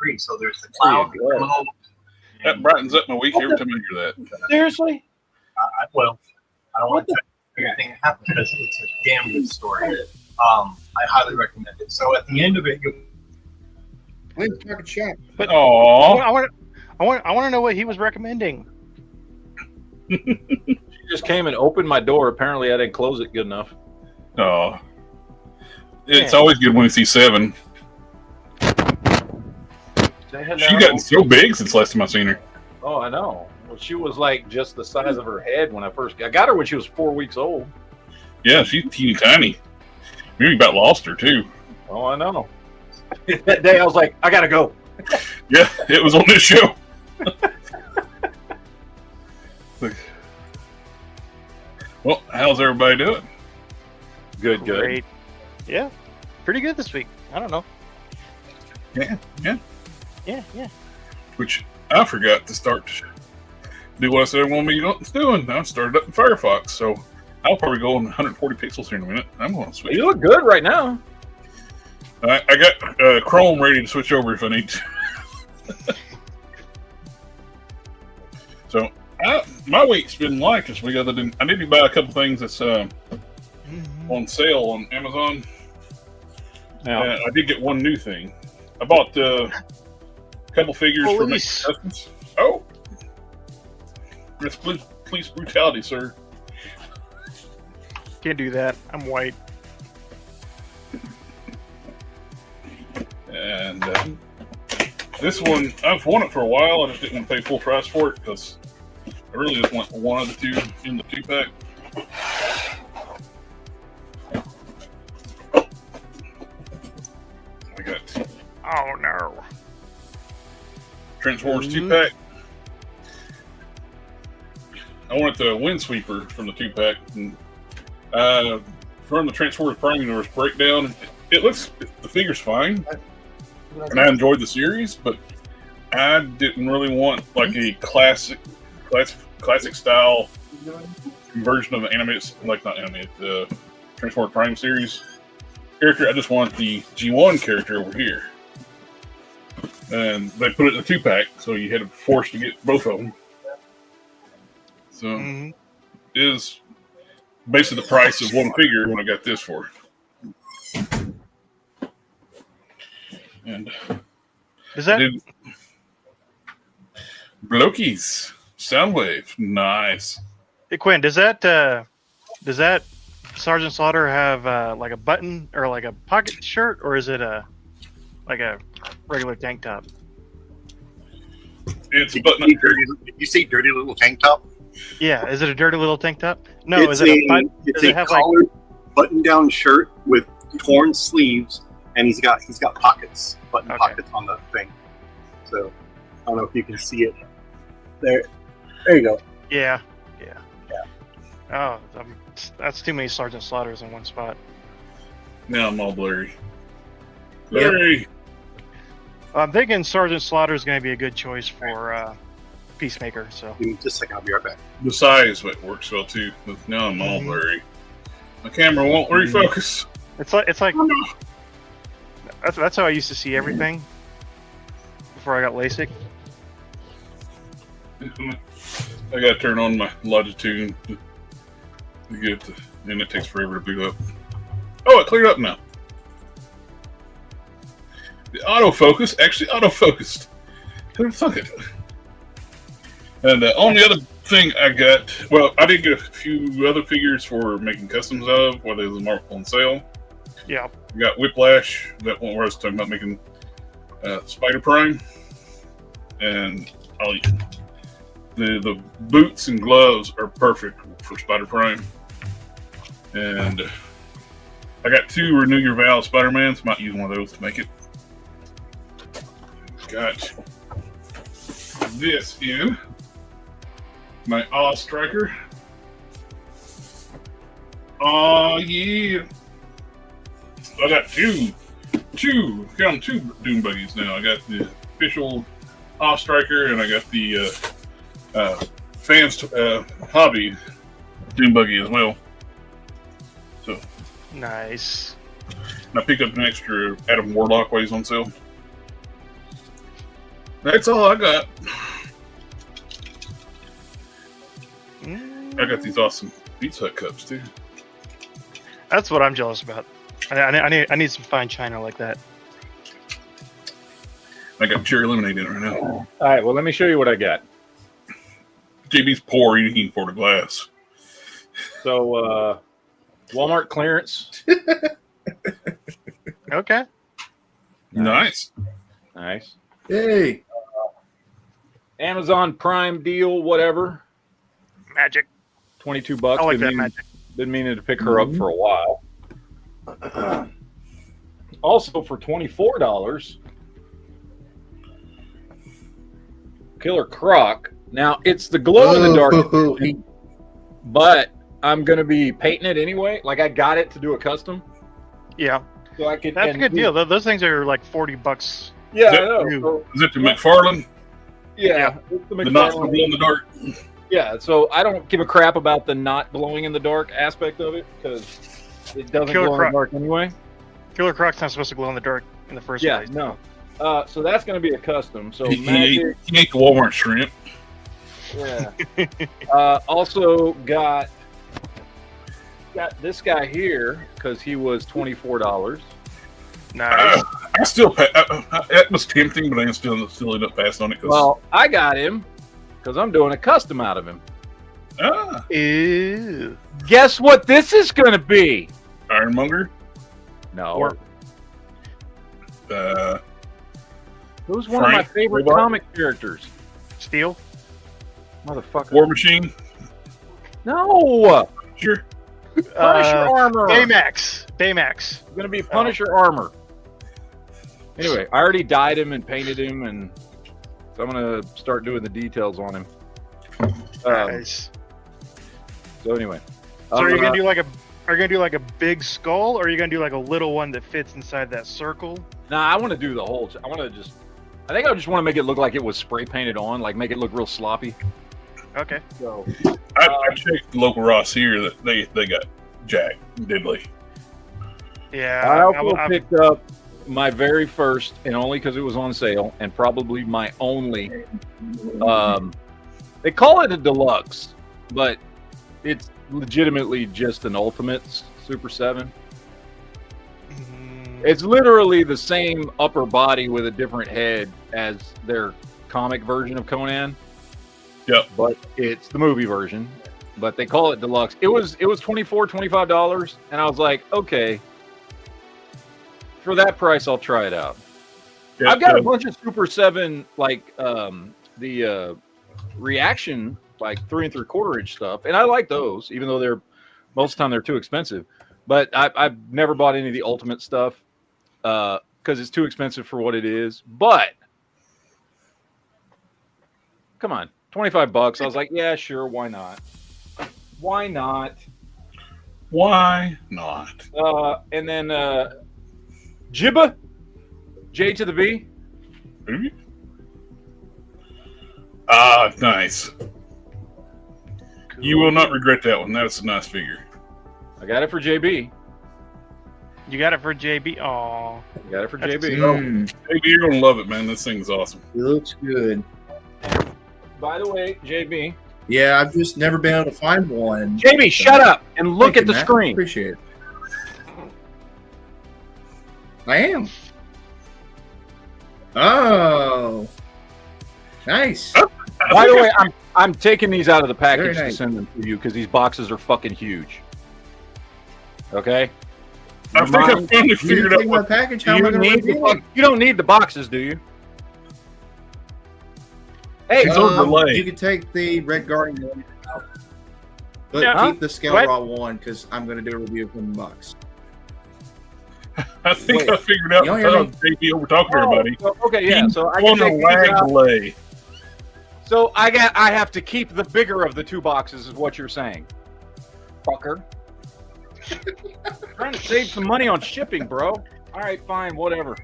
degree. So there's the cloud. That brightens up my week every time I hear that. Seriously? I don't want to tell you everything that happened because it's a damn good story. I highly recommend it. So at the end of it, Wynn's talking shop. But Aww. I want to know what he was recommending. She just came and opened my door. Apparently, I didn't close it good enough. Oh, it's always good when you see 7. She gotten so big since last time I seen her. Oh, I know. Well, she was like just the size of her head when I got her when she was 4 weeks old. Yeah, she's teeny tiny. Maybe about lost her too. Oh, I know. That day I was like, I gotta go. Yeah, it was on this show. Well, how's everybody doing? Good. Great. Yeah, pretty good this week. I don't know. Yeah. Yeah. Which I forgot to start to do what I said I wanted me to doing. I started up in Firefox, so I'll probably go on 140 pixels here in a minute. I'm going to switch. You look good right now. I got Chrome ready to switch over if I need to. So my week's been light this week. Other than I need to buy a couple things that's on sale on Amazon. Now I did get one new thing. I bought a couple figures for making customs. Oh, that's police brutality, sir. Can't do that. I'm white. And this one, I've wanted for a while. I just didn't want to pay full price for it because I really just want one of the two in the 2-pack. I got. Oh no. Transformers 2-pack. I wanted the Windsweeper from the 2-pack. And, from the Transformers Prime Universe breakdown, the figure's fine. And I enjoyed the series, but I didn't really want like a classic style version of the animated, like not animated, the Transformers Prime series character. I just want the G1 character over here. And they put it in a 2-pack, so you had to force to get both of them. So it is basically the price of one figure when I got this for. And is that Bloki's Soundwave? Nice. Hey Quinn, does that Sergeant Slaughter have like a button or like a pocket shirt, or is it like a regular tank top? It's a button. Did you see dirty little tank top? Yeah, is it a dirty little tank top? No, It's is it it's a collared button-down shirt with torn sleeves, and he's got pockets, pockets on the thing. So I don't know if you can see it. There you go. Yeah. Oh, that's too many Sergeant Slaughters in one spot. Now I'm all blurry. Blurry. Yep. I'm thinking Sergeant Slaughter is going to be a good choice for Peacemaker. So give me just a second, I'll be right back. The size works well too. But now I'm all blurry. My camera won't refocus. It's like that's how I used to see everything before I got LASIK. I gotta turn on my longitude to get it, and it takes forever to boot up. Oh, it cleared up now. The autofocus actually autofocused. Who'd have thunk it? And on the other thing I got, well, I did get a few other figures for making customs of, whether it was on sale. Yeah. We got Whiplash, that one where I was talking about making Spider Prime. And the boots and gloves are perfect for Spider Prime. And I got 2 Renew Your Vow Spider-Mans. Might use one of those to make it. Got this in my Awe Striker. Oh yeah! I got two Doom Buggies now. I got the official Awe Striker, and I got the fans hobby Doom Buggy as well. So nice. And I picked up an extra Adam Warlock while he's on sale. That's all I got. I got these awesome Pizza Hut cups too. That's what I'm jealous about. I need some fine china like that. I got cherry lemonade in it right now. All right, well, let me show you what I got. JB's pouring. He can afford a glass. So, Walmart clearance. Okay. Nice. Nice. Hey. Amazon Prime deal, whatever. Magic. $22. I like that magic. Been meaning to pick her up for a while. Also, for $24, Killer Croc. Now, it's the glow in the dark, but I'm going to be painting it anyway. Like, I got it to do a custom. Yeah. So I could. That's a good deal. Those things are like $40. Yeah, Is I it- know. So, Is it the McFarlane? yeah. It's The not so McFarlane. glow in the dark. Yeah, so I don't give a crap about the not glowing in the dark aspect of it because it doesn't Killer glow in Croc. the dark anyway. Killer Croc's not supposed to glow in the dark in the first Yeah, place. no. So that's going to be a custom. So He magic. ate the Walmart shrimp. Yeah. Also got this guy here because he was $24. Nice. I still that was tempting, but I still ended up passing on it. Well, I got him because I'm doing a custom out of him. Ew. Guess what this is going to be? Ironmonger. No. Or- Who's one of my Frank favorite Robot? comic characters? Steel. Motherfucker. War Machine. No! Sure. Punisher armor. Baymax. Baymax. It's gonna be Punisher armor. Anyway, I already dyed him and painted him, and so I'm gonna start doing the details on him. Nice. So anyway, So are you gonna do like a? Are you gonna do like a big skull, or are you gonna do like a little one that fits inside that circle? Nah, I want to do the whole. I want to just. I think I just want to make it look like it was spray painted on, like make it look real sloppy. Okay. So I checked the local Ross here that they got Jack Diddley. Yeah. I also I'm- picked up my very first, and only because it was on sale, and probably my only. They call it a deluxe, but it's legitimately just an Ultimates Super 7. It's literally the same upper body with a different head as their comic version of Conan. Yep. But it's the movie version. But they call it deluxe. It was $25, and I was like, okay, for that price, I'll try it out. Yeah, I've got a bunch of Super 7, like the reaction, like 3 3/4 inch stuff, and I like those, even though they're most of the time they're too expensive. But I've never bought any of the Ultimate stuff because it's too expensive for what it is. But come on, $25. I was like, yeah, sure, why not? Why not? Why not? And then Jibba, J to the B. Ah, nice. You will not regret that one. That's a nice figure. I got it for JB. You got it for JB. Aw. I got it for That's JB. Hey, you're gonna love it, man. This thing's awesome. It looks good. By the way, JB. Yeah, I've just never been able to find one. JB, shut up and look Thank at you, the Matt. screen. Appreciate it. I am. Oh, nice. By the way, I'm taking these out of the package Very nice. to send them to you because these boxes are fucking huge. Okay. I think I finally You figured didn't out take my what. package. Do How am I you going to need the reveal it? you don't need the boxes, do you? Hey, It's overlay. You could take the Red Guardian one out, but Yeah. keep the Scale What? Raw one because I'm going to do a review from the box. I think Wait. I figured out You don't hear me? JB over talking to everybody. Oh, okay, yeah. He's So I on can a take these lag out. delay. So I have to keep the bigger of the two boxes, is what you're saying, fucker. Trying to save some money on shipping, bro. All right, fine, whatever.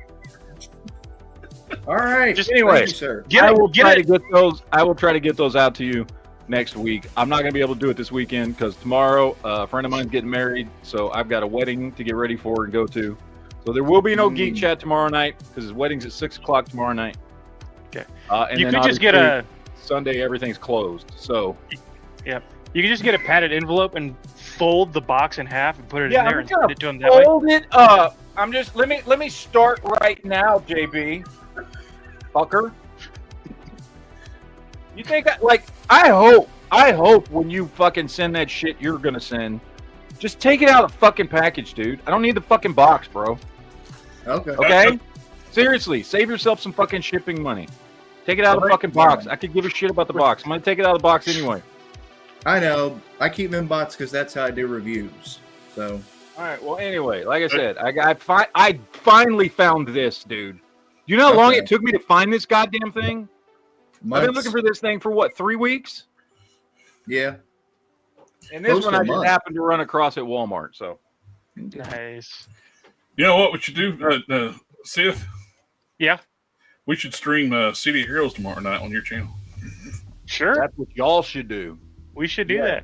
All right. Just- Anyway. Thank you, sir. Get I it. will Get try it. to get those. I will try to get those out to you next week. I'm not going to be able to do it this weekend because tomorrow a friend of mine's getting married, so I've got a wedding to get ready for and go to. So there will be no Geek Chat tomorrow night because his wedding's at 6:00 tomorrow night. And You then could just get obviously a Sunday. Everything's closed. So you could just get a padded envelope and fold the box in half and put it in yeah, there I'm and gonna send it to him that way. hold it up. I'm just let me start right now, JB. Fucker. You think I hope when you fucking send that shit you're gonna send, just take it out of the fucking package, dude. I don't need the fucking box, bro. Okay. Okay? Seriously, save yourself some fucking shipping money. Take it out of the fucking box. I could give a shit about the box. I'm gonna take it out of the box anyway. I know. I keep them in box because that's how I do reviews. So. All right. Well, anyway, like I said, I finally found this, dude. You know how long it took me to find this goddamn thing? Months. I've been looking for this thing for what, 3 weeks? Yeah. And this Close one to a I just month. happened to run across at Walmart. So Nice. You know what we should do, Sith? Yeah. We should stream City of Heroes tomorrow night on your channel. Sure. that's what y'all should do. We should do that.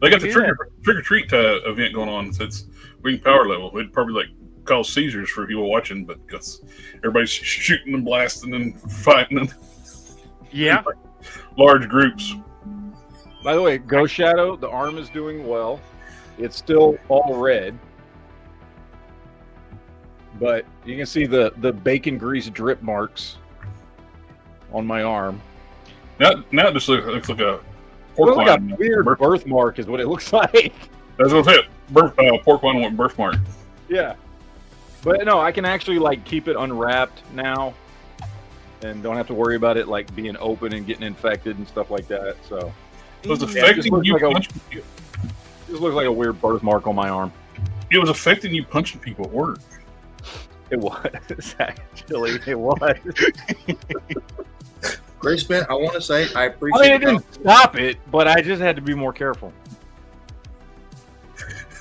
They got the do trick or treat event going on. So it's Wing Power Level. It'd probably cause seizures for people watching, but because everybody's shooting and blasting and fighting and Yeah. large groups. By the way, Ghost Shadow, the arm is doing well. It's still all red. But you can see the bacon grease drip marks on my arm. Now it just looks like a It pork looks like line. a weird birthmark is what it looks like. That's what I said. Pork line with birthmark. Yeah. But no, I can actually keep it unwrapped now and don't have to worry about it being open and getting infected and stuff like that. So It was it just affecting looks you like punching people. it just looks like a weird birthmark on my arm. It was affecting you punching people at work. It was actually. It was. Grace Ben, I want to say I I appreciate mean, it didn't stop it, but I just had to be more careful.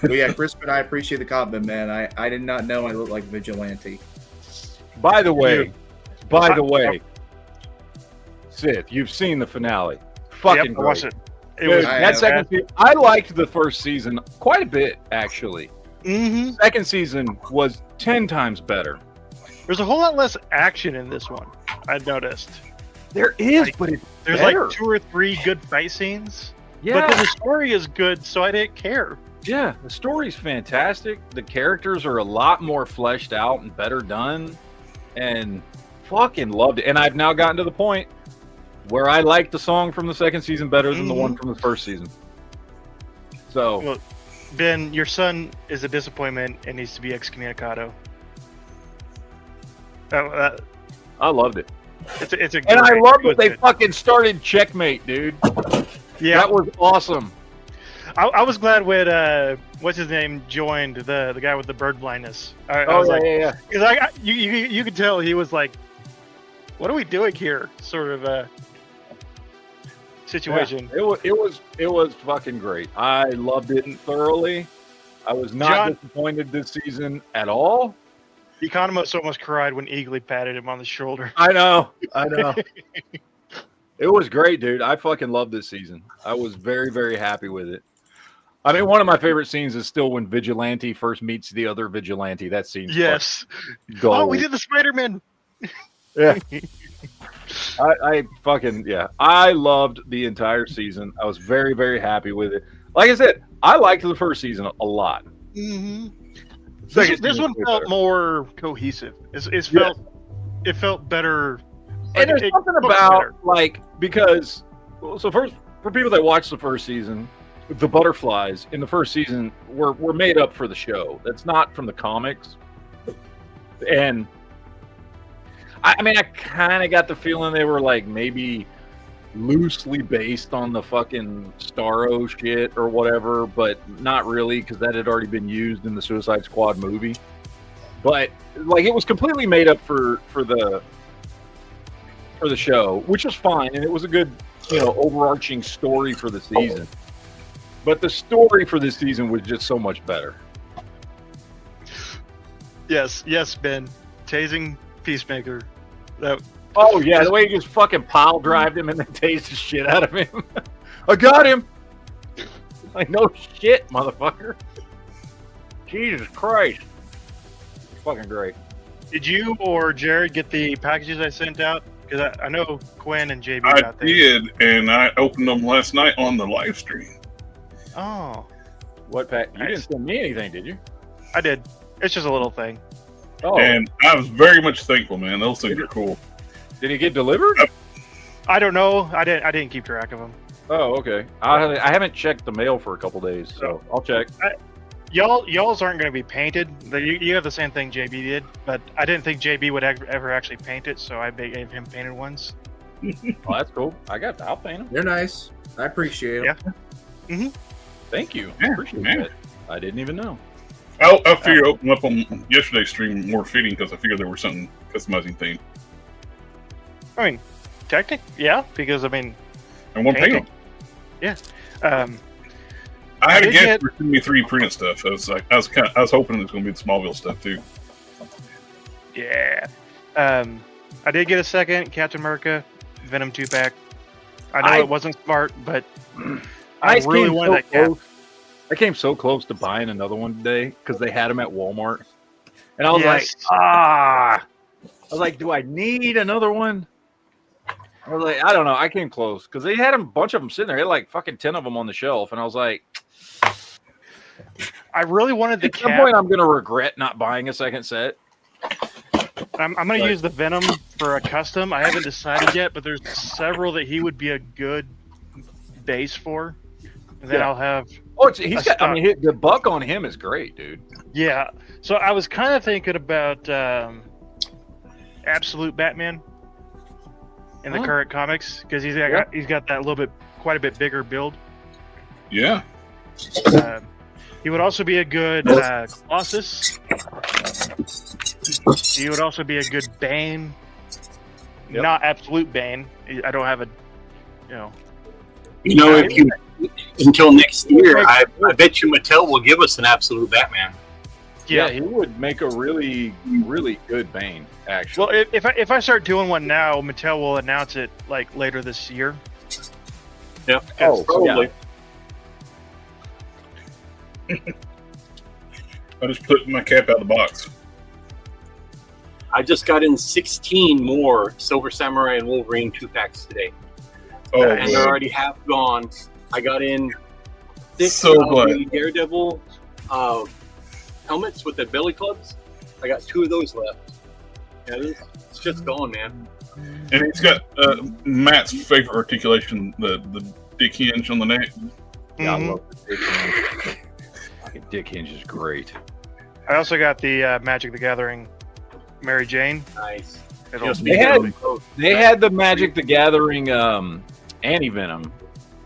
But yeah, Chris Ben, I appreciate the compliment, man. I did not know I looked like Vigilante. By the way, Sith, you've seen the finale. Fucking Yep, I great. watched it. It Dude, was that second season, I liked the first season quite a bit, actually. Mm-hmm. Second season was 10 times better. There's a whole lot less action in this one. I noticed. There is, but it's There's better. 2 or 3 good fight scenes. Yeah, But the story is good, so I didn't care. yeah. The story's fantastic. The characters are a lot more fleshed out and better done, and fucking loved it. And I've now gotten to the point where I like the song from the second season better than the one from the first season. So, Well, Ben, your son is a disappointment and needs to be excommunicado. I loved it. It's a And I great- love it was that they good. fucking started Checkmate, dude. Yeah, That was awesome. I was glad when what's his name joined the guy with the bird blindness. I was like, yeah. because you could tell he was like, what are we doing here? Sort of situation. Yeah, it was fucking great. I loved it thoroughly. I was not John- disappointed this season at all. Economos almost cried when Eagly patted him on the shoulder. I know. It was great, dude. I fucking loved this season. I was very, very happy with it. I mean, one of my favorite scenes is still when Vigilante first meets the other Vigilante. That scene. Yes. Gold. Oh, we did the Spider-Man. Yeah. I fucking, yeah. I loved the entire season. I was very, very happy with it. Like I said, I liked the first season a lot. Mm-hmm. Second This season one was way felt better. more cohesive. It felt better. And there's it something looked about better. because first, for people that watched the first season, the butterflies in the first season were made up for the show. That's not from the comics. And I mean, I kind of got the feeling they were maybe loosely based on the fucking Starro shit or whatever, but not really because that had already been used in the Suicide Squad movie. But it was completely made up for the show, which was fine, and it was a good, overarching story for the season. But the story for this season was just so much better. Yes, Ben. Tasing Peacemaker. Oh yeah, the way he just fucking pile drived him and then tased the shit out of him. I got him. No shit, motherfucker. Jesus Christ. Fucking great. Did you or Jared get the packages I sent out? Because I know Quinn and JB I got there. did, and I opened them last night on the live stream. Oh, What pack? You Nice. didn't send me anything, did you? I did. It's just a little thing. Oh, And I was very much thankful, man. Those things are cool. did it get delivered? I don't know. I didn't keep track of them. Oh, okay. I haven't checked the mail for a couple days, so I'll check. Y'all's aren't going to be painted. You have the same thing JB did, but I didn't think JB would ever actually paint it, so I gave him painted ones. Oh, that's cool. I'll paint them. They're nice. I appreciate them. Yeah. Thank you. Yeah, Appreciate man. that. I didn't even know. I figured open up on yesterday's stream more fitting because I figured there was something customizing thing. I mean, yeah, because I mean, I want to paint them. yeah. I had a did guess get- for me 3D printed stuff. I was hoping it was going to be the Smallville stuff too. Yeah. I did get a second Captain America Venom 2-pack. I know it wasn't smart, but I really wanted that cap. I came so close to buying another one today because they had them at Walmart, and I was Yes. I was like, do I need another one? I was like, I don't know. I came close because they had a bunch of them sitting there. They had like fucking 10 of them on the shelf, and I was like, I really wanted the at some cap. point, I'm gonna regret not buying a second set. I'm going to use the Venom for a custom. I haven't decided yet, but there's several that he would be a good base for. And then Yeah. I'll have. Oh, he's got. I stock. mean, the buck on him is great, dude. Yeah. So I was kind of thinking about Absolute Batman in the Oh. current comics because he's got that little bit, quite a bit bigger build. Yeah. He would also be a good Colossus. He would also be a good Bane. Yep. Not Absolute Bane. I don't have a, If you until next year, I bet you Mattel will give us an absolute Batman. Yeah, he would make a really, really good Bane. Actually, Well, if I start doing one now, Mattel will announce it like later this year. Yep. Oh, probably. I just put my cap out of the box. I just got in 16 more Silver Samurai and Wolverine 2-packs today. Oh, And they're good. already half gone. I got in 6 So of glad. the Daredevil helmets with the belly clubs. I got 2 of those left. Yeah, it's just gone, man. And he's got Matt's favorite articulation, the dick hinge on the neck. yeah, I Mhm. love the Dick Hinge. Fucking Dick Hinge is great. I also got the Magic the Gathering Mary Jane. Nice. It'll Just be They had- really cool. They had the Magic the Gathering Anti-Venom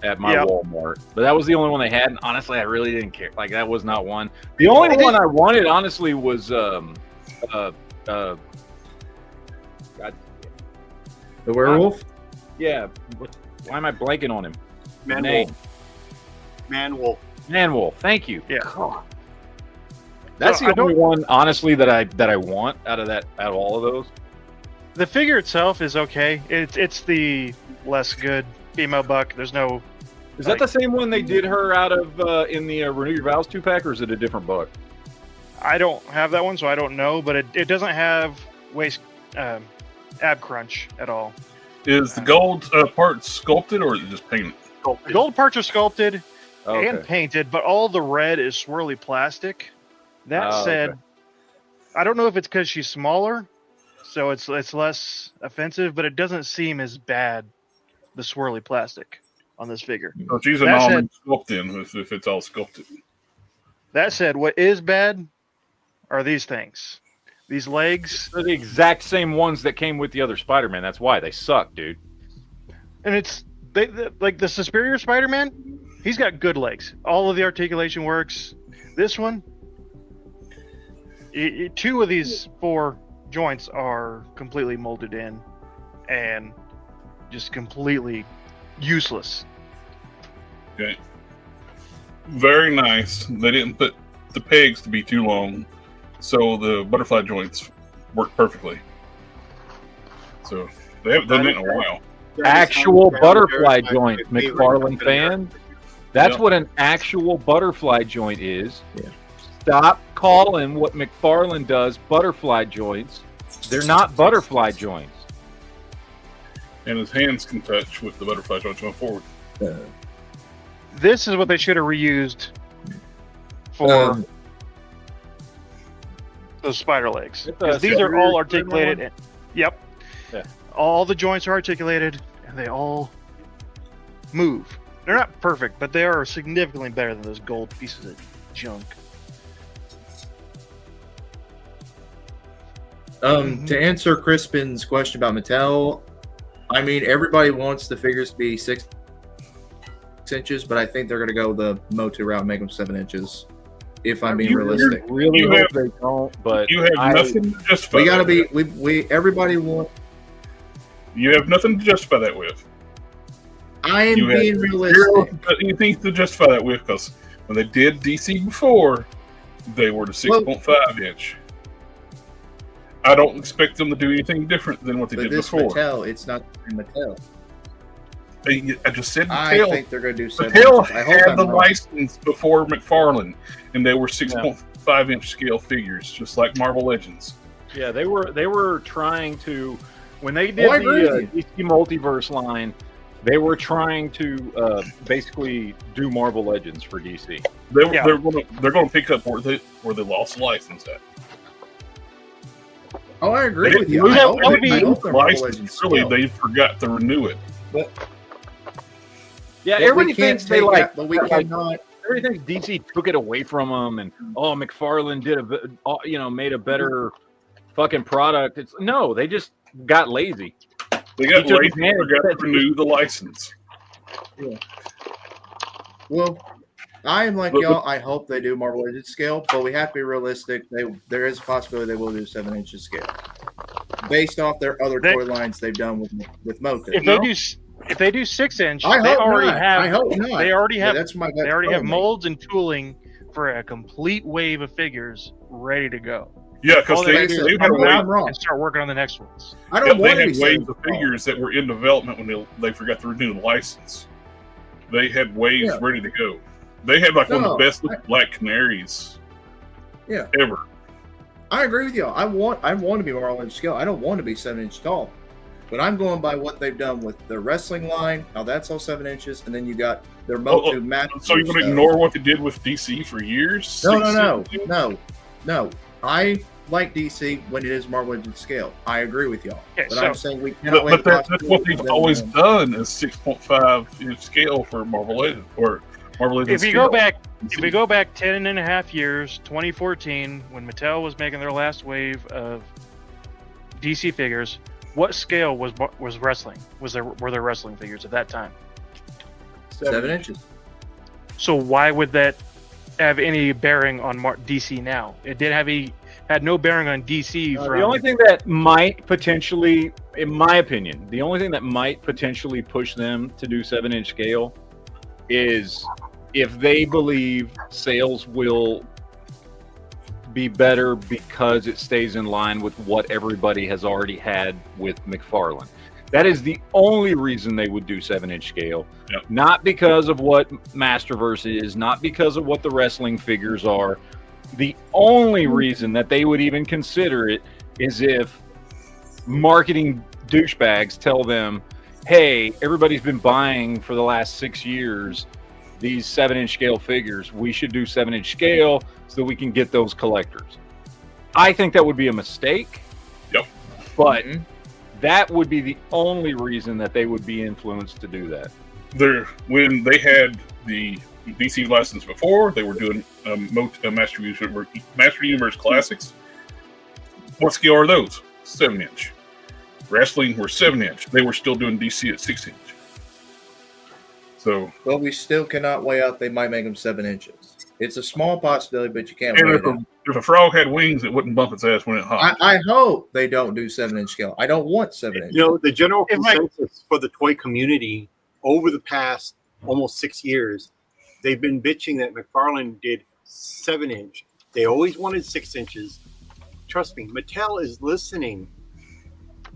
at my Yep. Walmart, but that was the only one they had. And honestly, I really didn't care. Like that was not one. The only one I wanted, honestly, was The werewolf? yeah. Why am I blanking on him? Man Name. Wolf. Man Wolf. Manwolf. Thank you. Yeah. God. That's So the I don't- only one, honestly, that I want out of all of those. The figure itself is okay. It's the less good female buck. There's no. Is that the same one they did her out of in the Renew Your Vows 2-pack, or is it a different buck? I don't have that one, so I don't know. But it doesn't have waist ab crunch at all. Is the gold part sculpted or is it just painted? The gold parts are sculpted Okay. and painted, but all the red is swirly plastic. That Oh, said, okay. I don't know if it's because she's smaller, so it's less offensive, but it doesn't seem as bad, the swirly plastic on this figure. So she's a That normal said- sculpted if it's all sculpted. That said, what is bad are these things. These legs, They're the exact same ones that came with the other Spider-Man. That's why they suck, dude. and it's like the Superior Spider-Man. He's got good legs. All of the articulation works. This one, 2 of these 4 joints are completely molded in, and just completely useless. Okay. Very nice. They didn't put the pegs to be too long, so the butterfly joints work perfectly. So they haven't done that in a while. Actual butterfly My joint, favorite McFarlane company. fan. That's Yeah. what an actual butterfly joint is. Yeah. Stop calling what McFarlane does butterfly joints. They're not butterfly joints. and his hands can touch with the butterfly joints going forward. This is what they should have reused for those spider legs. 'Cause these are all articulated. Yep. Yeah. All the joints are articulated, and they all move. They're not perfect, but they are significantly better than those gold pieces of junk. To answer Crispin's question about Mattel, I mean, everybody wants the figures to be 6 inches, but I think they're going to go the Motu route and make them 7 inches. If I'm being realistic, Really hope they don't. But You have nothing to justify. we got to that be. with. We everybody want. You have nothing to justify that with. I am You have being zero realistic. anything to justify that with, because when they did DC before, they were the 6.5 inch. I don't expect them to do anything different than what they But did this before. Mattel, it's not Mattel. I just said I Mattel. think they're going to do 7 Mattel inches. I hope had I'm the wrong. license before McFarlane, and they were 6.5 inch scale figures, just like Marvel Legends. yeah, they were trying to when they did I agree the with DC Multiverse line. They were trying to basically do Marvel Legends for DC. They're Yeah. going to pick up where they lost license at. Oh, I agree They- with you. we I have- hope, that would be- I hope they're Marvel Legends License, really, scale. they forgot to renew it. Yeah, But everybody we can't thinks they take like. that, but we like, cannot. everything DC took it away from them, and McFarlane did made a better fucking product. It's no, they just got lazy. They got He took lazy, advantage forgot of to it. renew the license. Well, I am like But- y'all. I hope they do Marvel Legends scale, but we have to be realistic. There is a possibility they will do 7 inches scale, based off their other They- toy lines they've done with Motu. If they do 6 inch, I they hope already not. have. I hope not. They already But have. that's my. They already have molds and tooling for a complete wave of figures ready to go. Yeah, All because they they gotta do is had put them waves, out I'm wrong. and start working on the next ones. I don't want they to be had waves 7 of figures that were in development when they forgot to renew the license. They had waves Yeah. ready to go. They had like one of No, the best looking black canaries Yeah. ever. I agree with you. I want to be Marvel Legends scale. I don't want to be 7 inch tall, but I'm going by what they've done with their wrestling line. Now that's all 7 inches, and then you got their Motu match. So you're going to ignore what they did with DC for years? No. I like DC when it is Marvel Legends scale. I agree with y'all. Okay, But so- I'm saying we cannot But that's possibility what they've of them always doing- done is 6.5 inch scale for Marvel Legends or Marvel Legends. If we go back 10 and a half years, 2014, when Mattel was making their last wave of DC figures, what scale was wrestling? Were there wrestling figures at that time? 7 inches. So why would that have any bearing on DC now? It had no bearing on DC. The only thing that might potentially, in my opinion, the only thing that might potentially push them to do 7 inch scale is if they believe sales will be better because it stays in line with what everybody has already had with McFarlane. That is the only reason they would do 7 inch scale. Yep. Not because of what Masterverse is, not because of what the wrestling figures are. The only reason that they would even consider it is if marketing douchebags tell them, hey, everybody's been buying for the last 6 years these 7 inch scale figures. We should do 7 inch scale so that we can get those collectors. I think that would be a mistake. Yep. But that would be the only reason that they would be influenced to do that. When they had the DC license before, they were doing Master Universe Classics. What scale are those? 7 inch. Wrestling were 7 inch. They were still doing DC at 6 inch. So, But we still cannot weigh out they might make them 7 inches. It's a small possibility, but you can't weigh it out. if a frog had wings, it wouldn't bump its ass when it hopped. I hope they don't do 7 inch scale. I don't want 7 inch. You know, the general It might- consensus for the toy community over the past almost 6 years, they've been bitching that McFarlane did 7 inch. They always wanted 6 inches. Trust me, Mattel is listening.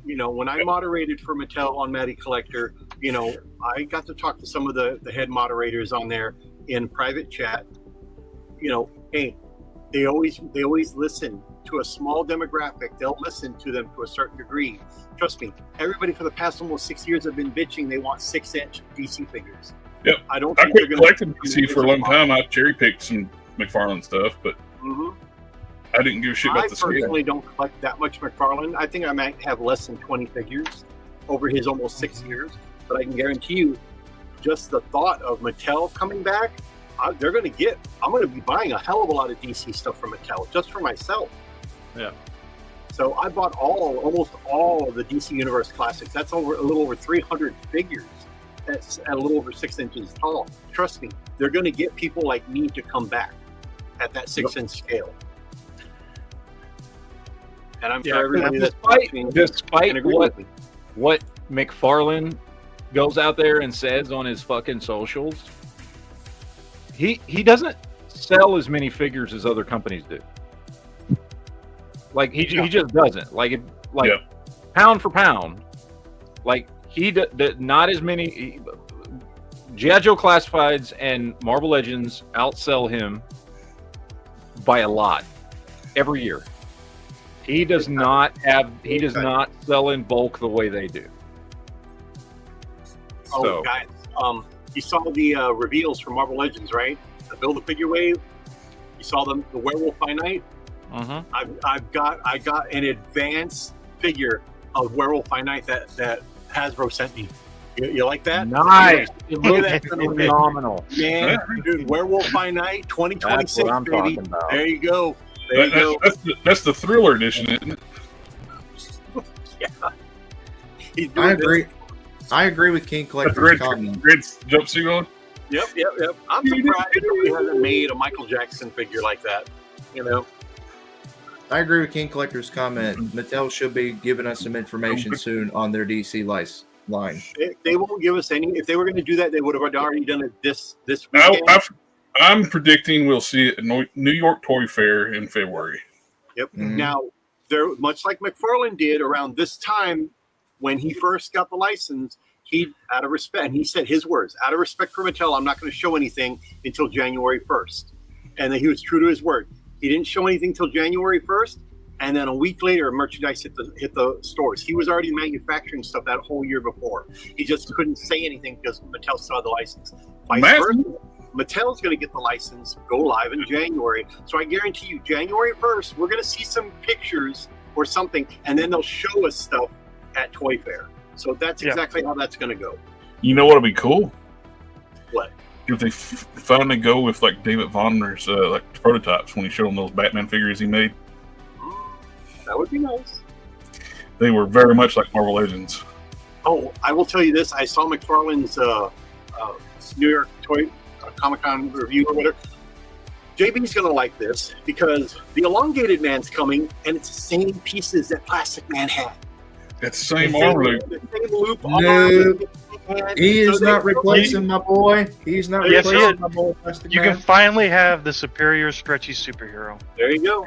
You know, when I moderated for Mattel on Matty Collector, you know, I got to talk to some of the head moderators on there in private chat. You know, hey, They always listen to a small demographic. They'll listen to them to a certain degree. Trust me, everybody for the past almost 6 years have been bitching. They want 6-inch DC figures. Yep. I quit collecting DC for a long time. I cherry picked some McFarlane stuff, but I didn't give a shit about the scale. I personally don't collect that much McFarlane. I think I might have less than 20 figures over his almost 6 years. But I can guarantee you, just the thought of Mattel coming back, I'm going to be buying a hell of a lot of DC stuff from Mattel just for myself. Yeah. So I bought almost all of the DC Universe classics. That's a little over 300 figures. That's at a little over 6 inches tall. Trust me, they're going to get people like me to come back at that 6-inch scale. And I'm sure everybody despite what McFarlane goes out there and says on his fucking socials, he doesn't sell as many figures as other companies do. Like he just doesn't. Pound for pound, like he not as many. G.I. Joe Classifieds and Marvel Legends outsell him by a lot every year. He does not sell in bulk the way they do. Oh, so, guys, you saw the reveals from Marvel Legends, right? The Build-A-Figure wave. You saw the Werewolf by Night. I got an advanced figure of Werewolf by Night that Hasbro sent me. You like that? Nice. It looks phenomenal. Man, dude, Werewolf by Night 2026, that's what I'm baby. Talking about. There you go. That's the Thriller edition, isn't it? Yeah. I agree with King Collector's comment. Red jumpsuit on? Yep. I'm surprised he hasn't made a Michael Jackson figure like that. You know? I agree with King Collector's comment. Mattel should be giving us some information soon on their DC line. They won't give us any. If they were going to do that, they would have already done it this weekend. I'm predicting we'll see it at New York Toy Fair in February. Yep. Mm-hmm. Now, they're much like McFarlane did around this time when he first got the license. He, out of respect, and he said his words, out of respect for Mattel, I'm not going to show anything until January 1st. And then he was true to his word. He didn't show anything until January 1st. And then a week later, merchandise hit the stores. He was already manufacturing stuff that whole year before. He just couldn't say anything because Mattel still had the license. Vice versa, Mattel's going to get the license, go live in January. So I guarantee you, January 1st, we're going to see some pictures or something, and then they'll show us stuff at Toy Fair. So that's exactly how that's going to go. You know what would be cool? What? If they finally go with like David Vonner's prototypes when he showed them those Batman figures he made. That would be nice. They were very much like Marvel Legends. Oh, I will tell you this. I saw McFarlane's New York Toy Comic-Con review or whatever. JB's going to like this because the Elongated Man's coming, and it's the same pieces that Plastic Man had. It's the same arm loop. The same loop. No, he is not replacing my boy. He's not replacing my boy. You can finally have the superior stretchy superhero. There you go.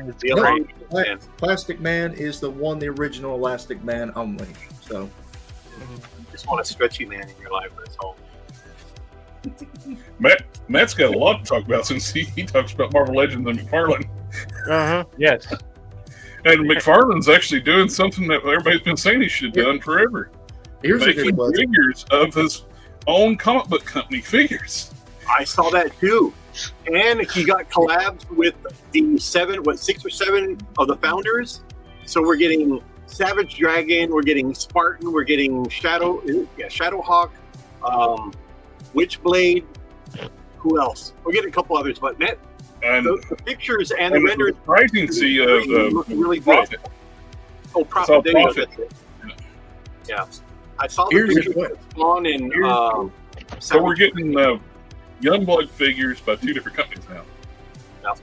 Plastic Man is the original Elastic Man only. So, you just want a stretchy man in your life. That's all. Matt's got a lot to talk about since he talks about Marvel Legends and McFarlane. Yes. And McFarlane's actually doing something that everybody's been saying he should have done forever. Here's making figures of his own comic book company figures. I saw that too. And he got collabs with the 6 or 7 of the founders. So we're getting Savage Dragon, we're getting Spartan, we're getting Shadowhawk, Witchblade. Who else? We're getting a couple others, but man, the pictures and the renders surprising to see really good. Prophet. Oh, Prophet. Prophet. Yeah. I saw the pictures of Spawn and so we're getting Youngblood figures by 2 different companies now. Yeah.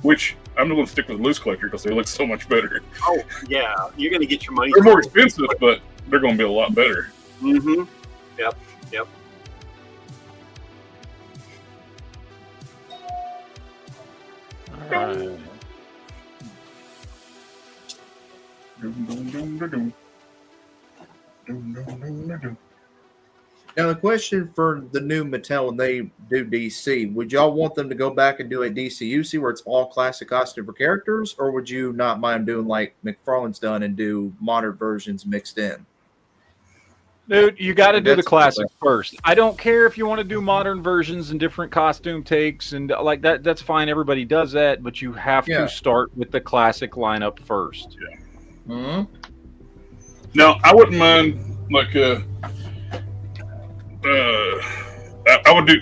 Which I'm going to stick with Loose Collector because they look so much better. Oh, yeah. You're going to get your money. They're more expensive, but they're going to be a lot better. Mm-hmm. Yep. Now, the question for the new Mattel when they do DC, would y'all want them to go back and do a DC-UC where it's all classic costume for characters, or would you not mind doing like McFarlane's done and do modern versions mixed in? Dude, you got to do the That's- classics first. I don't care if you want to do modern versions and different costume takes and like that. That's fine. Everybody does that, but you have Yeah. to start with the classic lineup first. Mm-hmm. Now, I wouldn't mind like I would do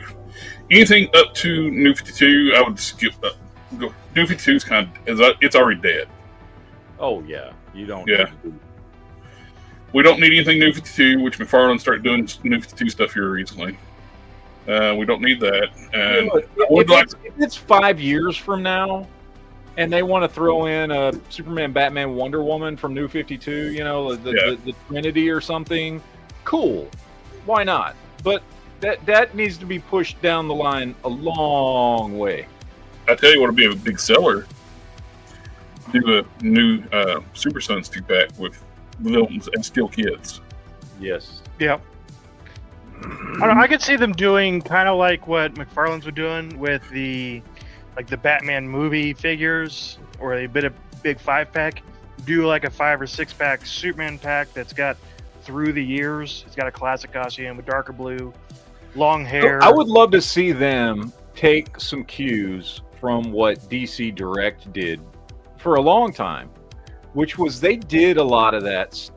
anything up to New 52. I would skip. Go. New 52 is kind of it's already dead. Oh yeah, you don't. Yeah. We don't need anything New 52, which McFarlane started doing New 52 stuff here recently. We don't need that. And Look, if it's 5 years from now, and they want to throw in a Superman, Batman, Wonder Woman from New 52, you know, the Trinity or something, cool. Why not? But that needs to be pushed down the line a long way. I tell you what would be a big seller. Do a new Super Sons 2-pack with villains and Steel Kids. Yes. Yep. I could see them doing kind of like what McFarlane's were doing with the Batman movie figures, or a bit of big 5-pack. Do like a 5 or 6-pack Superman pack that's got through the years. It's got a classic costume, a darker blue, long hair. I would love to see them take some cues from what DC Direct did for a long time, which was they did a lot of that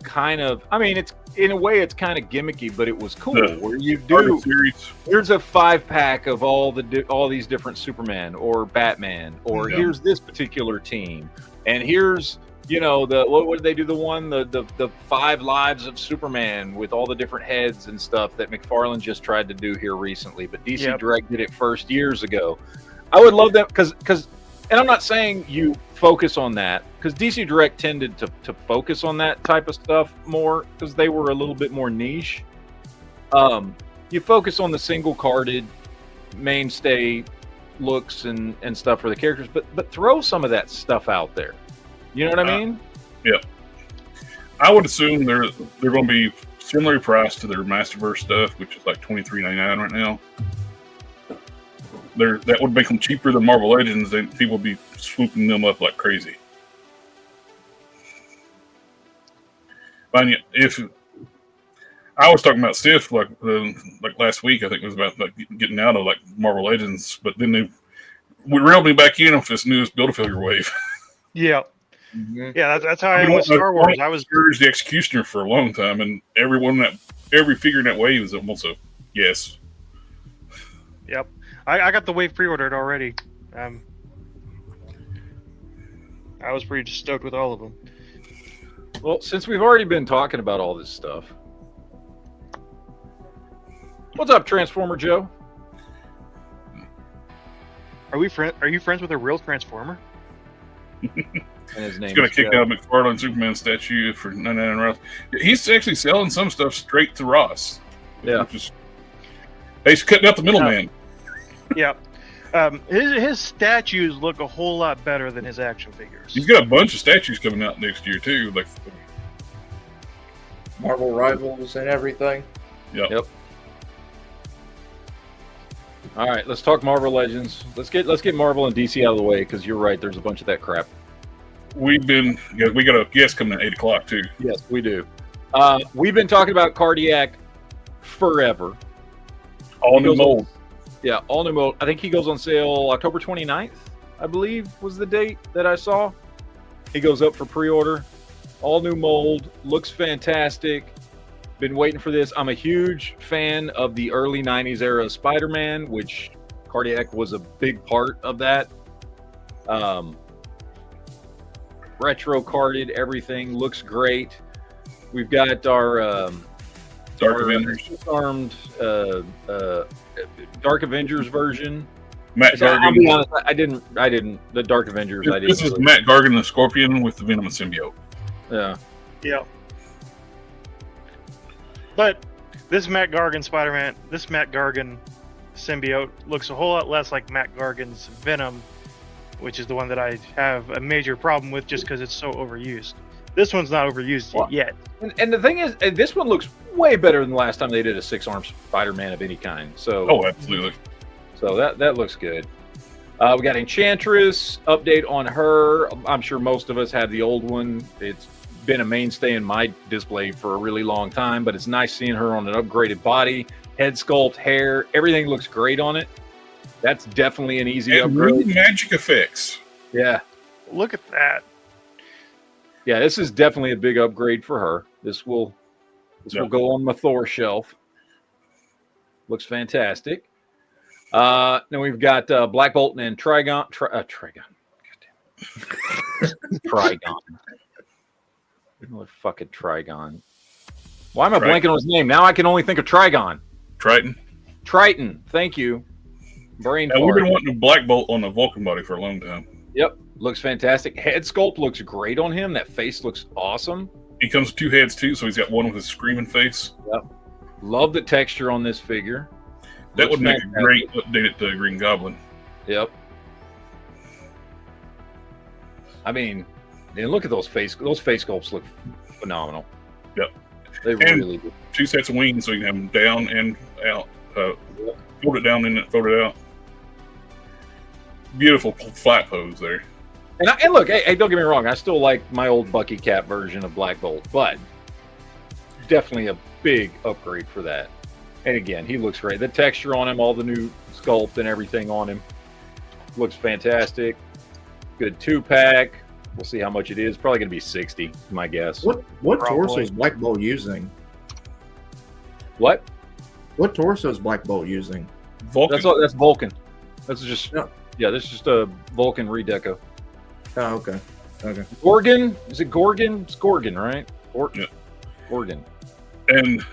kind of, I mean, it's in a way it's kind of gimmicky, but it was cool. Where you do, here's a 5-pack of all these different Superman or Batman, or here's this particular team, and here's, you know, what did they do? The 5 lives of Superman with all the different heads and stuff that McFarlane just tried to do here recently, but DC Direct did it first years ago. I would love that because, and I'm not saying you focus on that, because DC Direct tended to focus on that type of stuff more because they were a little bit more niche. You focus on the single carded mainstay looks and stuff for the characters, but throw some of that stuff out there. You know what I mean? Yeah. I would assume they're going to be similarly priced to their Masterverse stuff, which is like $23.99 right now. That would make them cheaper than Marvel Legends, and people would be swooping them up like crazy. If I was talking about Sif like last week, I think it was about like getting out of like Marvel Legends, but then they reeled me back in with this newest Build-A-Figure wave. Yeah. Mm-hmm. Yeah, that's how I am with Star Wars. I was the Executioner for a long time, and every figure in that wave is almost a yes. Yep, I got the wave pre-ordered already. I was pretty stoked with all of them. Well, since we've already been talking about all this stuff, what's up, Transformer Joe? Are you friends with a real Transformer? And his name He's going is to kick Joe. out Superman statue for 99 Ross. He's actually selling some stuff straight to Ross. Yeah. He's cutting out the middleman. Yeah. His statues look a whole lot better than his action figures. He's got a bunch of statues coming out next year, too. Like, Marvel Rivals and everything. Yep. All right, let's talk Marvel Legends. Let's get Marvel and DC out of the way, because you're right. There's a bunch of that crap. We got a guest coming at 8 o'clock, too. Yes, we do. We've been talking about Cardiac forever. All new mold. Yeah, all new mold. I think he goes on sale October 29th, I believe was the date that I saw. He goes up for pre-order. All new mold. Looks fantastic. Been waiting for this. I'm a huge fan of the early 90s era Spider-Man, which Cardiac was a big part of that. Retro carded, everything looks great. We've got our Dark Avengers. Armed Dark Avengers version. Matt Gargan. I'll be honest, I didn't. The Dark Avengers. I didn't. This is Matt Gargan, the Scorpion, with the Venom symbiote. Yeah. Yeah. But this Matt Gargan Spider-Man, this Matt Gargan symbiote looks a whole lot less like Matt Gargan's Venom, which is the one that I have a major problem with just because it's so overused. This one's not overused yet. And the thing is, this one looks way better than the last time they did a 6-arm Spider-Man of any kind. So, Oh, absolutely. So that looks good. We got Enchantress update on her. I'm sure most of us have the old one. It's been a mainstay in my display for a really long time, but it's nice seeing her on an upgraded body, head sculpt, hair, everything looks great on it. That's definitely an easy And upgrade. new magic effects. Yeah. Look at that. Yeah, this is definitely a big upgrade for her. This will go on my Thor shelf. Looks fantastic. Then we've got Black Bolt and Trigon. Trigon. Trigon. Motherfucking Trigon. Why am I blanking on his name? Now I can only think of Trigon. Triton. Triton. Thank you. Brain Now, we've fart. been wanting a Black Bolt on the Vulcan body for a long time. Yep. Looks fantastic. Head sculpt looks great on him. That face looks awesome. He comes with 2 heads too, so he's got one with his screaming face. Yep. Love the texture on this figure. That Looks would make fantastic. a great update to Green Goblin. Yep. I mean, and look at those face sculpts look phenomenal. Yep. They really do. 2 sets of wings, so you can have them down and out. Fold it down and then fold it out. Beautiful flat pose there. And look, hey, don't get me wrong. I still like my old Bucky Cap version of Black Bolt, but definitely a big upgrade for that. And again, he looks great. The texture on him, all the new sculpt and everything on him looks fantastic. Good 2-pack. We'll see how much it is. Probably going to be 60, my guess. What Probably. torso is Black Bolt using? What? What torso is Black Bolt using? Vulcan. That's Vulcan. That's just Yeah. this is just a Vulcan redeco. Oh, okay. Okay. Gorgon? Is it Gorgon? It's Gorgon, right? Yeah. Gorgon. And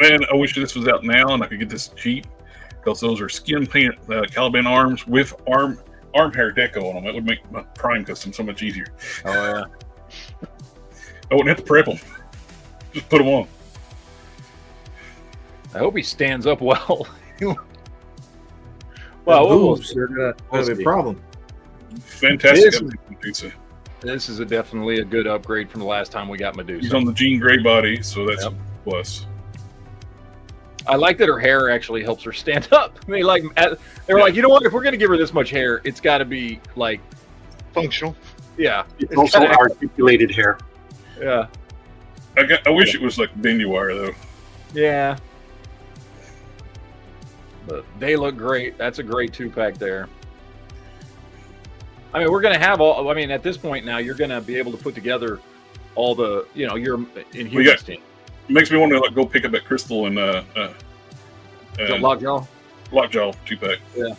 man, I wish this was out now and I could get this cheap, because those are skin paint Caliban arms with arm hair deco on them. That would make my Prime custom so much easier. Oh yeah. I wouldn't have to prep them. Just put them on. I hope he stands up well. Well, we'll they're gonna see. be a problem. Fantastic. This this is definitely a good upgrade from the last time we got Medusa. He's on the Jean Grey body, so that's a plus. I like that her hair actually helps her stand up. They were like, you know what? If we're gonna give her this much hair, it's got to be like, Functional. yeah, It's also gotta- articulated hair. yeah, I wish it was like bendy wire though. yeah. But they look great. That's a great 2-pack there. I mean, we're gonna have all. I mean, at this point now, you're gonna be able to put together all the, your Inhumans team. It makes me want to go pick up that Crystal and Lockjaw. Lockjaw 2-pack. Yeah.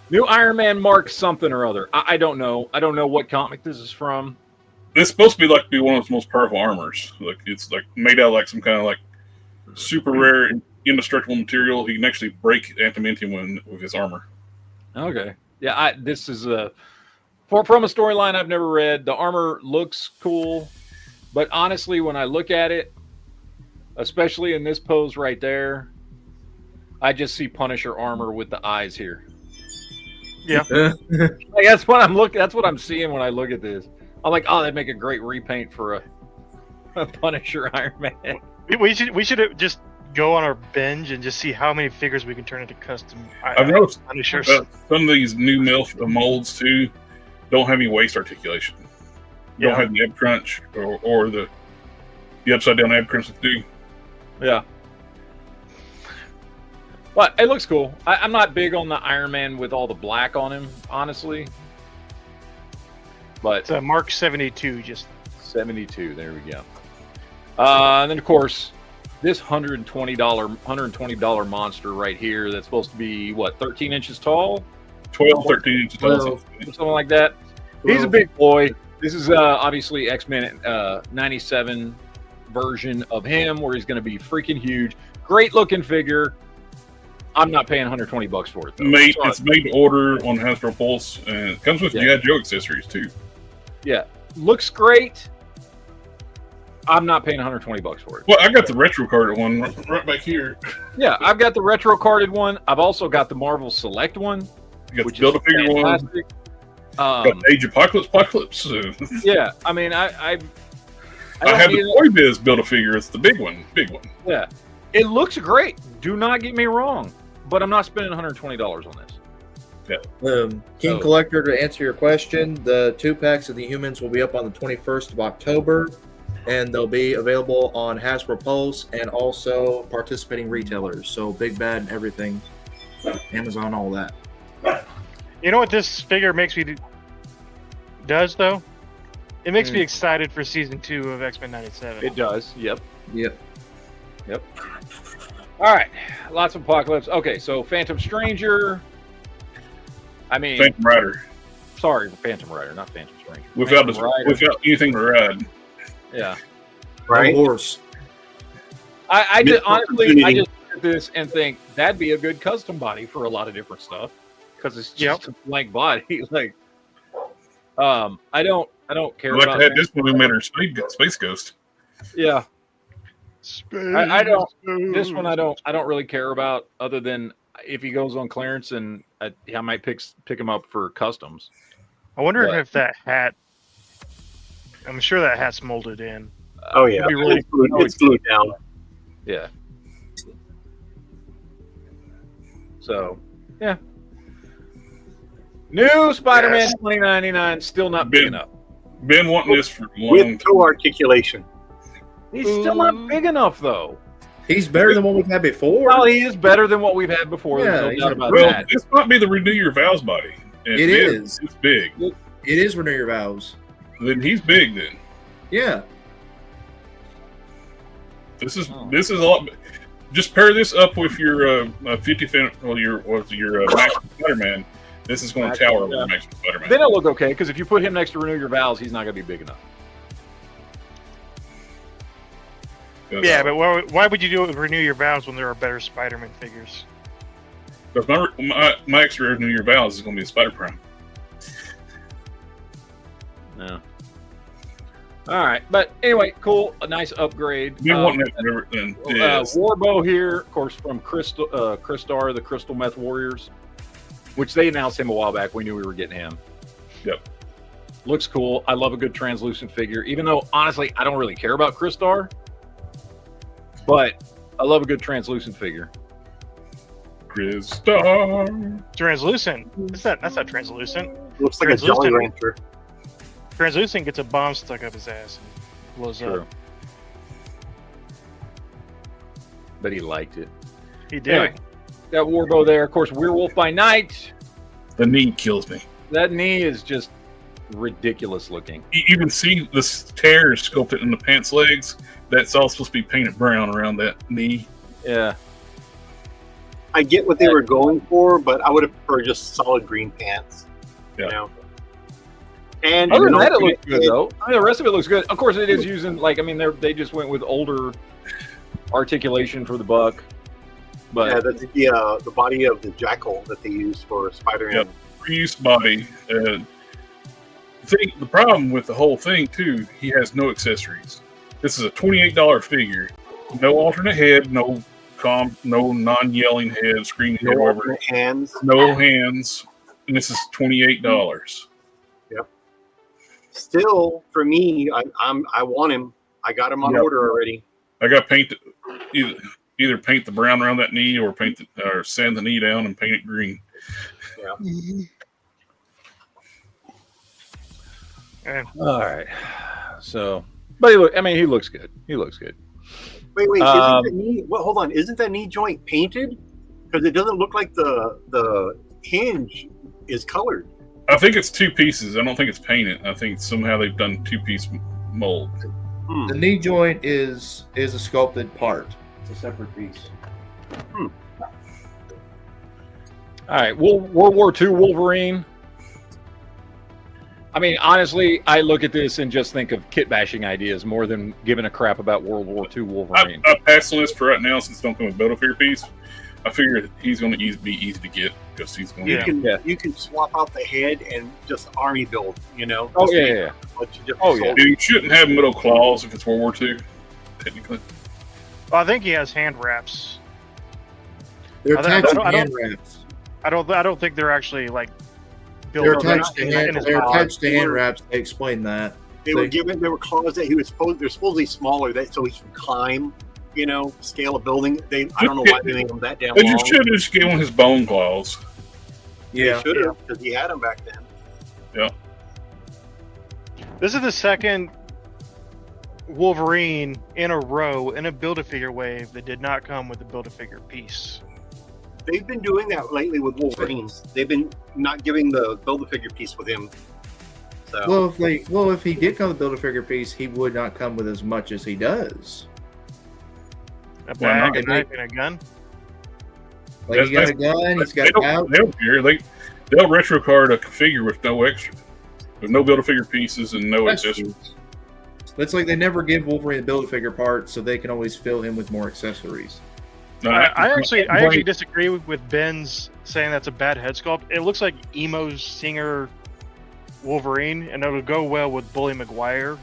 New Iron Man Mark something or other. I don't know. I don't know what comic this is from. It's supposed to be one of its most powerful armors. Like it's like made out of like some kind of like super rare indestructible material. He can actually break adamantium with his armor. Okay. Yeah, this is from a storyline I've never read. The armor looks cool, but honestly, when I look at it, especially in this pose right there, I just see Punisher armor with the eyes here. Yeah. Like, that's what I'm looking. That's what I'm seeing when I look at this. I'm like, oh, that'd make a great repaint for a Punisher Iron Man. We should just go on our binge and just see how many figures we can turn into custom. I've noticed Punishers. some of these new molds too don't have any waist articulation. Don't have the ab crunch or the upside down ab crunch do. Yeah. But it looks cool. I'm not big on the Iron Man with all the black on him, honestly. But It's Mark 72. Just 72, there we go. And then, of course, this $120 monster right here that's supposed to be, 13 inches tall? 12, 13 inches tall. 12, something like that. He's a big boy. This is obviously X-Men 97 version of him, where he's going to be freaking huge. Great looking figure. I'm not paying $120 for it, though. It's made to order on Hasbro Pulse, and it comes with G.I. Joe accessories too. Yeah, looks great. I'm not paying $120 for it. Well, I got the retro carded one right back here. Yeah, I've got the retro carded one. I've also got the Marvel Select one, You got which the Build a is Figure one. fantastic. Got the Age Apocalypse. Yeah, I mean, I I had the Toy Biz build a figure. It's the big one. Yeah, it looks great. Do not get me wrong, but I'm not spending $120 on this. King Collector, to answer your question, the 2-packs of the humans will be up on the 21st of October, and they'll be available on Hasbro Pulse and also participating retailers. So Big Bad and everything, Amazon, all that. You know what this figure makes me does though? It makes me excited for season 2 of X-Men '97. It does. Yep. All right, lots of Apocalypse. Okay, so Phantom Stranger. I mean, Phantom Rider. Sorry, Phantom Rider, not Phantom Stranger. Without anything to ride. Yeah. Right. Horse. I just honestly, I just look at this and think that'd be a good custom body for a lot of different stuff because it's just a blank body. Like, I don't care. I'd like about to have this one who made her Space Ghost. Yeah. I don't. This one I don't really care about, other than if he goes on clearance, and I might pick him up for customs. I wonder if that hat. I'm sure that hat's molded in. Oh yeah, it's glued down. Yeah. So, yeah. New Spider-Man 2099, still not big enough. Been wanting this for long. With toe articulation. He's still not big enough, though. He's better than what we've had before. Well, he is better than what we've had before. Yeah, There's no doubt about well, that. this might be the Renew Your Vows body. And It is. It's big. It is Renew Your Vows. Then he's big. Then Yeah. this is a lot. Just pair this up with your 50th or your Maximum Spider-Man. This is going to tower over Maximum Spider-Man. Then it'll look okay, because if you put him next to Renew Your Vows, he's not going to be big enough. Yeah, but why would you do it with Renew Your Vows when there are better Spider-Man figures? Because my extra Renew Your Vows is going to be a Spider-Prime. Yeah. All right, but anyway, cool. A nice upgrade. Warbow here, of course, from Crystar, the Crystal Meth Warriors, which they announced him a while back. We knew we were getting him. Yep. Looks cool. I love a good translucent figure, even though, honestly, I don't really care about Crystar. But I love a good translucent figure. Crystar. Translucent. That's not translucent. Looks like a Jolly Rancher. Translucent gets a bomb stuck up his ass and blows up. But he liked it. He did. Anyway, got Warbow there. Of course, Werewolf by Night. The knee kills me. That knee is just ridiculous looking. You can see the tears sculpted in the pants legs. That's all supposed to be painted brown around that knee. Yeah. I get what they were going for, but I would have preferred just solid green pants. Yeah. You know? And other than that, it looks good though. I mean, the rest of it looks good. Of course, it is using they just went with older articulation for the buck. But yeah, that's the body of the Jackal that they used for Spider-Man. Yep. Reused body. The problem with the whole thing too, he has no accessories. This is a $28 figure. No alternate head, no non-yelling head, screaming head, whatever. Hands. No hands. And this is $28. Yep. Still, for me, I want him. I got him on order already. I got to paint either paint the brown around that knee or or sand the knee down and paint it green. Yeah. All right. So, but he looks good. He looks good. Wait, isn't that knee? Well, hold on. Isn't that knee joint painted? Because it doesn't look like the hinge is colored. I think it's two pieces. I don't think it's painted. I think somehow they've done two-piece mold. The knee joint is a sculpted part. It's a separate piece. All right. World War II Wolverine. I mean, honestly, I look at this and just think of kit bashing ideas more than giving a crap about World War II Wolverine. I passed on this for right now since it don't come with Battlefield piece. I figure he's going to be easy to get because he's going to. You can swap out the head and just army build. You know. Oh yeah. You shouldn't have middle claws if it's World War II. Technically. Well, I think he has hand wraps. They're attached to hand wraps. I don't think they're actually like. They're attached to hand wraps. They explain that. They were given. There were claws that he was supposed. They're supposedly smaller, that so he can climb. Scale a building. I don't know why they made him that damn They long. just should have just given him his bone claws. They should have, because he had them back then. Yeah. This is the second Wolverine in a row in a Build-A-Figure wave that did not come with a Build-A-Figure piece. They've been doing that lately with Wolverines. They've been not giving the Build-A-Figure piece with him. So. Well, if he did come with Build-A-Figure piece, he would not come with as much as he does. A bag, a knife, and a gun. Like, he got a gun, he's got a pouch. They'll retro card a figure with no extra, with no Build-A-Figure pieces and no accessories. It's like they never give Wolverine the Build-A-Figure parts, so they can always fill him with more accessories. No, I actually disagree with Ben's saying that's a bad head sculpt. It looks like emo singer Wolverine, and it'll go well with Bully Maguire.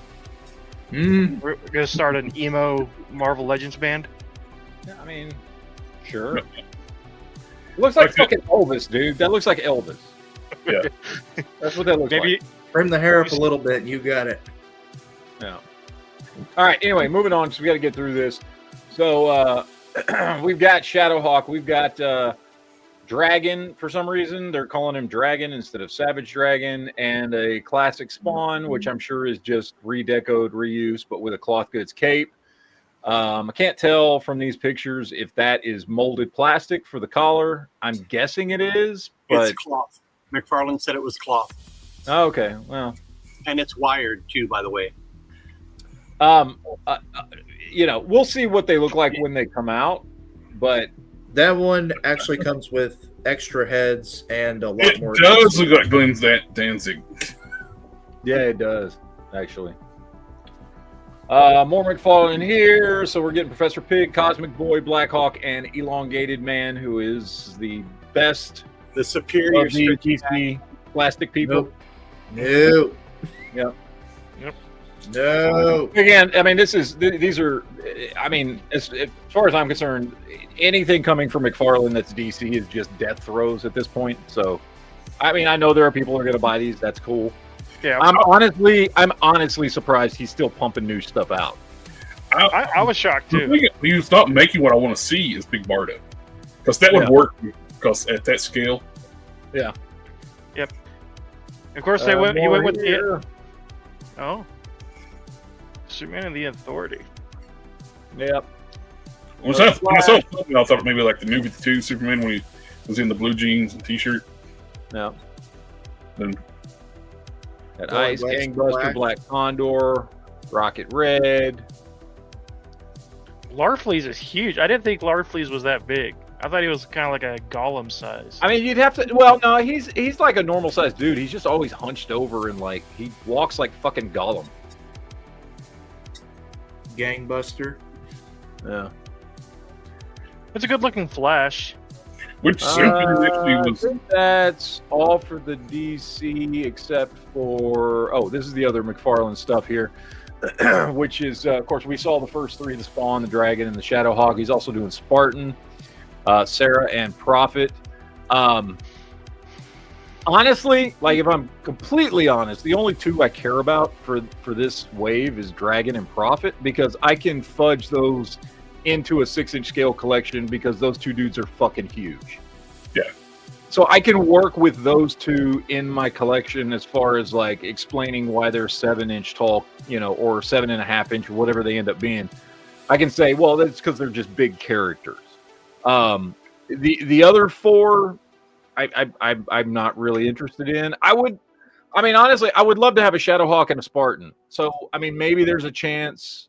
We're gonna start an emo Marvel Legends band. Yeah, I mean, sure. It looks like fucking Elvis, dude. That looks like Elvis. Yeah. That's what that looks like. Trim the hair up a little bit, and you got it. Yeah. All right, anyway, moving on, because we got to get through this. So, we've got Shadowhawk. We've got Dragon, for some reason. They're calling him Dragon instead of Savage Dragon. And a classic Spawn, which I'm sure is just redecoed, reuse, but with a cloth goods cape. I can't tell from these pictures if that is molded plastic for the collar. I'm guessing it is, but It's cloth. McFarlane said it was cloth. Oh, okay, well. And it's wired, too, by the way. We'll see what they look like when they come out, but that one actually comes with extra heads and a lot more. It does look like Glenn Danzig. Yeah, it does, actually. More McFarlane here. So we're getting Professor Pig, Cosmic Boy, Blackhawk, and Elongated Man, who is the best The superior of the DC plastic people. No. Yep. No. Again, I mean, these are, I mean, as far as I'm concerned, anything coming from McFarlane that's DC is just death throes at this point. So, I mean, I know there are people who are going to buy these. That's cool. Yeah, I'm honestly surprised he's still pumping new stuff out. I was shocked too. He's not making what I want to see is Big Barda, because that would work. Because at that scale, yeah. Yep. Of course, he went with here. Superman and the Authority. Yep. When I saw it, I thought maybe like the new 52 Superman when he was in the blue jeans and t-shirt. Yeah. Then Got Ice, Gangbuster, Black Condor, Rocket Red. Larfleeze is huge. I didn't think Larfleeze was that big. I thought he was kind of like a Gollum size. I mean, you'd have to. Well, no, he's like a normal sized dude. He's just always hunched over and like he walks like fucking Gollum. Gangbuster. Yeah. It's a good looking Flash. which Super actually I was. think that's all for the DC except for this is the other McFarlane stuff here. Which is, of course, we saw the first three: the Spawn, the Dragon, and the Shadowhawk. He's also doing Spartan, Sarah, and Prophet. Honestly, like if I'm completely honest, the only two I care about for this wave is Dragon and Prophet, because I can fudge those into a 6-inch scale collection because those two dudes are fucking huge. Yeah. So I can work with those two in my collection as far as like explaining why they're 7-inch tall, or 7.5 inch, or whatever they end up being. I can say, well, that's because they're just big characters. The other four, I'm not really interested in. Honestly, I would love to have a Shadowhawk and a Spartan. So, maybe there's a chance.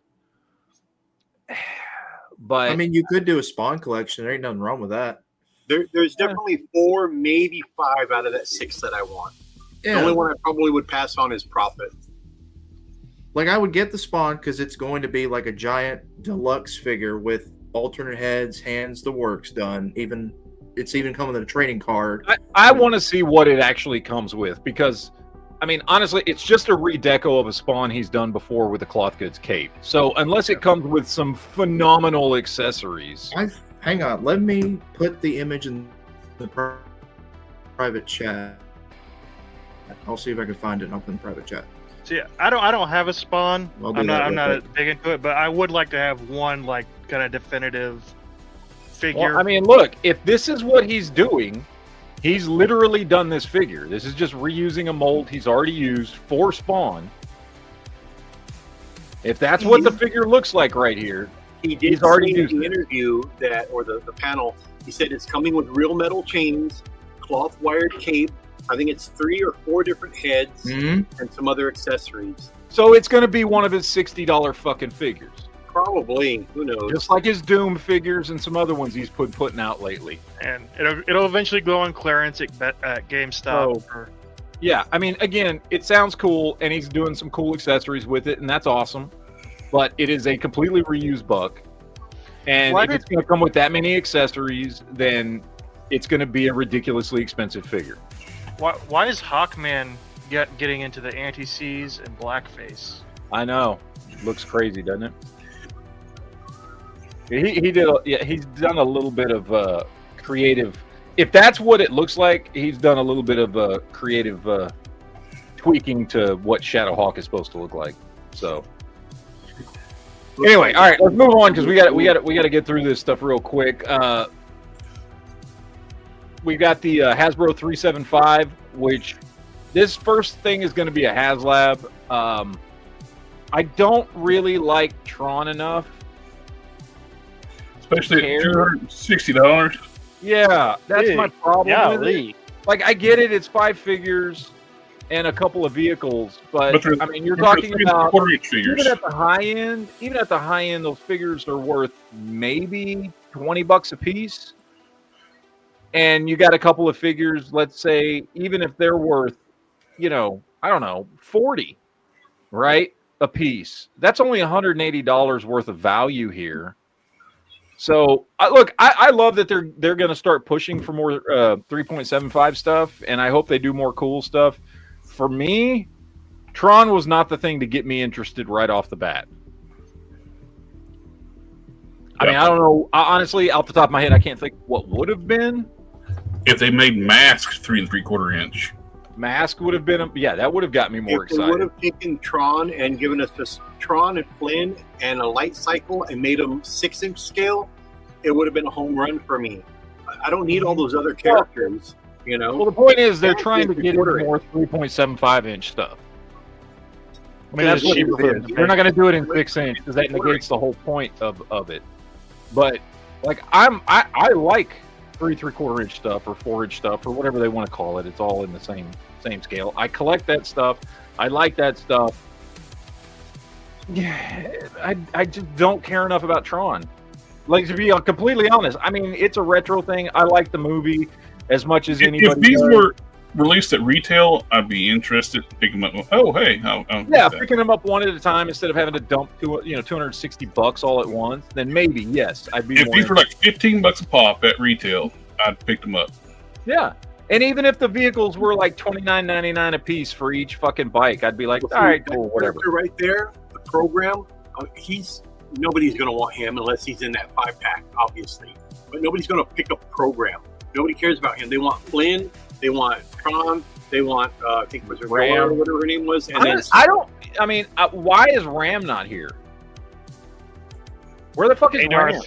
But you could do a Spawn collection. There ain't nothing wrong with that. There's definitely 4, maybe 5 out of that 6 that I want. Yeah. The only one I probably would pass on is Prophet. Like, I would get the Spawn because it's going to be like a giant deluxe figure with alternate heads, hands, the works done. It's even coming with a trading card. I want to see what it actually comes with because, honestly, it's just a redeco of a Spawn he's done before with the cloth goods cape. So unless it comes with some phenomenal accessories. Hang on. Let me put the image in the private chat. I'll see if I can find it. I'll put in the private chat. See, I don't have a Spawn. I'll do I'm that not real quick. big into it, but I would like to have one like kind of definitive figure. Well, I mean, look, if this is what he's doing, he's literally done this figure. This is just reusing a mold he's already used for Spawn. If that's what the figure looks like right here, He's already say in used the it. interview that, or the panel, he said it's coming with real metal chains, cloth wired cape. I think it's 3 or 4 different heads Mm-hmm. and some other accessories. so it's going to be one of his $60 fucking figures. Probably, who knows? Just like his Doom figures and some other ones he's putting out lately. And it'll eventually go on clearance at GameStop. Oh. Yeah, I mean, again, it sounds cool, and he's doing some cool accessories with it, and that's awesome. But it is a completely reused buck. And Why if it's going to come with that many accessories, then it's going to be a ridiculously expensive figure. Why is Hawkman getting into the anti-C's and blackface? I know. Looks crazy, doesn't it? He's done a little bit of creative. If that's what it looks like, he's done a little bit of creative tweaking to what Shadowhawk is supposed to look like. So anyway, all right, let's move on because we got to get through this stuff real quick. We got the Hasbro 375, which this first thing is going to be a HasLab. I don't really like Tron enough. Especially at $260. Yeah, that's my problem with it. Golly. Like, I get it, it's 5 figures and a couple of vehicles, but I mean, you're talking about figures. even at the high end, those figures are worth maybe $20 a piece. And you got a couple of figures, let's say, even if they're worth, I don't know, 40, right? A piece. That's only $180 worth of value here. So I love that they're going to start pushing for more 3.75 stuff, and I hope they do more cool stuff. For me, Tron was not the thing to get me interested right off the bat. I mean, I don't know. Honestly, off the top of my head, I can't think what would have been. If they made Mask 3 3/4 inch. Mask would have been, that would have got me more if they excited. would have taken Tron and given us just Tron and Flynn and a light cycle and made them 6-inch scale, it would have been a home run for me. I don't need all those other characters, Well, the point is they're trying to get into more 3.75 inch stuff. I mean, that's what it is. They're not going to do it in 6 inch because that negates the whole point of it. But like I like 3 3/4 inch stuff or 4-inch stuff or whatever they want to call it. It's all in the same scale. I collect that stuff. I like that stuff. Yeah, I just don't care enough about Tron. Like, to be completely honest, I mean, it's a retro thing. I like the movie as much as anybody. If these were released at retail, I'd be interested to pick them up. Oh, hey, picking them up one at a time instead of having to dump $260 all at once. Then maybe yes, I'd be. If these were like $15 a pop at retail, I'd pick them up. Yeah, and even if the vehicles were like $29.99 a piece for each fucking bike, I'd be like, all right, cool, whatever. Right there, the program. Nobody's going to want him unless he's in that 5-pack, obviously. But nobody's going to pick up program. Nobody cares about him. They want Flynn. They want Tron. They want, I think it was Ram or whatever her name was. And why is Ram not here? Where the fuck is Ram?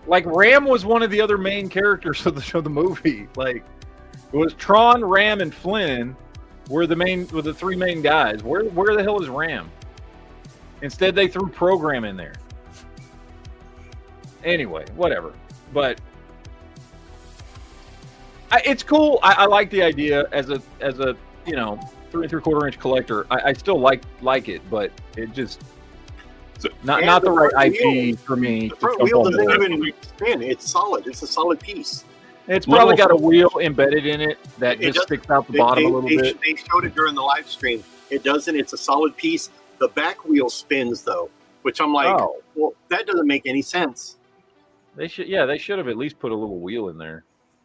Like, Ram was one of the other main characters of the movie. Like, it was Tron, Ram, and Flynn were the 3 main guys. Where the hell is Ram? Instead, they threw program in there. Anyway, whatever. But it's cool. I like the idea as a 3 3/4 inch collector. I still like it, but it just not the right IP for me. The front wheel doesn't even spin. It's solid. It's a solid piece. It's probably got a wheel embedded in it that just sticks out the bottom a little bit. They showed it during the live stream. It doesn't. It's a solid piece. The back wheel spins though, which I'm like, well, that doesn't make any sense. They should have at least put a little wheel in there.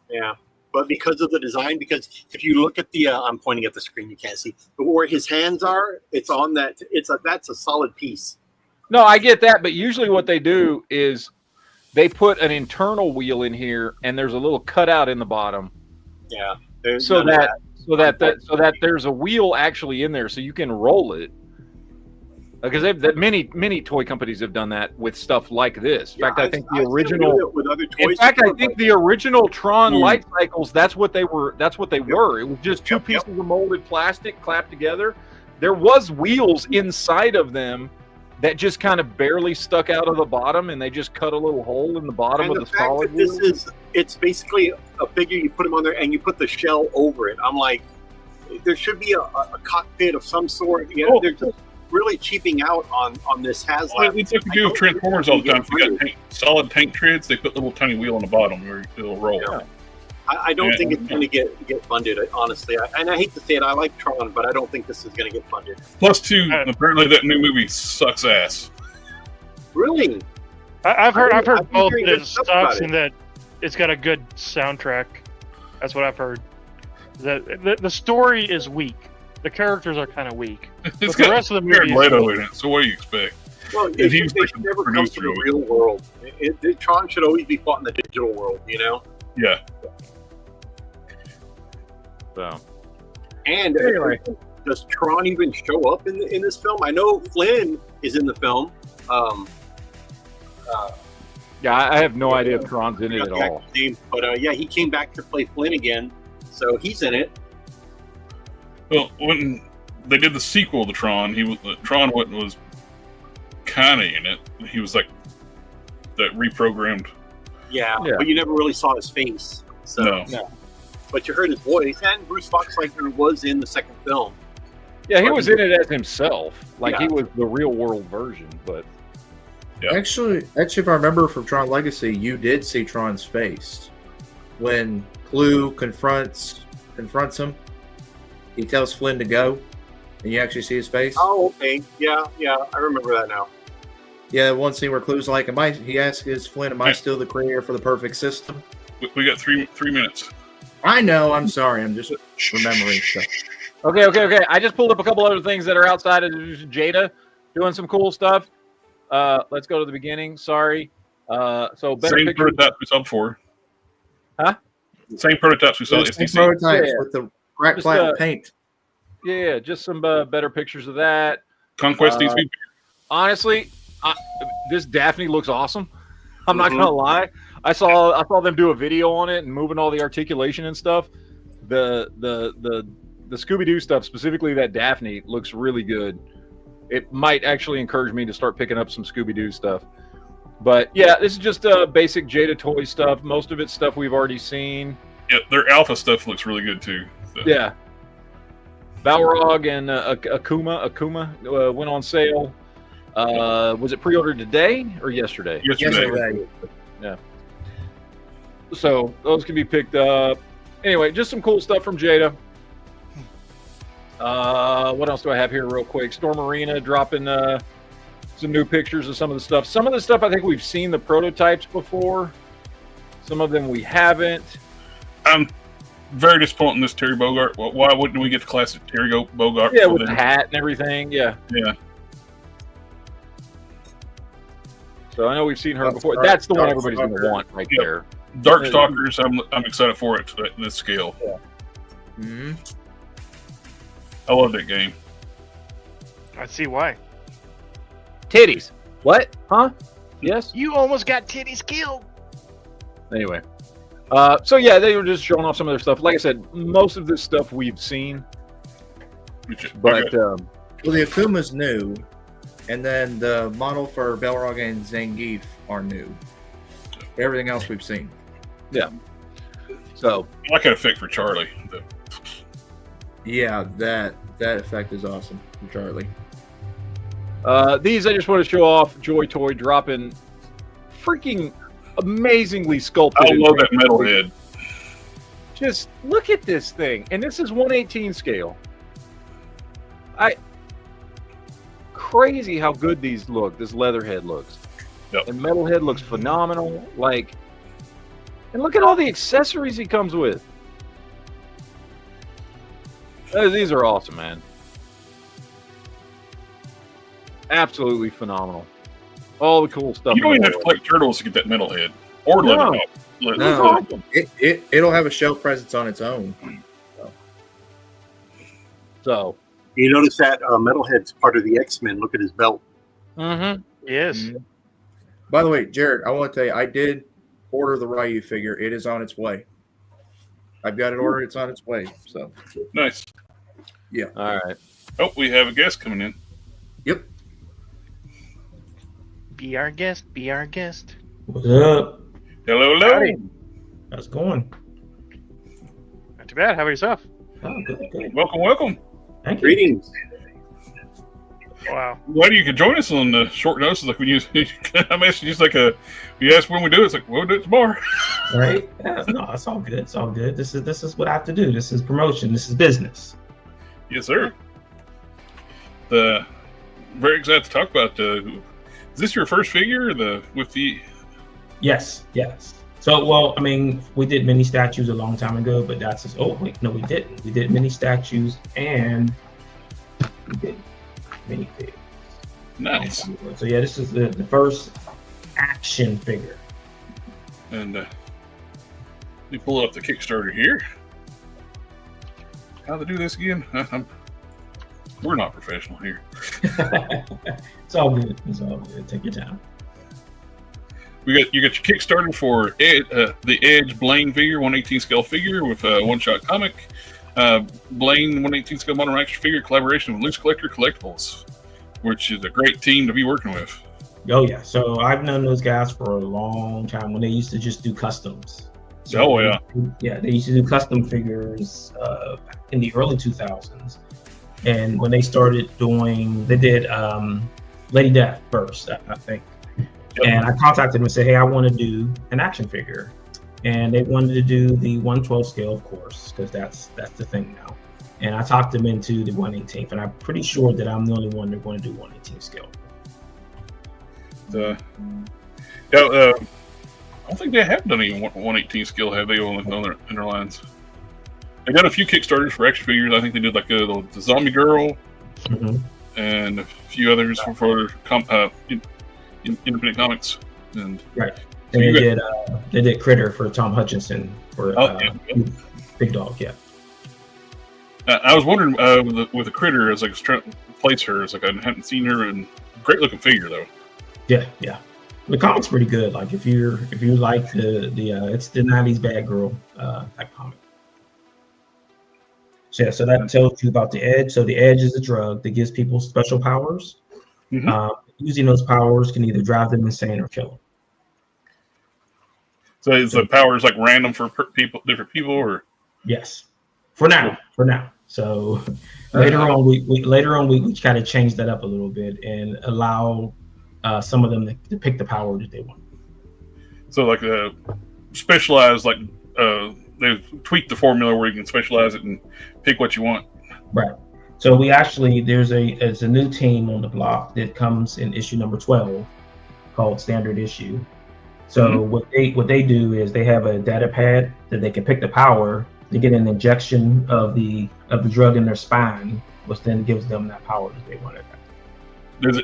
Yeah, but because of the design, because if you look at the, I'm pointing at the screen, you can't see, but where his hands are, it's on that. That's a solid piece. No, I get that, but usually what they do is they put an internal wheel in here, and there's a little cutout in the bottom. Yeah, There's so none of that there's a wheel actually in there, so you can roll it. Because many toy companies have done that with stuff like this. In fact, I think the original. In fact, I think the original Tron light cycles. That's what they were. It was just two pieces of molded plastic clapped together. There was wheels inside of them that just kind of barely stuck out of the bottom, and they just cut a little hole in the bottom of the solid wheel. It's basically a figure. You put them on there, and you put the shell over it. I'm like, there should be a cockpit of some sort. You know, they're just really cheaping out on this HasLab. Well, it's like you do with Transformers all the time. If you got solid tank treads, they put a little tiny wheel on the bottom where it'll roll. Yeah. I don't think it's going to get funded, honestly. And I hate to say it, I like Tron, but I don't think this is going to get funded. Plus, apparently that new movie sucks ass. Really? I've heard both that it sucks and that it's got a good soundtrack. That's what I've heard. The story is weak. The characters are kind of weak. It's got the rest of the movie Leto in it, so what do you expect? Well, it should never come to the real world. Tron should always be fought in the digital world, you know? Yeah. So. And anyway, does Tron even show up in this film? I know Flynn is in the film. Yeah, I have no idea if Tron's in it at all. But yeah, he came back to play Flynn again, so he's in it. Well, when they did the sequel to Tron, Tron was kind of in it. He was like that reprogrammed. Yeah, but you never really saw his face. So. No. But you heard his voice, and Bruce Boxleitner was in the second film. Yeah, he was in it as himself, like he was the real world version. But actually, if I remember from Tron Legacy, you did see Tron's face when Clue confronts him. He tells Flynn to go, and you actually see his face. Oh, okay, yeah, I remember that now. Yeah, one scene where Clue's like, he asks Flynn, am I still the creator for the perfect system? We got three minutes. I know, I'm sorry, I'm just remembering stuff. Okay. I just pulled up a couple other things that are outside of Jada doing some cool stuff. Let's go to the beginning. Sorry. So better same prototypes we saw before. Huh? Same prototypes we saw at SDC. Prototypes with the crack flat paint. Yeah, just some better pictures of that. Conquest needs to be. Honestly, this Daphne looks awesome. I'm not gonna lie. I saw them do a video on it and moving all the articulation and stuff. The Scooby-Doo stuff, specifically that Daphne, looks really good. It might actually encourage me to start picking up some Scooby-Doo stuff. But yeah, this is just basic Jada toy stuff. Most of it's stuff we've already seen. Yeah, their alpha stuff looks really good too. So. Yeah. Balrog and Akuma went on sale. Was it pre-ordered today or yesterday? Yesterday. Yeah. So those can be picked up. Anyway, just some cool stuff from Jada. What else do I have here real quick? Storm Arena dropping some new pictures of some of the stuff. Some of the stuff I think we've seen the prototypes before. Some of them we haven't. I'm very disappointed in this Terry Bogard. Why wouldn't we get the classic Terry Bogard? Yeah, with the hat and everything. Yeah. So I know we've seen her before. That's the one everybody's going to want right there. Darkstalkers, I'm excited for it at this scale. Yeah. Mm-hmm. I love that game. I see why. Titties. What? Huh? Yes? You almost got titties killed. Anyway. So yeah, they were just showing off some of their stuff. Like I said, most of this stuff we've seen. But well, the Akuma's new, and then the model for Balrog and Zangief are new. Everything else we've seen. Yeah. So I like that effect for Charlie. Yeah, that effect is awesome from Charlie. These I just want to show off. Joy Toy dropping freaking amazingly sculpted. I love that metal head. Just look at this thing, and this is 1/18 scale. Crazy how good these look. This Leatherhead looks. Yep. And Metalhead looks phenomenal. And look at all the accessories he comes with. These are awesome, man. Absolutely phenomenal. All the cool stuff. You don't even have to collect turtles to get that metal head. Or no. It'll have a shelf presence on its own. So You notice that Metalhead's part of the X-Men. Look at his belt. Mm-hmm. Yes. Mm-hmm. By the way, Jared, I want to tell you, I did order the Ryu figure. It is on its way. I've got it ordered. It's on its way. So Nice. all right. Oh, we have a guest coming in. yep. Be our guest. Be our guest. What's up? Hello, hello. Howdy. How's it going? Not too bad. How about yourself? Oh, good. Welcome, welcome. Thank you. Greetings. Wow. Glad you could join us on the short notice. Like when you, I messaged you, it's like you asked when we do it. It's like we'll do it tomorrow. Right? Yeah, no, it's all good. It's all good. This is what I have to do. This is promotion. This is business. Yes, sir. Very excited to talk about. Is this your first figure? With the Yes. So, well, I mean, we did mini statues a long time ago, but that's just, oh wait, no, we didn't. We did mini statues and we did mini figs. nice. So yeah, this is the first action figure. And let me pull up the Kickstarter here. How to do this again? We're not professional here. It's all good. It's all good. Take your time. You got your Kickstarter for the Edge Blaine figure, 1/18 scale figure with a one-shot comic. Blaine 1/18 scale modern action figure collaboration with Loose Collector Collectibles, which is a great team to be working with. Oh yeah. So I've known those guys for a long time when they used to just do customs. So Oh, yeah. They used to do custom figures in the early 2000s. And when they started doing, they did Lady Death first, I think. Yep. And I contacted them and said, hey, I want to do an action figure. And they wanted to do the 1/12 scale, of course, because that's the thing now. And I talked them into the 1/18th, and I'm pretty sure that I'm the only one that want to do 1/18 scale. I don't think they have done any 1/18 scale, have they, on their lines? They got a few Kickstarters for action figures. I think they did like the Zombie Girl Mm-hmm. and a few others for independent comics. And Right. And they did Critter for Tom Hutchinson for Big Dog, yeah. I was wondering with the Critter, as I was trying to place her, it's like I hadn't seen her, and great looking figure though. Yeah. The comic's pretty good. Like if you like the it's the 90s bad girl type comic. So yeah, so that tells you about the Edge. So the Edge is a drug that gives people special powers. Mm-hmm. Using those powers can either drive them insane or kill them. So is the powers like random for different people, or? Yes, for now. So later on, we kind of change that up a little bit and allow some of them to pick the power that they want. So like specialized, like they've tweaked the formula where you can specialize it and pick what you want. Right. So we actually there's a new team on the block that comes in issue number 12 called Standard Issue. So what they do is they have a data pad that they can pick the power. They get an injection of the drug in their spine, which then gives them that power that they wanted.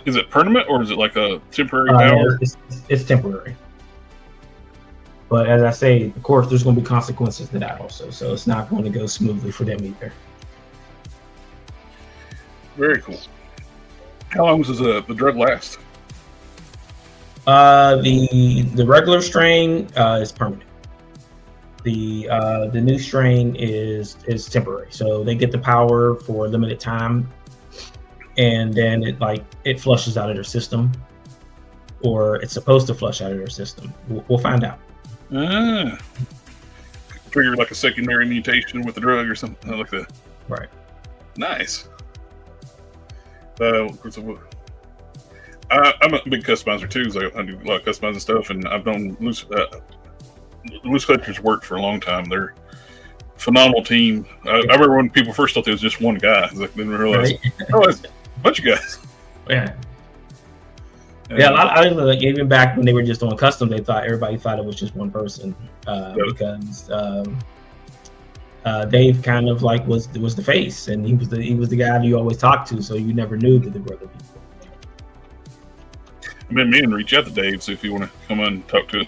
Is it permanent or is it like a temporary power? It's temporary. But as I say, of course, there's going to be consequences to that also. So it's not going to go smoothly for them either. Very cool. How long does the drug last? The regular strain is permanent. The new strain is temporary. So they get the power for a limited time, and then it flushes out of their system, or it's supposed to flush out of their system. We'll find out. Trigger like a secondary mutation with the drug or something like that. Right. Nice. I'm a big customizer too, so I do a lot of customizing stuff, and I've known Loose Collectors worked for a long time. They're a phenomenal team. I remember when people first thought there was just one guy. I didn't realize, it's a bunch of guys. Yeah. Yeah, like even back when they were just doing custom, everybody thought it was just one person because Dave kind of like was the face, and he was the guy that you always talked to, so you never knew that there were other people. I've been meaning to reach out to Dave, see if you want to come on and talk to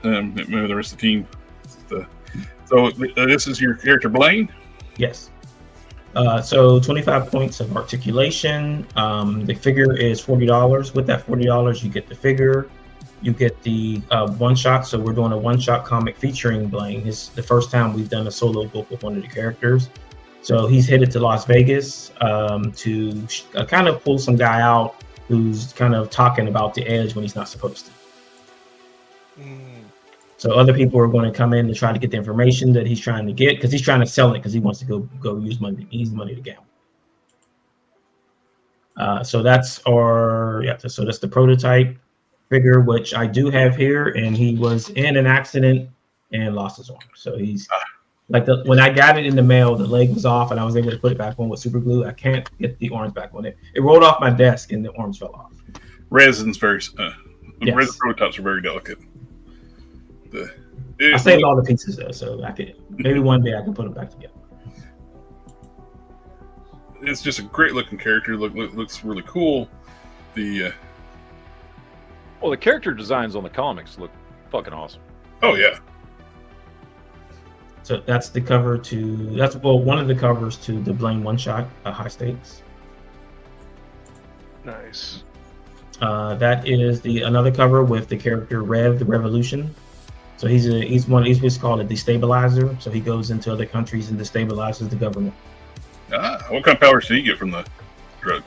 maybe the rest of the team. So this is your character Blaine? Yes. So 25 points of articulation. The figure is $40. With that $40, you get the figure. You get the one shot. So we're doing a one shot comic featuring Blaine. It's the first time we've done a solo book with one of the characters. So he's headed to Las Vegas to kind of pull some guy out who's kind of talking about the edge when he's not supposed to. So other people are going to come in to try to get the information that he's trying to get, because he's trying to sell it because he wants to go use money, use money to gamble. So that's so that's the prototype figure, which I do have here, and he was in an accident and lost his arm. So he's like when I got it in the mail, the leg was off, and I was able to put it back on with super glue. I can't get the arms back on it. It rolled off my desk, and the arms fell off. Resin's very Yes. resin prototypes are very delicate. I saved all the pieces though, so I could maybe one day I can put them back together. It's just a great looking character. Looks really cool. The character designs on the comics look fucking awesome. oh yeah, So that's the cover to one of the covers to the Blaine one shot, High Stakes. Nice. That is another cover with the character Rev, the Revolution. So he's what's called a destabilizer. So he goes into other countries and destabilizes the government. what kind of powers did he get from the drug?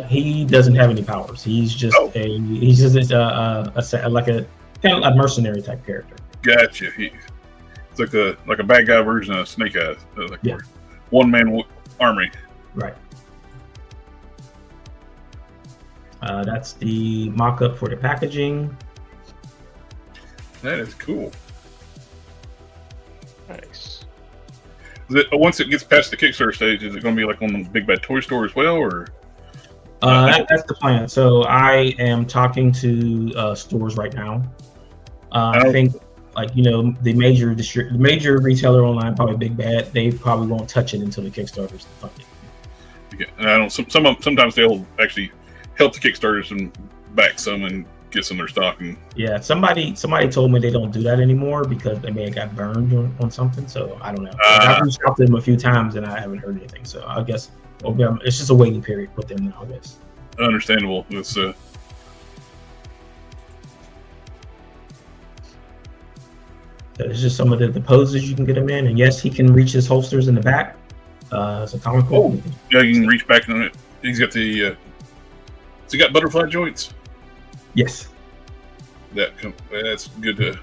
He doesn't have any powers. He's just a mercenary type character. Gotcha. It's like a bad guy version of Snake Eyes. One man army. Right. That's the mock-up for the packaging. That is cool. Nice. Once it gets past the Kickstarter stage, is it going to be like on the Big Bad Toy Store as well, or? That's the plan. So I am talking to stores right now. I think, the major retailer online, probably Big Bad, they probably won't touch it until the Kickstarter's funded. Okay. And I don't. Sometimes they'll actually help the Kickstarters and back some and get some of their stock. And yeah, somebody told me they don't do that anymore because they may have got burned on something. So I don't know. I've reached out to them a few times and I haven't heard anything. So I guess it's just a waiting period with them now, I guess. Understandable. It's It's just some of the poses you can get him in, and yes, he can reach his holsters in the back. So comic book. Yeah, you can reach back on it. He's got the. Has he got butterfly joints? Yes. That's good to.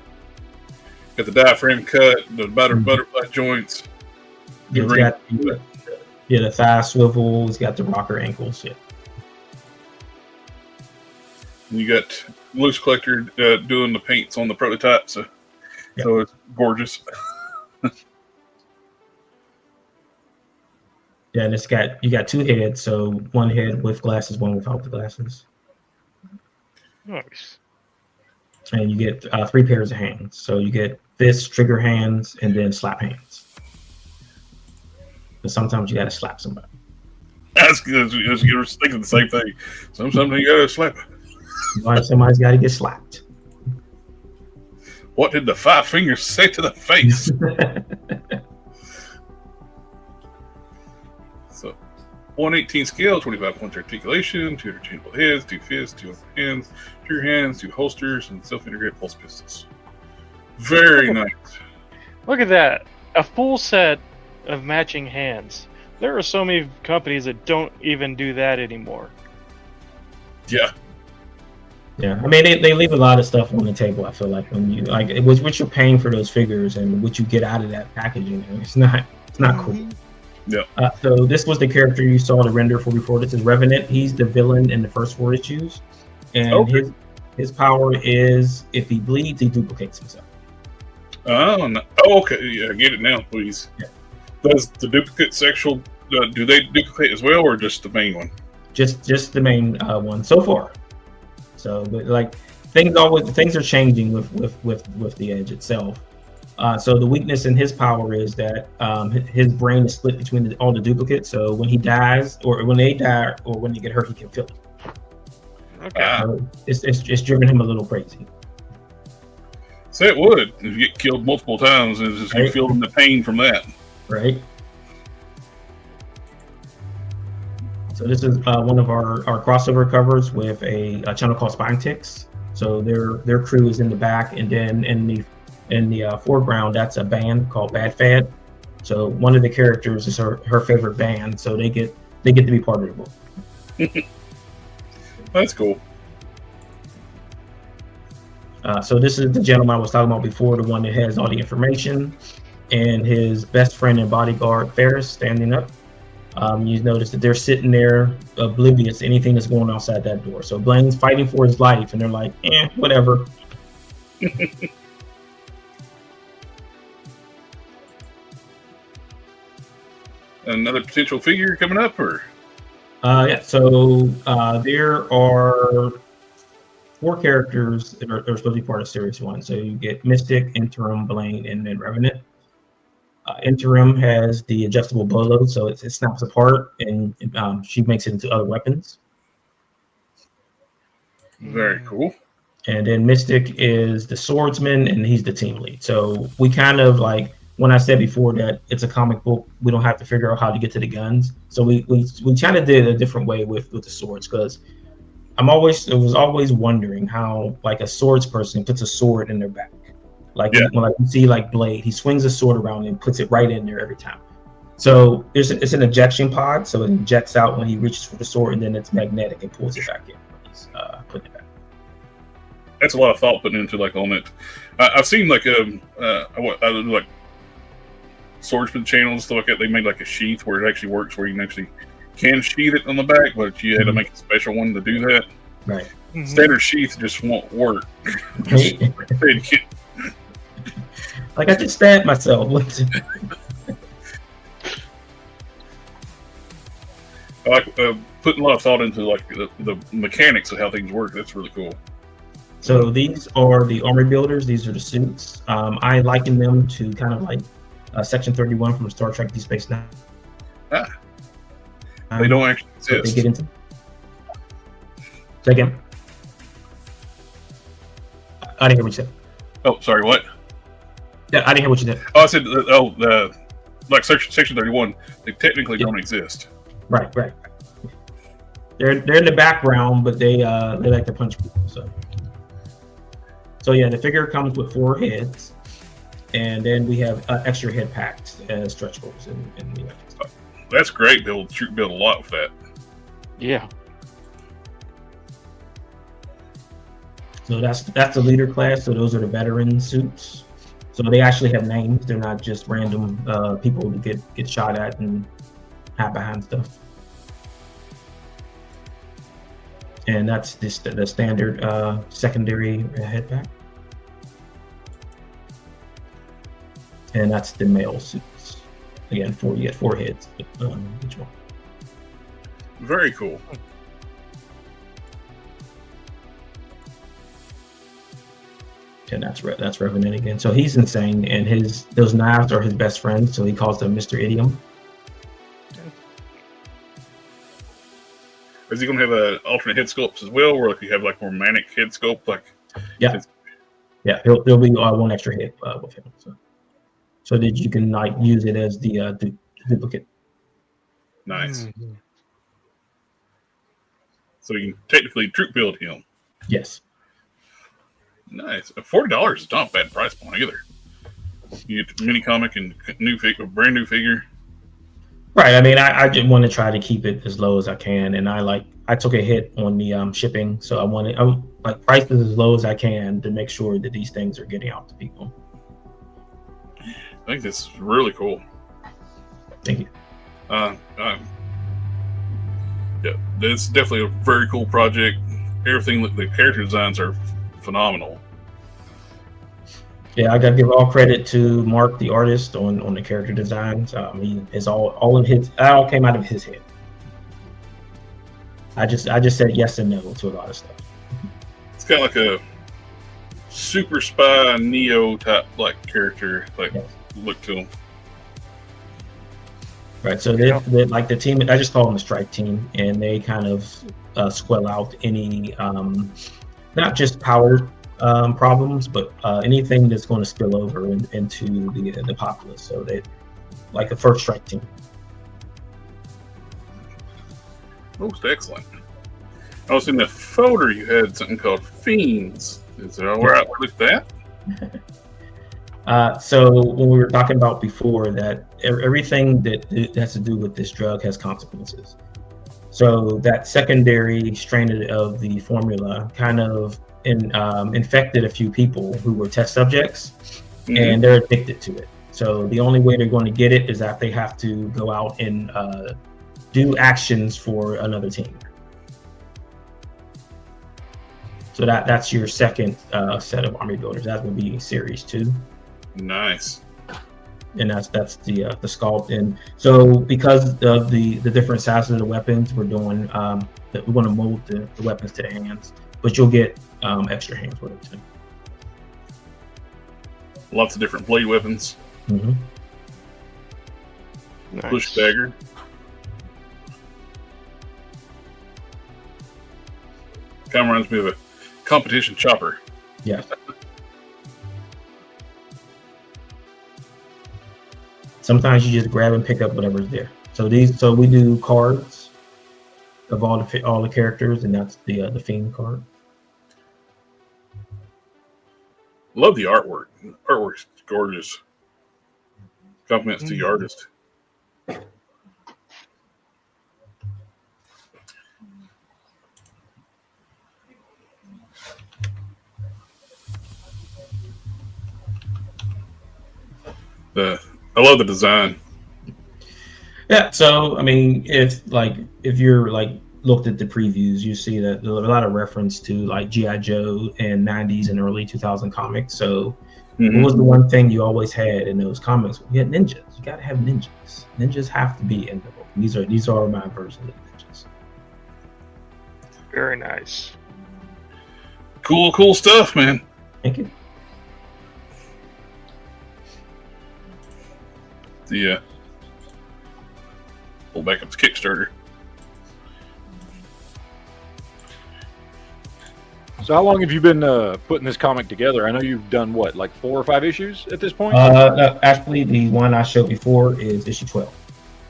Got the diaphragm cut, the butterfly joints. Yeah, the thigh swivel. He's got the rocker ankles. Yeah. And you got Loose Collector doing the paints on the prototype, so it's gorgeous. Yeah, and you got two heads, so one head with glasses, one without the glasses. Nice. And you get 3 pairs of hands. So you get fist, trigger hands, and then slap hands. But sometimes you got to slap somebody. That's good. You were thinking the same thing. Sometimes you got to slap it. Somebody's got to get slapped. What did the 5 fingers say to the face? So, 118 scale, 25 points articulation, 2 interchangeable heads, 2 fists, 2 hands, trigger hands, 2 holsters, and self-integrate pulse pistols. Very nice. Look at that. A full set of matching hands. There are so many companies that don't even do that anymore. Yeah. Yeah, I mean they leave a lot of stuff on the table. I feel like when you it was what you're paying for those figures and what you get out of that packaging. It's not cool. Yeah. So this was the character you saw the render for before. This is Revenant. He's the villain in the first 4 issues, and his power is if he bleeds, he duplicates himself. Oh, no. Okay. Yeah, get it now, please. Yeah. Does the duplicate sexual do they duplicate as well, or just the main one? Just the main one so far. So, but like things are changing with the Edge itself. So the weakness in his power is that his brain is split between all the duplicates. So when he dies, or when they die, or when they get hurt, he can feel it. Okay. So it's driven him a little crazy. Say it would if you get killed multiple times, and just you feeling the pain from that. Right. So this is one of our crossover covers with a channel called Spine Ticks. So their crew is in the back, and then in the foreground, that's a band called Bad Fad. So one of the characters is her favorite band, so they get to be part of the book. That's cool. So this is the gentleman I was talking about before, the one that has all the information, and his best friend and bodyguard Ferris standing up. You notice that they're sitting there oblivious to anything that's going on outside that door. So Blaine's fighting for his life, and they're like, whatever. Another potential figure coming up, or? Yeah, so there are 4 characters that are supposed to be part of Series 1. So you get Mystic, Interim, Blaine, and then Revenant. Interim has the adjustable bolo, so it snaps apart, and she makes it into other weapons. Very cool. And then Mystic is the swordsman, and he's the team lead. So we kind of like, when I said before that it's a comic book, we don't have to figure out how to get to the guns. So we kind of did a different way with the swords, because I was always wondering how like a swords person puts a sword in their back. Like when you see like Blade, he swings a sword around and puts it right in there every time. So it's an ejection pod, so it ejects out when he reaches for the sword, and then it's magnetic and pulls it back in when he's putting it back. That's a lot of thought put into like on it. I've seen like like swordsman channels and stuff like that. They made like a sheath where it actually works, where you can sheath it on the back, but you had to make a special one to do that. Right. Mm-hmm. Standard sheath just won't work. Like I just stabbed myself. I like putting a lot of thought into like the mechanics of how things work. That's really cool. So these are the armor builders. These are the suits. I liken them to kind of like Section 31 from Star Trek: Deep Space Nine. They don't actually exist. They get into. Second. I didn't hear what you said. Oh, sorry. What? Yeah, I didn't hear what you said. Oh, I said, like Section 31, they technically don't exist. Right. They're in the background, but they like to punch people. So yeah, the figure comes with 4 heads, and then we have extra head packs as stretch goals and the stuff. That's great. They'll build a lot with that. Yeah. So that's the leader class. So those are the veteran suits. So they actually have names. They're not just random people to get shot at and hide behind stuff. And that's the standard secondary head pack. And that's the male suits. Again, you get 4 heads each one. Very cool. And that's Revenant again. So he's insane, and those knives are his best friends. So he calls them Mr. Idiom. Is he going to have an alternate head sculpts as well, or if you have like more manic head sculpt, like? Yeah, there'll be 1 extra head with him, so that you can like use it as the duplicate. Nice. Mm-hmm. So you can technically troop build him. Yes. Nice. $40 is not a bad price point either. You get the mini comic and brand new figure. Right. I mean, I just want to try to keep it as low as I can, and I took a hit on the shipping, so I like prices as low as I can to make sure that these things are getting out to people. I think that's really cool. Thank you. Yeah, it's definitely a very cool project. Everything, the character designs are phenomenal. Yeah, I got to give all credit to Mark, the artist, on the character designs. He is all came out of his head. I just said yes and no to a lot of stuff. It's kind of like a super spy Neo type like character, like yes. Look to him. Right, so they like the team. I just call them the strike team, and they kind of squell out any not just power problems, but anything that's going to spill over into the populace. So they like the first strike team. Most excellent. I was in the folder you had something called Fiends. Is it all right with that? So when we were talking about before that everything that has to do with this drug has consequences. So that secondary strain of the formula kind of infected a few people who were test subjects, and they're addicted to it. So the only way they're going to get it is that they have to go out and do actions for another team. So that's your second set of army builders. That will be series 2. Nice. And that's the sculpt. And so because of the different sizes of the weapons, we're doing we want to mold the weapons to the hands, but you'll get extra hands with it too. Lots of different blade weapons. Mm-hmm. Nice. Push dagger. Kind of reminds me of a competition chopper. Yes. Sometimes you just grab and pick up whatever's there. So we do cards of all the characters, and that's the Fiend card. Love the artwork. Artwork's gorgeous. Compliments to the artist. I love the design. Yeah, so I mean, if you're looked at the previews, you see that there's a lot of reference to like G.I. Joe and 90s and early 2000 comics. So what was the one thing you always had in those comics? You had ninjas. You got to have ninjas. Ninjas have to be in the book. These are my versions of ninjas. Very nice. Cool stuff, man. Thank you. Pull back up the Kickstarter. So how long have you been putting this comic together? I know you've done what, like 4 or 5 issues at this point? No, actually, the one I showed before is issue 12.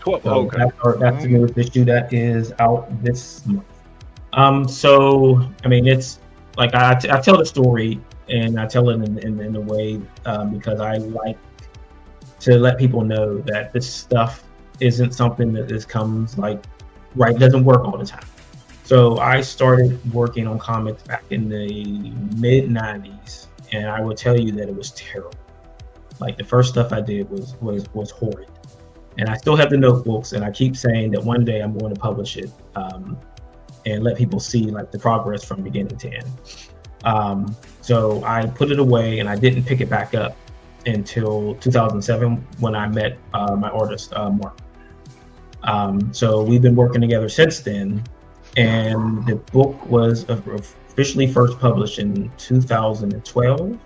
12. So Okay. That's the newest issue that is out this month. So I mean, it's like I tell the story, and I tell it in a way because I like to let people know that this stuff isn't something that doesn't work all the time. So I started working on comics back in the mid 90s, and I will tell you that it was terrible. Like the first stuff I did was horrid, and I still have the notebooks, and I keep saying that one day I'm going to publish it and let people see like the progress from beginning to end. So I put it away, and I didn't pick it back up until 2007 when I met my artist Marvin. So we've been working together since then, and the book was officially first published in 2012,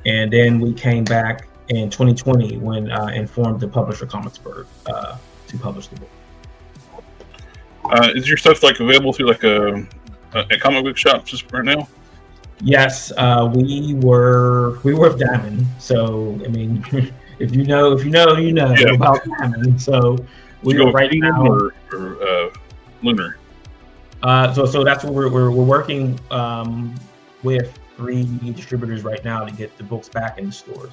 and then we came back in 2020 when informed the publisher Comicsburg to publish the book. Is your stuff like available through like a comic book shop just right now? Yes, we were with Diamond. So I mean, if you know about Diamond. So we are right now. Or Lunar. So that's what we're working with 3 distributors right now to get the books back in the stores.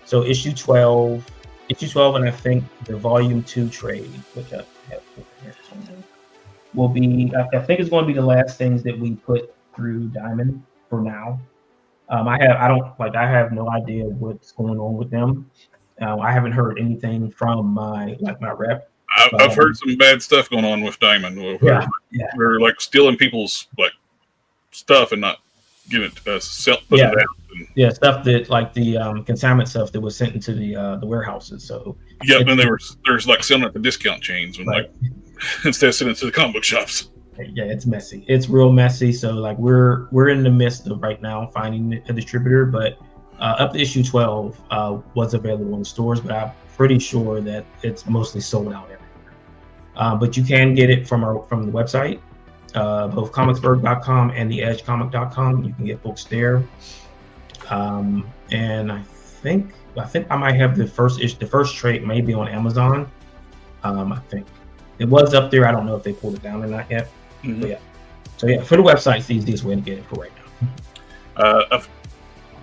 So issue 12, and I think the volume 2 trade, which I have here, will be. I think it's going to be the last things that we put through Diamond for now. I have no idea what's going on with them. I haven't heard anything from my rep. I've heard some bad stuff going on with Diamond. They're like stealing people's like stuff and not giving it to us. It out. Stuff that like the consignment stuff that was sent into the warehouses. So and there's like selling at the discount chains when like instead of sending it to the comic book shops. Yeah, it's messy. It's real messy. So like we're in the midst of right now finding a distributor, but up to issue 12 was available in stores, but I'm pretty sure that it's mostly sold out everywhere. But you can get it from the website, both comicsburg.com and theedgecomic.com. You can get books there. And I think I might have the first trade maybe on Amazon. I think It was up there. I don't know if they pulled it down or not yet. Mhm. But yeah. So yeah, for the website, it's the easiest way to get it for right now.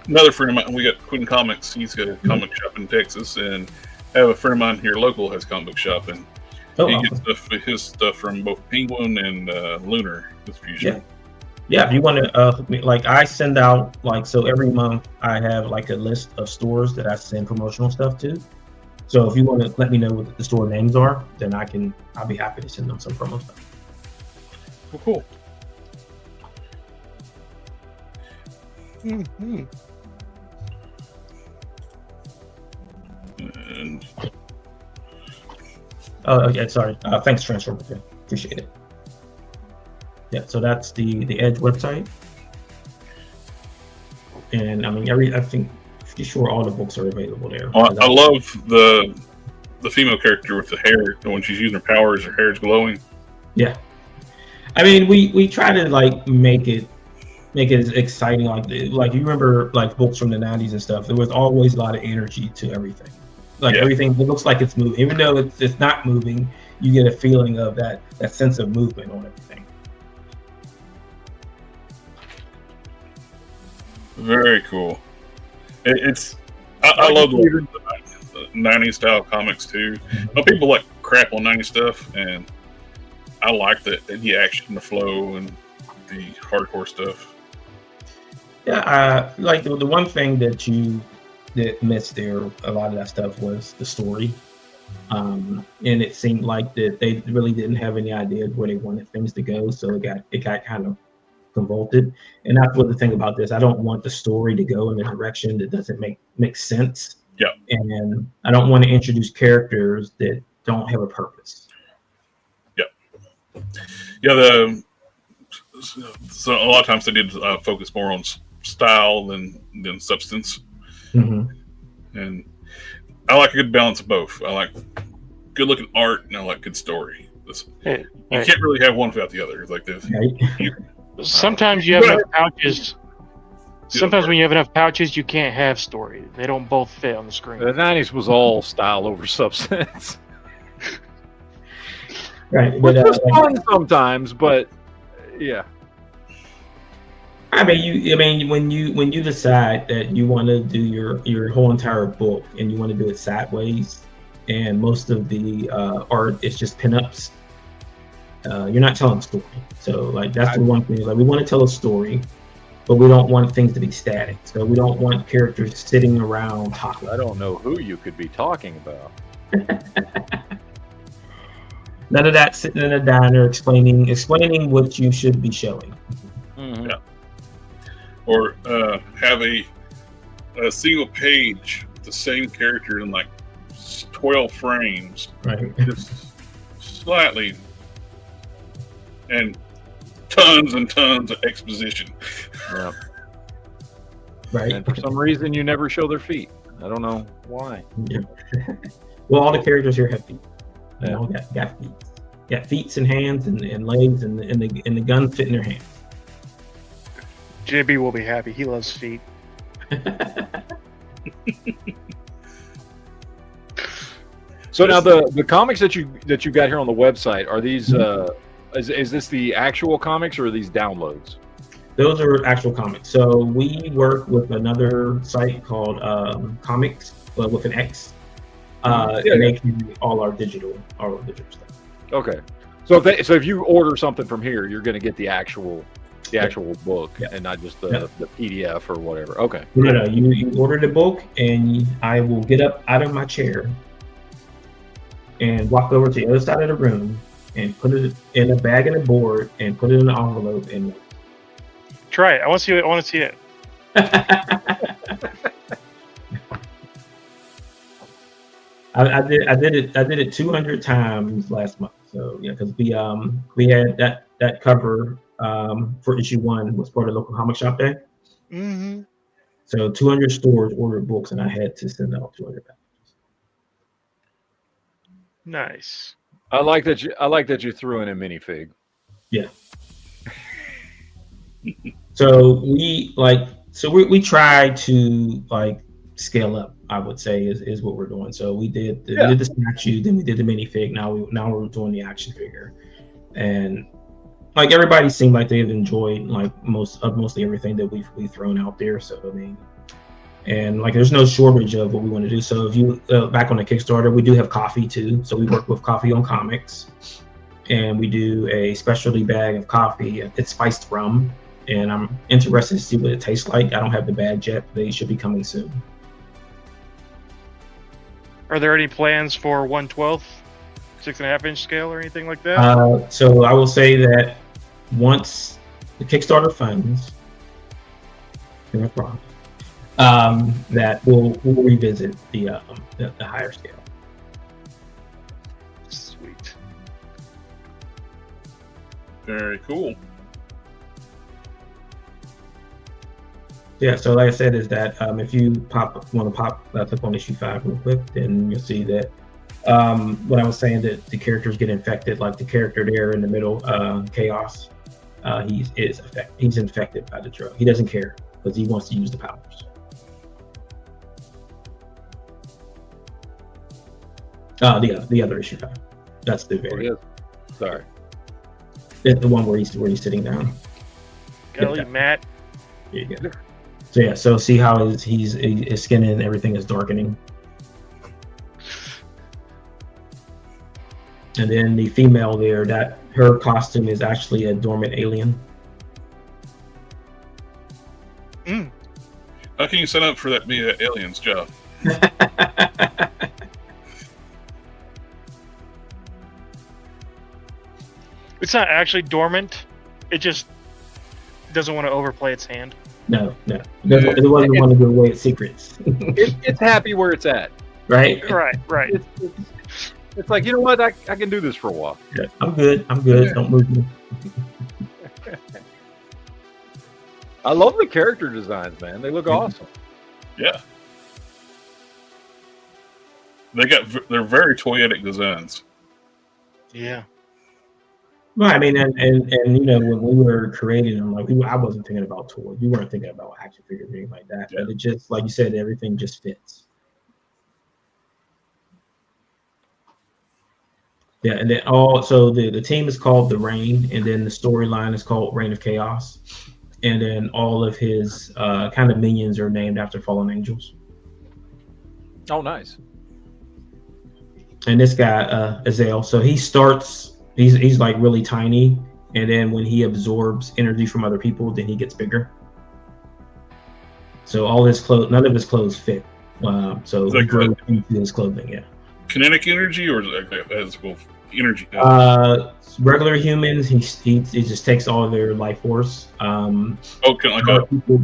Another friend of mine, we got Quinn Comics. He's got a comic shop in Texas, and I have a friend of mine here local has comic book shop, and Oh, he awesome. gets his stuff from both Penguin and Lunar Distribution. Yeah, if you want to, like I send out, like, so every month I have like a list of stores that I send promotional stuff to. So if you want to let me know what the store names are, then I'll be happy to send them some promo stuff. Well, cool. Mm-hmm. And Oh, okay, sorry. Thanks, Transformer. Yeah, appreciate it. Yeah, so that's the Edge website. And I mean, I think pretty sure all the books are available there. I love the female character with the hair. When she's using her powers, her hair is glowing. Yeah, I mean, we try to like make it as exciting. Like you remember like books from the '90s and stuff. There was always a lot of energy to everything. Like everything, it looks like it's moving, even though it's not moving. You get a feeling of that sense of movement on everything. Very cool. I love the 90s style comics too. But people like crap on 90s stuff, and I like the action, the flow, and the hardcore stuff. Yeah, like the one thing that missed there, a lot of that stuff was the story. And it seemed like that they really didn't have any idea where they wanted things to go, so it got kind of convoluted. And that's what the thing about this. I don't want the story to go in a direction that doesn't make sense. Yeah. And I don't want to introduce characters that don't have a purpose. Yeah. Yeah. So a lot of times they did focus more on style than substance. Mm-hmm. And I like a good balance of both. I like good looking art, and I like good story. You can't really have one without the other. Like this. Right. Sometimes you have enough pouches. Sometimes when you have enough pouches, you can't have story. They don't both fit on the screen. The 90s was all style over substance. Right. Which was fun sometimes, but yeah. I mean, when you decide that you want to do your whole entire book and you want to do it sideways, and most of the art is just pinups, you're not telling a story. So like that's the one thing. Like we want to tell a story, but we don't want things to be static. So we don't want characters sitting around talking. I don't know who you could be talking about. None of that sitting in a diner explaining what you should be showing. Mm-hmm. Yeah. Or have a single page with the same character in like 12 frames, Right. just slightly, and tons of exposition. Yeah. Right. And for some reason, you never show their feet. I don't know why. Yeah. Well, all the characters here have feet. Yeah. Got feet. Got feet and hands and legs and the guns fit in their hands. JB will be happy. He loves feet. So now the comics that you got here on the website, are these is this the actual comics or are these downloads? Those are actual comics. So we work with another site called Comics, with an X. And they can all our digital stuff. Okay. So if you order something from here, you're going to get the actual book and not just the PDF or whatever. Okay. No, you order the book and I will get up out of my chair and walk over to the other side of the room and put it in a bag and a board and put it in an envelope and try it. I want to see it. I want to see it. I did it 200 times last month. So yeah, because we had that cover for issue 1 was part of local comic shop day. Mm-hmm. So 200 stores ordered books, and I had to send out 200 packages. Nice. I like that you threw in a minifig. Yeah. So we try to scale up, I would say, is what we're doing. So we did the statue, then we did the minifig. Now we're doing the action figure, and like everybody seemed like they've enjoyed like mostly everything that we've thrown out there. So I mean, and like there's no shortage of what we want to do. So if you back on the Kickstarter, we do have coffee too. So we work with Coffee on Comics, and we do a specialty bag of coffee. It's spiced rum, and I'm interested to see what it tastes like. I don't have the badge yet, but they should be coming soon. Are there any plans for 1/12, 6.5-inch scale or anything like that? So I will say that once the Kickstarter funds, that we'll revisit the higher scale. Sweet. Very cool. Yeah, so like I said, is that if you want to click on issue 5 real quick, then you'll see that what I was saying, that the characters get infected, like the character there in the middle, Chaos, he's infected by the drug. He doesn't care because he wants to use the powers. The other issue 5. That's the very. Sorry. It's the one where he's sitting down. Kelly, Matt. There you go. So yeah, so see how his skin and everything is darkening. And then the female there, that her costume is actually a dormant alien. How can you sign up for that to be an alien's job? It's not actually dormant. It just doesn't want to overplay its hand. No. It doesn't want to give away its secrets. It's happy where it's at. Right? Right. It's like, you know what? I can do this for a while. Yeah, I'm good. Yeah. Don't move me. I love the character designs, man. They look awesome. Yeah. They're very toyetic designs. Yeah. Well, I mean, and you know, when we were creating them, like I wasn't thinking about toys. We weren't thinking about action figures or anything like that. Yeah. But it just, like you said, everything just fits. Yeah, and then so the team is called The Reign, and then the storyline is called Reign of Chaos, and then all of his kind of minions are named after fallen angels. Oh, nice. And this guy, Azael, so he starts. He's like really tiny, and then when he absorbs energy from other people, then he gets bigger. So all his clothes, none of his clothes fit. So he grows into his clothing. Yeah. Kinetic energy, or is it like physical energy? Regular humans, he just takes all of their life force. Like people,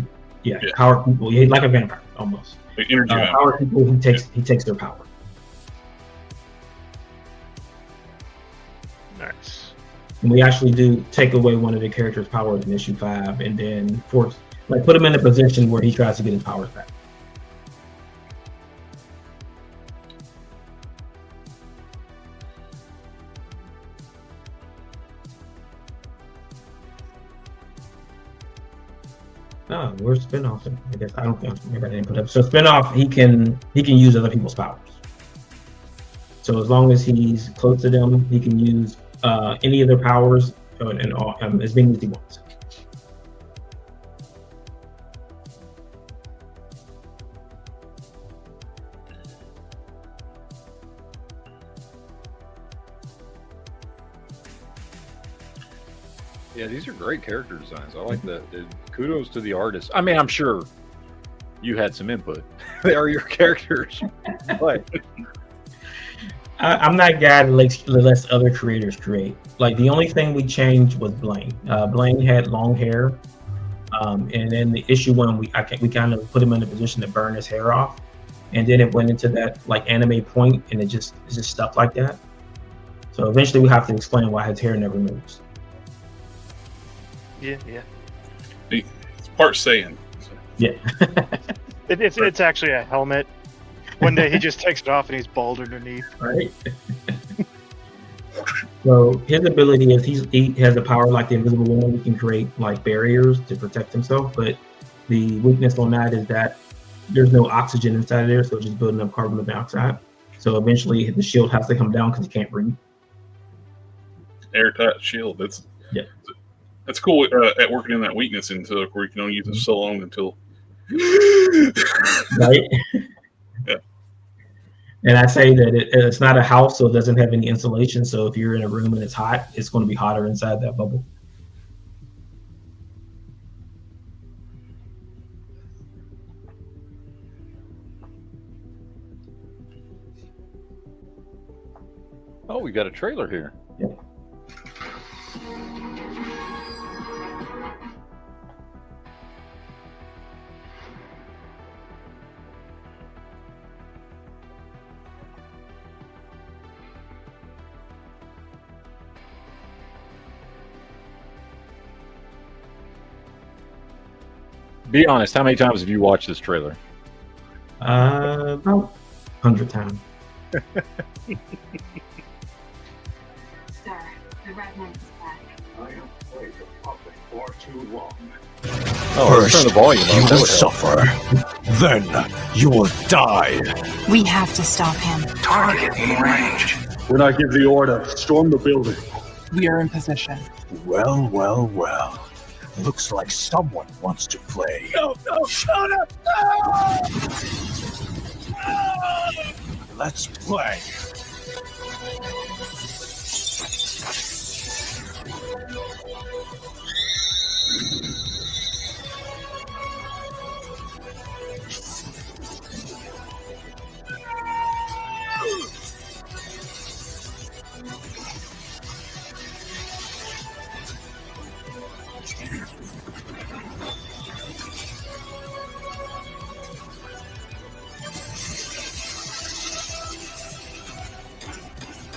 power people, like a vampire almost. Like energy. Power people, he takes their power. Nice. And we actually do take away one of the character's powers in issue 5, and then put him in a position where he tries to get his powers back. Oh, where's Spinoff? I guess I don't think maybe I didn't put up. So Spinoff, he can use other people's powers. So as long as he's close to them, he can use any of their powers and as many as he wants. Yeah, these are great character designs. I like the kudos to the artist. I mean, I'm sure you had some input. They are your characters. I'm that guy that lets other creators create. Like the only thing we changed was Blaine. Blaine had long hair, and then the issue 1 we kind of put him in a position to burn his hair off, and then it went into that like anime point, and it's just stuff like that. So eventually we have to explain why his hair never moves. Yeah. It's part Saiyan. Yeah. It's actually a helmet. One day he just takes it off and he's bald underneath. Right. So his ability is he has a power like the Invisible Woman. He can create like barriers to protect himself, but the weakness on that is that there's no oxygen inside there, so it's just building up carbon monoxide. So eventually the shield has to come down because you can't breathe. Airtight shield. That's cool at working in that weakness until where you can only use it so long until. Right. Yeah. And I say that it's not a house, so it doesn't have any insulation. So if you're in a room and it's hot, it's going to be hotter inside that bubble. Oh, we got a trailer here. Yeah. Be honest, how many times have you watched this trailer? About 100 times. Sir, the Red Knight's back. I have played the public for too long. Oh, let's turn the volume up. You That will would help. suffer. Then you will die. We have to stop him. Target in range. When I give the order, storm the building. We are in position. Well, well, well. Looks like someone wants to play. No, shut up! Let's play.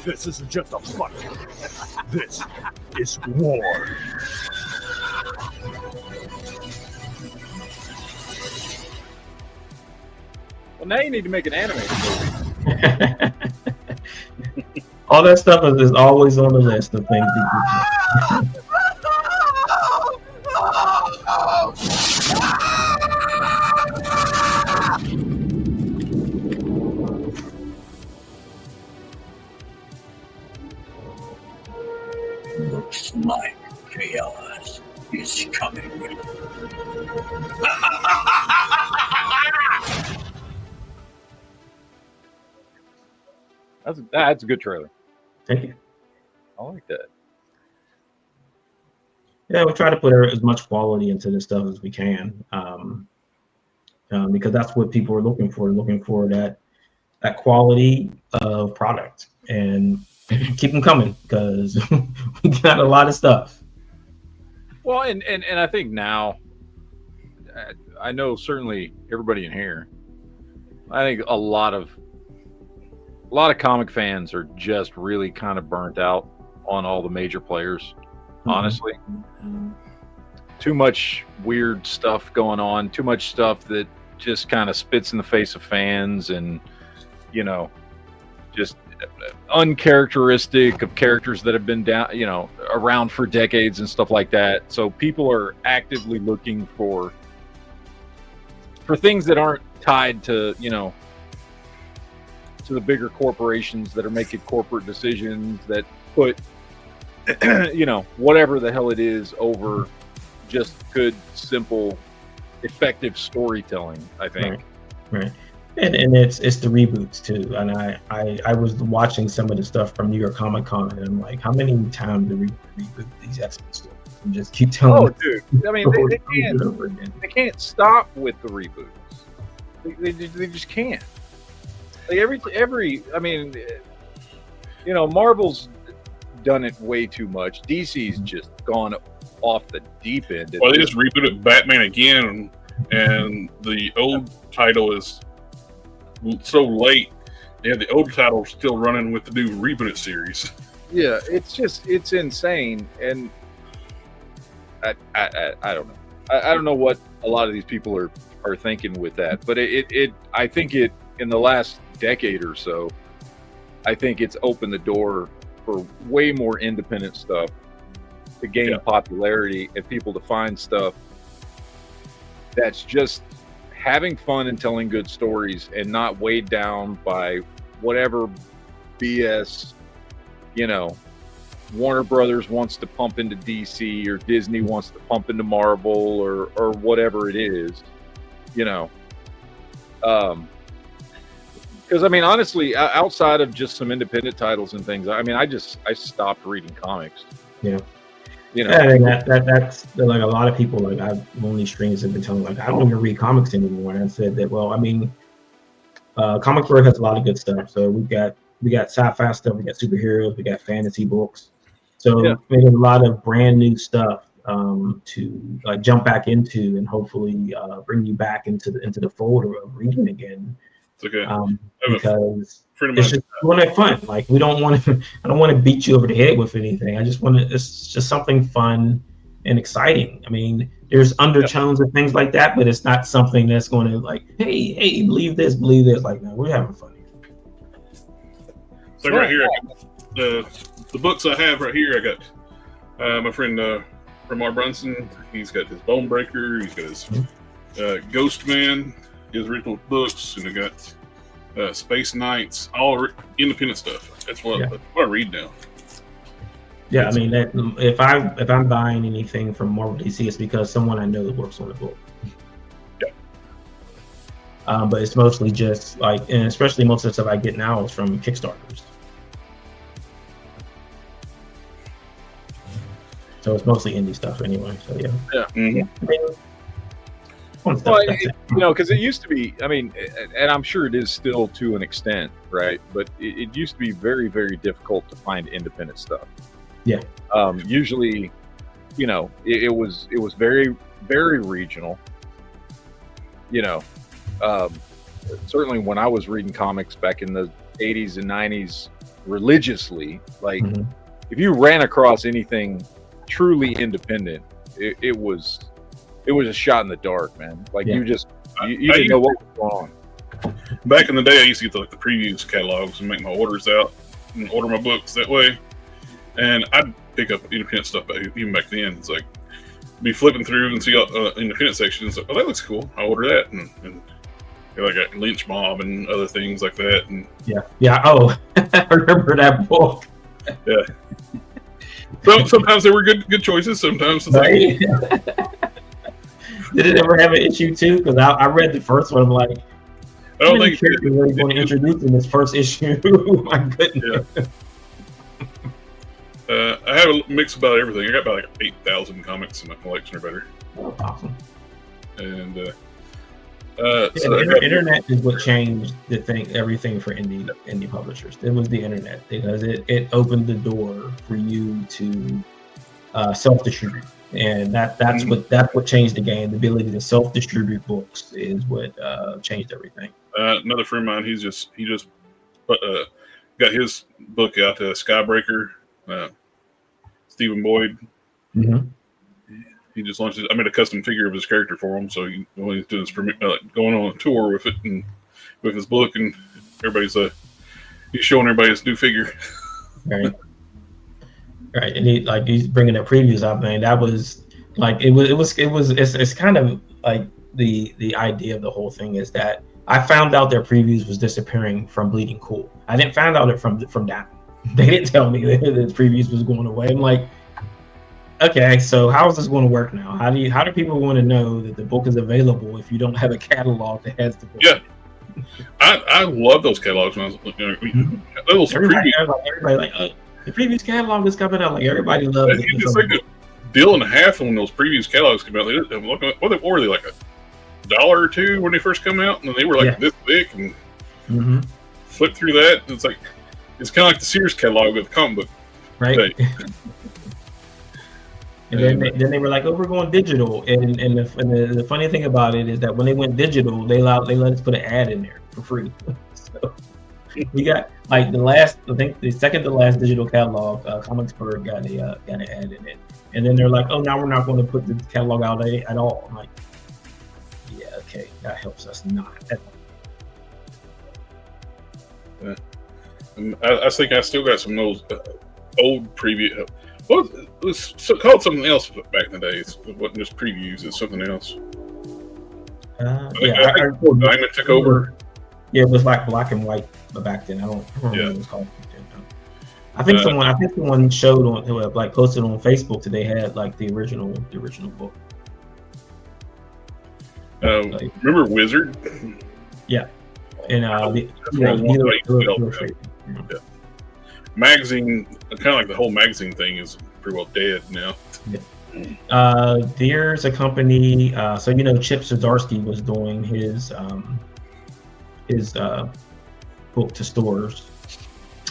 This isn't just a fight. This is war. Well, now you need to make an animated movie. All that stuff is always on the list of things to do. Looks like chaos is coming. That's a good trailer. Thank you. I like that. Yeah, we try to put as much quality into this stuff as we can, because that's what people are looking for. Looking for that quality of product, and keep them coming because we got a lot of stuff. Well, and I think now, I know certainly everybody in here, I think a lot of comic fans are just really kind of burnt out on all the major players. Honestly, too much weird stuff going on, too much stuff that just kind of spits in the face of fans, and just uncharacteristic of characters that have been around for decades and stuff like that. So people are actively looking for things that aren't tied to to the bigger corporations that are making corporate decisions that put whatever the hell it is over just good, simple, effective storytelling, I think. Right. And it's the reboots too. And I was watching some of the stuff from New York Comic Con, and I'm like, how many times do we reboot these X-Men stories? And just keep telling. Oh, dude! I mean, they can't stop with the reboots. They just can't. Like every. I mean, Marvel's done it way too much. DC's just gone off the deep end. Well, they just rebooted Batman again, and the old title is so late. Yeah, the old title is still running with the new rebooted series. Yeah, it's insane, and I don't know. I don't know what a lot of these people are thinking with that, but I think in the last decade or so, I think it's opened the door for way more independent stuff to gain popularity and people to find stuff that's just having fun and telling good stories and not weighed down by whatever BS, Warner Brothers wants to pump into DC or Disney wants to pump into Marvel or whatever it is, because honestly, outside of just some independent titles and things, I stopped reading comics. Yeah. I mean, that's like a lot of people, like I've on these streams have been telling, like, I don't even read comics anymore. And I said that, well, Comic Bird has a lot of good stuff. So we got sci-fi stuff, we got superheroes, we got fantasy books. So there's a lot of brand new stuff to like jump back into and hopefully bring you back into the fold of reading again. It's okay. Because it's just want to have fun. Like I don't want to beat you over the head with anything. I just it's just something fun and exciting. I mean, there's undertones and things like that, but it's not something that's going to like, hey, believe this. Like, no, we're having fun. So right here, I got the books I have right here. I got my friend Ramar Brunson. He's got his Bone Breaker. He's got his Ghost Man, his original books, and I got Space Knights, all independent stuff. That's what I read now. Yeah, I mean, if I'm buying anything from Marvel DC, it's because someone I know that works on the book. Yeah. But it's mostly just like, and especially most of the stuff I get now is from Kickstarters. So it's mostly indie stuff anyway. So yeah. Yeah. Mm-hmm. Because it used to be, and I'm sure it is still to an extent, right? But it used to be very, very difficult to find independent stuff. Yeah. Usually, it was very, very regional. Certainly when I was reading comics back in the 80s and 90s religiously, like if you ran across anything truly independent, it was a shot in the dark, man. Like you didn't know what was going on. Back in the day, I used to get the previews catalogs and make my orders out and order my books that way. And I'd pick up independent stuff even back then. It's like be flipping through and see independent sections. Like, oh, that looks cool. I'll order that, and like a Lynch Mob and other things like that. And yeah. Oh, I remember that book. Yeah. So sometimes they were good choices. Sometimes it's like. Did it ever have an issue too? Because I read the first one. I'm like, I don't think you're really going to introduce in this first issue. My goodness. Yeah. I have a mix about everything. I got about like 8,000 comics in my collection or better. Oh, awesome. And the internet is what changed everything for indie publishers. It was the internet, because it opened the door for you to self-distribute, and that's what changed the game. The ability to self-distribute books is what changed everything. Another friend of mine, he just got his book out, Skybreaker. Stephen Boyd. Mm-hmm. He just launched it. I made a custom figure of his character for him, so he's doing his going on a tour with it and with his book, and he's showing everybody his new figure. Right. And he's bringing the previews out, man. That was like it's kind of like the idea of the whole thing is that I found out their previews was disappearing from Bleeding Cool. I didn't find out it from that. They didn't tell me that the previews was going away. I'm like, okay, so how is this going to work now? How do people want to know that the book is available if you don't have a catalog that has the book? Yeah, I love those catalogs. When I was, everybody the previous catalog is coming out. Like everybody loves it. It's like a deal and a half when those previous catalogs come out. What were they, like $1 or $2 when they first come out, and they were like this thick, and flip through that. And it's kind of like the Sears catalog with the comic book, right? And then they were like, "Oh, we're going digital." And the funny thing about it is that when they went digital, they let us put an ad in there for free. So we got like the second to last digital catalog, Comics Bird got an ad in it. And then they're like, "Oh, now we're not going to put the catalog out at all." I'm like, "Yeah, okay, that helps us not." Yeah. I think I still got some of those old preview. It was called something else back in the days. It wasn't just previews; it's something else. Diamond took over. Yeah, it was like black and white back then. I don't remember what it was called. I think someone showed on like posted on Facebook that they had like the original book. Remember Wizard? Yeah, and magazine, kind of like the whole magazine thing is pretty well dead now. Yeah. There's a company. So Chip Zdarsky was doing his book to stores,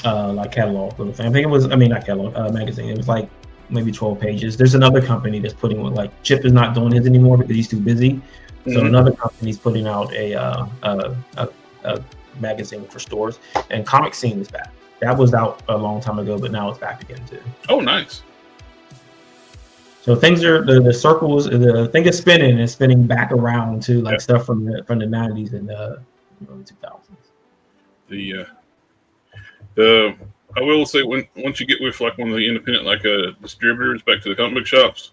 like catalog little thing. I think it was. Not catalog, magazine. It was like maybe 12 pages. There's another company that's putting one. Like Chip is not doing his anymore because he's too busy. So another company's putting out a magazine for stores, and Comic Scene is back. That was out a long time ago, but now it's back again too. Oh, nice. So things are the circles. The thing is spinning and spinning back around to like stuff from the 90s and early 2000s. I will say once you get with like one of the independent distributors back to the comic book shops,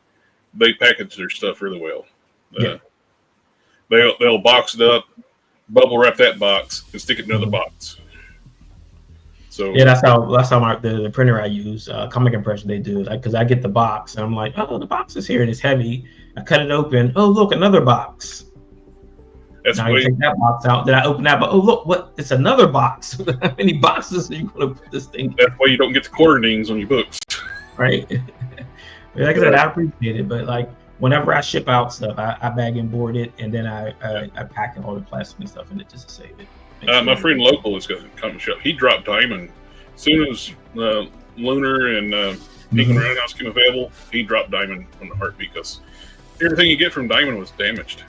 they package their stuff really well. They'll box it up, bubble wrap that box, and stick it in another box. So that's how the printer I use, Comic Impression, they do it. Because I get the box and I'm like, oh, the box is here and it's heavy. I cut it open. Oh, look, another box. Now I take that box out. Then I open that, but oh look, what? It's another box. How many boxes are you going to put this thing? That's why you don't get the quarter-dings on your books, right? Like I said, I appreciate it, but like whenever I ship out stuff, I bag and board it, and then I pack all the plastic and stuff in it just to save it. My friend local has got a comic shop. He dropped Diamond as soon as Lunar and Pink and Roundhouse came available. He dropped Diamond on the heartbeat because everything you get from Diamond was damaged.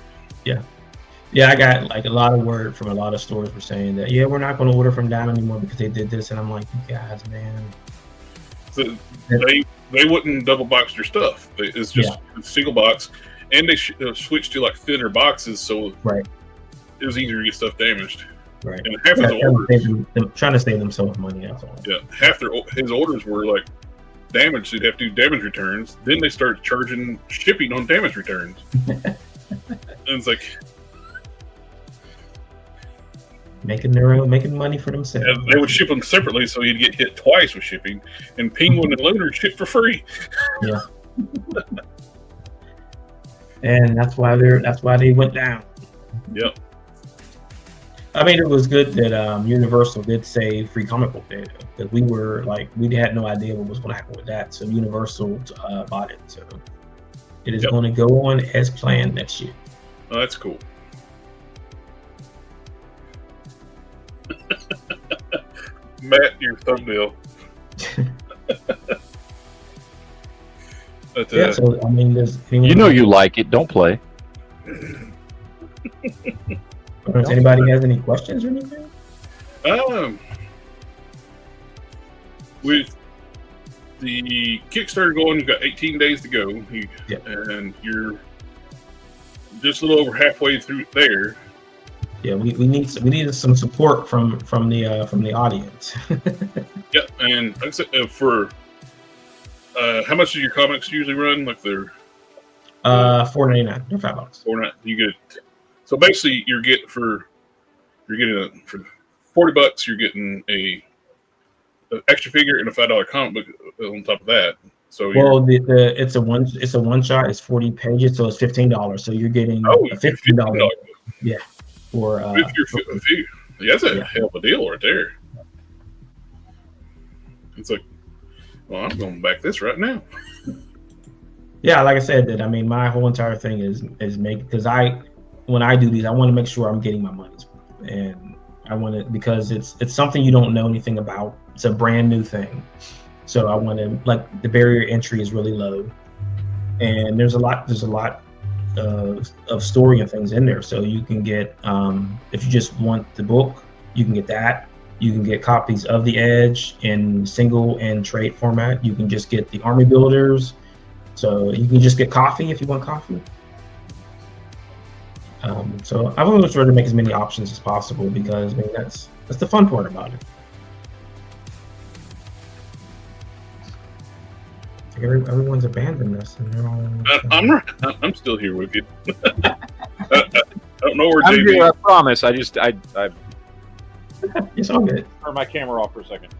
Yeah, I got like a lot of word from a lot of stores were saying that we're not going to order from Diamond anymore because they did this, and I'm like, you guys, man. So they wouldn't double box their stuff. It's just a single box, and they switched to like thinner boxes, so it was easier to get stuff damaged. Right. And half his orders, trying to save themselves money. That's all. Yeah, half his orders were like damaged. They'd have to do damage returns. Then they started charging shipping on damage returns. And it's like making money for themselves. And they would ship them separately, so you'd get hit twice with shipping. And Penguin and Lunar ship for free. Yeah. And that's why they went down. Yep. I mean, it was good that Universal did say free comic book data, because we had no idea what was going to happen with that. So Universal bought it. So it is going to go on as planned next year. Oh, that's cool. Matt, your thumbnail. But, so I mean, you like it. Don't play. Does anybody has any questions or anything? With the Kickstarter going, you've got 18 days to go, and you're just a little over halfway through there. Yeah, we needed some support from the audience. Yep, and like I said, for how much do your comics usually run? Like they're $4.99. They're $5. $4.99. You get so basically you're getting for $40. You're getting a extra figure and a $5 comic book on top of that. So it's a one shot. It's 40 pages, so it's $15. So you're getting a $15. Yeah. For that's a hell of a deal right there. It's like, well, I'm going to back this right now. Yeah, like I said, that I mean, my whole entire thing is because when I do these, I want to make sure I'm getting my money's worth, and I want to, because it's something you don't know anything about. It's a brand new thing, so I want to, like, the barrier entry is really low, and there's a lot of story and things in there. So you can get, if you just want the book, you can get that. You can get copies of The Edge in single and trade format. You can just get the army builders. So you can just get coffee if you want coffee. So I've always tried to make as many options as possible, because I mean that's the fun part about it. Everyone's abandoned us, and they're all. I'm still here with you. don't know where I'm JB. here, I promise. I It's all good. turn my camera off for a second.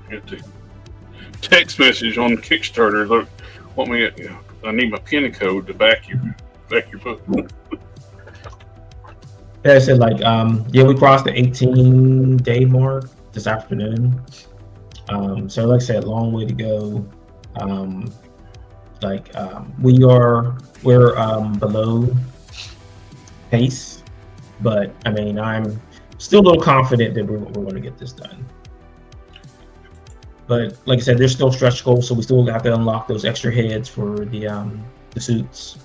Get the text message on Kickstarter. Look, I need my pin code to back your book. Yeah, I said like we crossed the 18-day mark this afternoon. So like I said, long way to go. We're below pace, but I mean I'm still a little confident that we're going to get this done. But like I said, there's still stretch goals, so we still have to unlock those extra heads for the suits.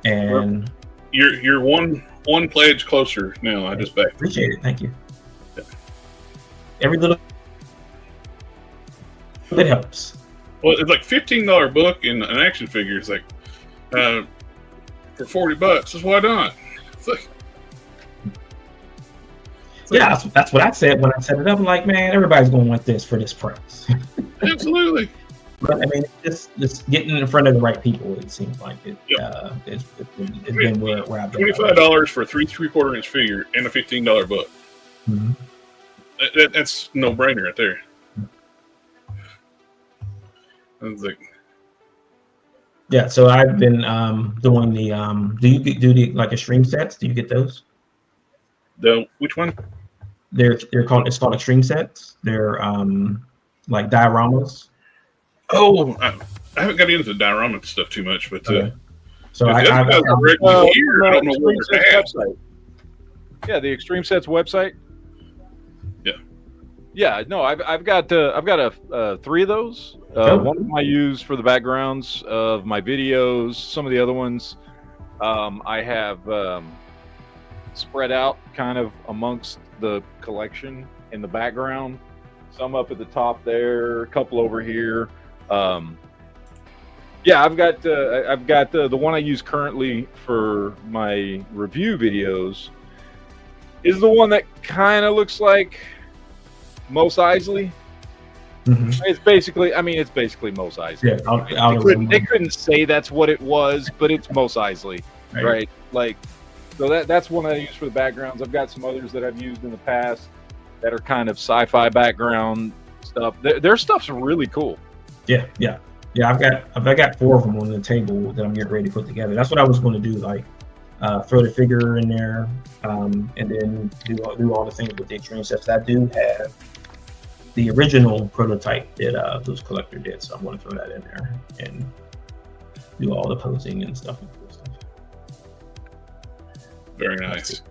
And you're one pledge closer now. I just backed. Appreciate it. Thank you. Every little bit helps. Well, it's like $15 book and an action figure. It's like for $40. So why not? It's like, yeah, that's what I said when I set it up. I'm like, man, everybody's going to want this for this price. Absolutely. But I mean, just getting in front of the right people. It seems like it. Yep. It's been where I've been. $25 for a 3 3/4 inch figure and a $15 book. Mm-hmm. That's no brainer right there. I was like, yeah. So I've been doing the. Do you do the like extreme sets? Do you get those? Which one? They're called. It's called extreme sets. They're like dioramas. Oh, I haven't got into the diorama stuff too much, but so I don't know where they're at. Yeah, the Extreme Sets website. Yeah. Yeah, no, I've got 3 of those. One of them I use for the backgrounds of my videos. Some of the other ones I have spread out kind of amongst the collection in the background. Some up at the top there, a couple over here. Yeah, I've got the one I use currently for my review videos is the one that kind of looks like Mos Eisley. Mm-hmm. It's basically Mos Eisley. Yeah, they couldn't say that's what it was, but it's Mos Eisley, right? Like, so that's one I use for the backgrounds. I've got some others that I've used in the past that are kind of sci-fi background stuff. Their stuff's really cool. Yeah. I've got 4 of them on the table that I'm getting ready to put together. That's what I was going to do, like throw the figure in there, and then do all the things with the extreme sets. I do have the original prototype that Blues Collector did, so I'm going to throw that in there and do all the posing and stuff. Very nice.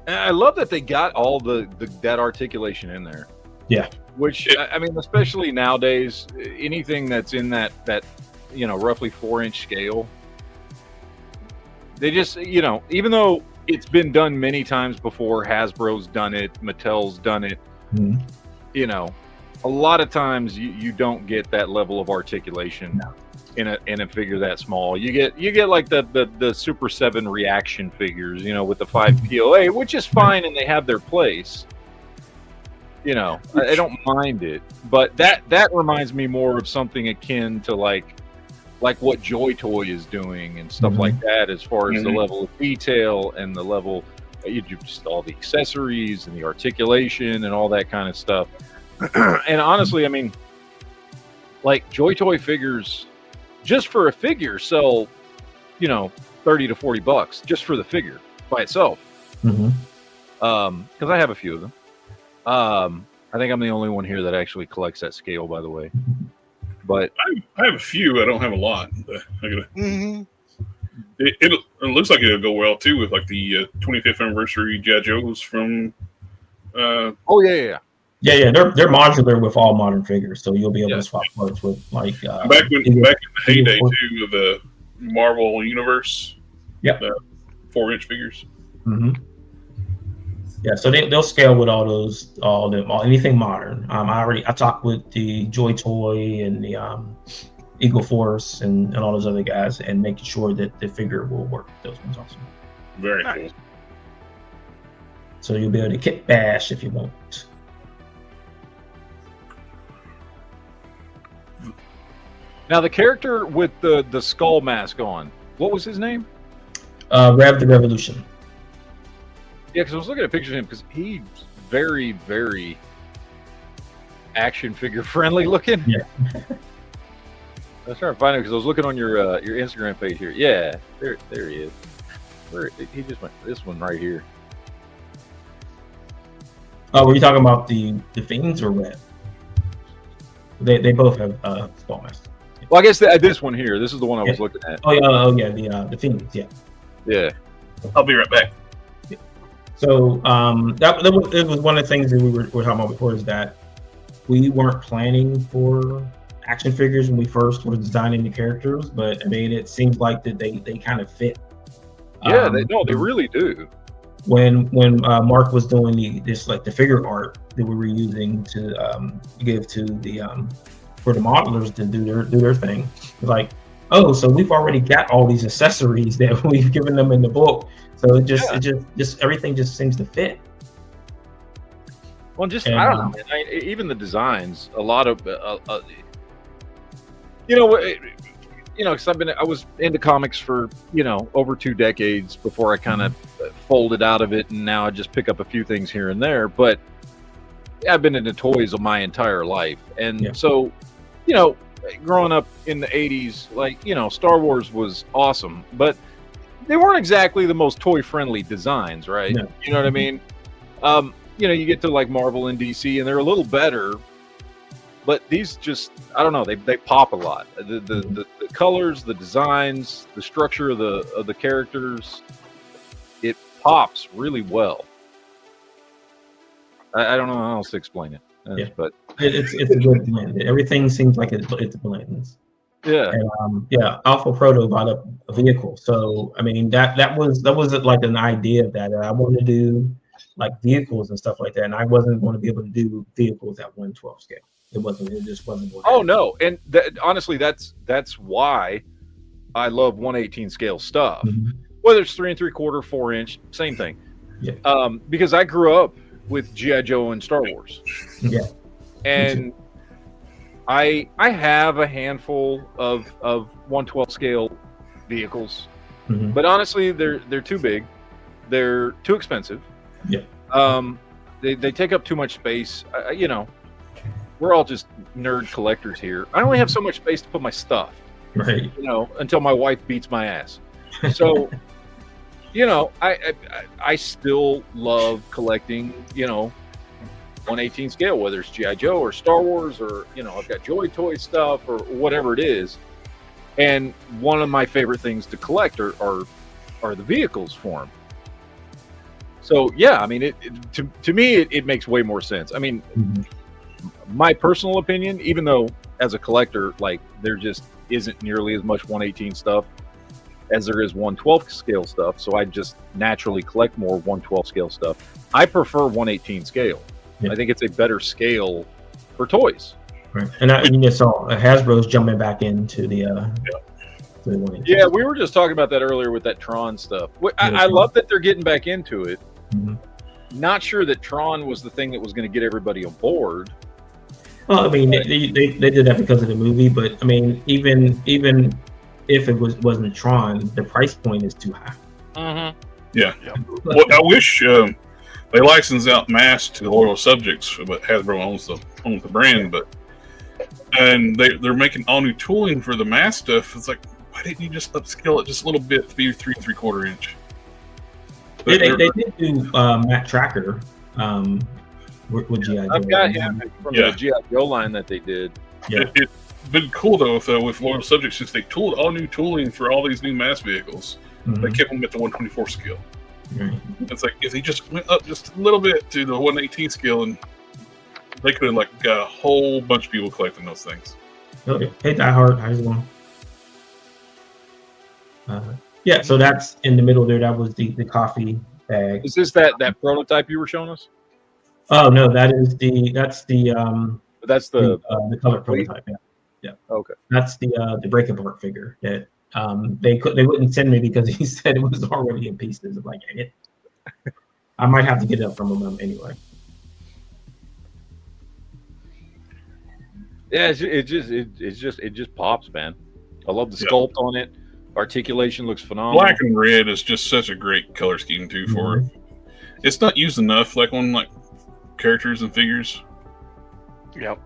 And I love that they got all that articulation in there. Yeah. Which, I mean, especially nowadays, anything that's in that roughly 4-inch scale, they just, even though it's been done many times before, Hasbro's done it, Mattel's done it, a lot of times you don't get that level of articulation in a figure that small. You get like the Super 7 reaction figures, with the 5 POA, which is fine and they have their place. I don't mind it, but that reminds me more of something akin to like what Joy Toy is doing and stuff like that, as far as the level of detail and the level, just all the accessories and the articulation and all that kind of stuff. And honestly, I mean, like Joy Toy figures, just for a figure, sell, $30 to $40 just for the figure by itself. Because I have a few of them. I think I'm the only one here that actually collects that scale, by the way. But I have a few. I don't have a lot. But it looks like it'll go well too with like the 25th anniversary G.I. Joes from. Yeah. They're modular with all modern figures, so you'll be able to swap parts with like back in the heyday too of the Marvel Universe. Yep. 4-inch figures. Yeah, so they'll scale with anything modern. I talked with the Joy Toy and the Eagle Force and all those other guys, and making sure that the figure will work with those ones also. Very cool. So you'll be able to kit bash if you want. Now the character with the skull mask on, what was his name? Rev the Revolution. Yeah, because I was looking at pictures of him because he's very, very action figure friendly looking. Yeah. I was trying to find him because I was looking on your Instagram page here. Yeah, there he is. Where he just went? This one right here. Oh, were you talking about the Fiends or Rev? They both have skull masks. Well, I guess this one here. This is the one I was looking at. Oh yeah, the Fiends. Yeah. Yeah. I'll be right back. So it was one of the things that we were talking about before, is that we weren't planning for action figures when we first were designing the characters, but I mean, it seems like that they kind of fit. Yeah, they really do. When Mark was doing the figure art that we were using to give to the for the modelers to do their thing, like, oh, so we've already got all these accessories that we've given them in the book, so it just everything just seems to fit. Well, I don't know, man. Even the designs, a lot of because I was into comics for over 2 decades before I kind of folded out of it, and now I just pick up a few things here and there. But I've been into toys of my entire life, and so growing up in the 80s, like Star Wars was awesome, but they weren't exactly the most toy friendly designs, right? No. You know what I mean? You get to like Marvel and DC, and they're a little better. But these just, I don't know, they pop a lot. The colors, the designs, the structure of the characters, it pops really well. I don't know how else to explain it. But it's a good blend. Everything seems like it blends. Yeah. And Alpha Proto bought up a vehicle. So I mean that was like an idea that I wanted to do, like vehicles and stuff like that. And I wasn't going to be able to do vehicles at 1/12 scale. It just wasn't going to happen. No, and honestly, that's why I love 1/18 scale stuff. Mm-hmm. Whether it's 3 3/4, 4 inch, same thing. Yeah. Because I grew up with G.I. Joe and Star Wars. Yeah. And I have a handful of 1/12 scale vehicles, but honestly, they're too big, they're too expensive. Yeah. They take up too much space. We're all just nerd collectors here. I only have so much space to put my stuff, right? Until my wife beats my ass. So, I still love collecting, 1/18 scale, whether it's G.I. Joe or Star Wars or, I've got Joy Toy stuff or whatever it is. And one of my favorite things to collect are the vehicles for them. So, yeah, I mean, to me, it makes way more sense. I mean, my personal opinion, even though as a collector, like, there just isn't nearly as much 1/18 stuff as there is 1/12 scale stuff, so I just naturally collect more 1/12 scale stuff. I prefer 1/18 scale. Yeah. I think it's a better scale for toys. Right. And you just saw Hasbro's jumping back into the yeah, we were just talking about that earlier with that Tron stuff. I love that they're getting back into it. Not sure that Tron was the thing that was going to get everybody on board. Well, I mean, they did that because of the movie, but I mean, even if it wasn't Tron, the price point is too high. Yeah. Well, I wish they license out masks to loyal subjects, but Hasbro owns the brand. And they're making all new tooling for the mask stuff. It's like, why didn't you just upscale it just a little bit to be 3 3/4 inch? They did do Matt Tracker with G.I. Joe. I've got him from the G.I. Joe line that they did. Yeah. It's been cool though with loyal subjects, since they tooled all new tooling for all these new mass vehicles. They kept them at the 1/24 scale. Right. It's like if they just went up just a little bit to the 1/18 scale, and they could have got a whole bunch of people collecting those things. Okay. Hey, Die Hard, how's it going? Yeah, so that's in the middle there. That was the coffee bag. Is this that prototype you were showing us? Oh no, that's the color prototype. Yeah. Okay. That's the break apart figure that they wouldn't send me because he said it was already in pieces. I'm like, dang it. I might have to get it up from them anyway. Yeah, it just pops, man. I love the sculpt on it. Articulation looks phenomenal. Black and red is just such a great color scheme too for it. It's not used enough, like on like characters and figures. Yep.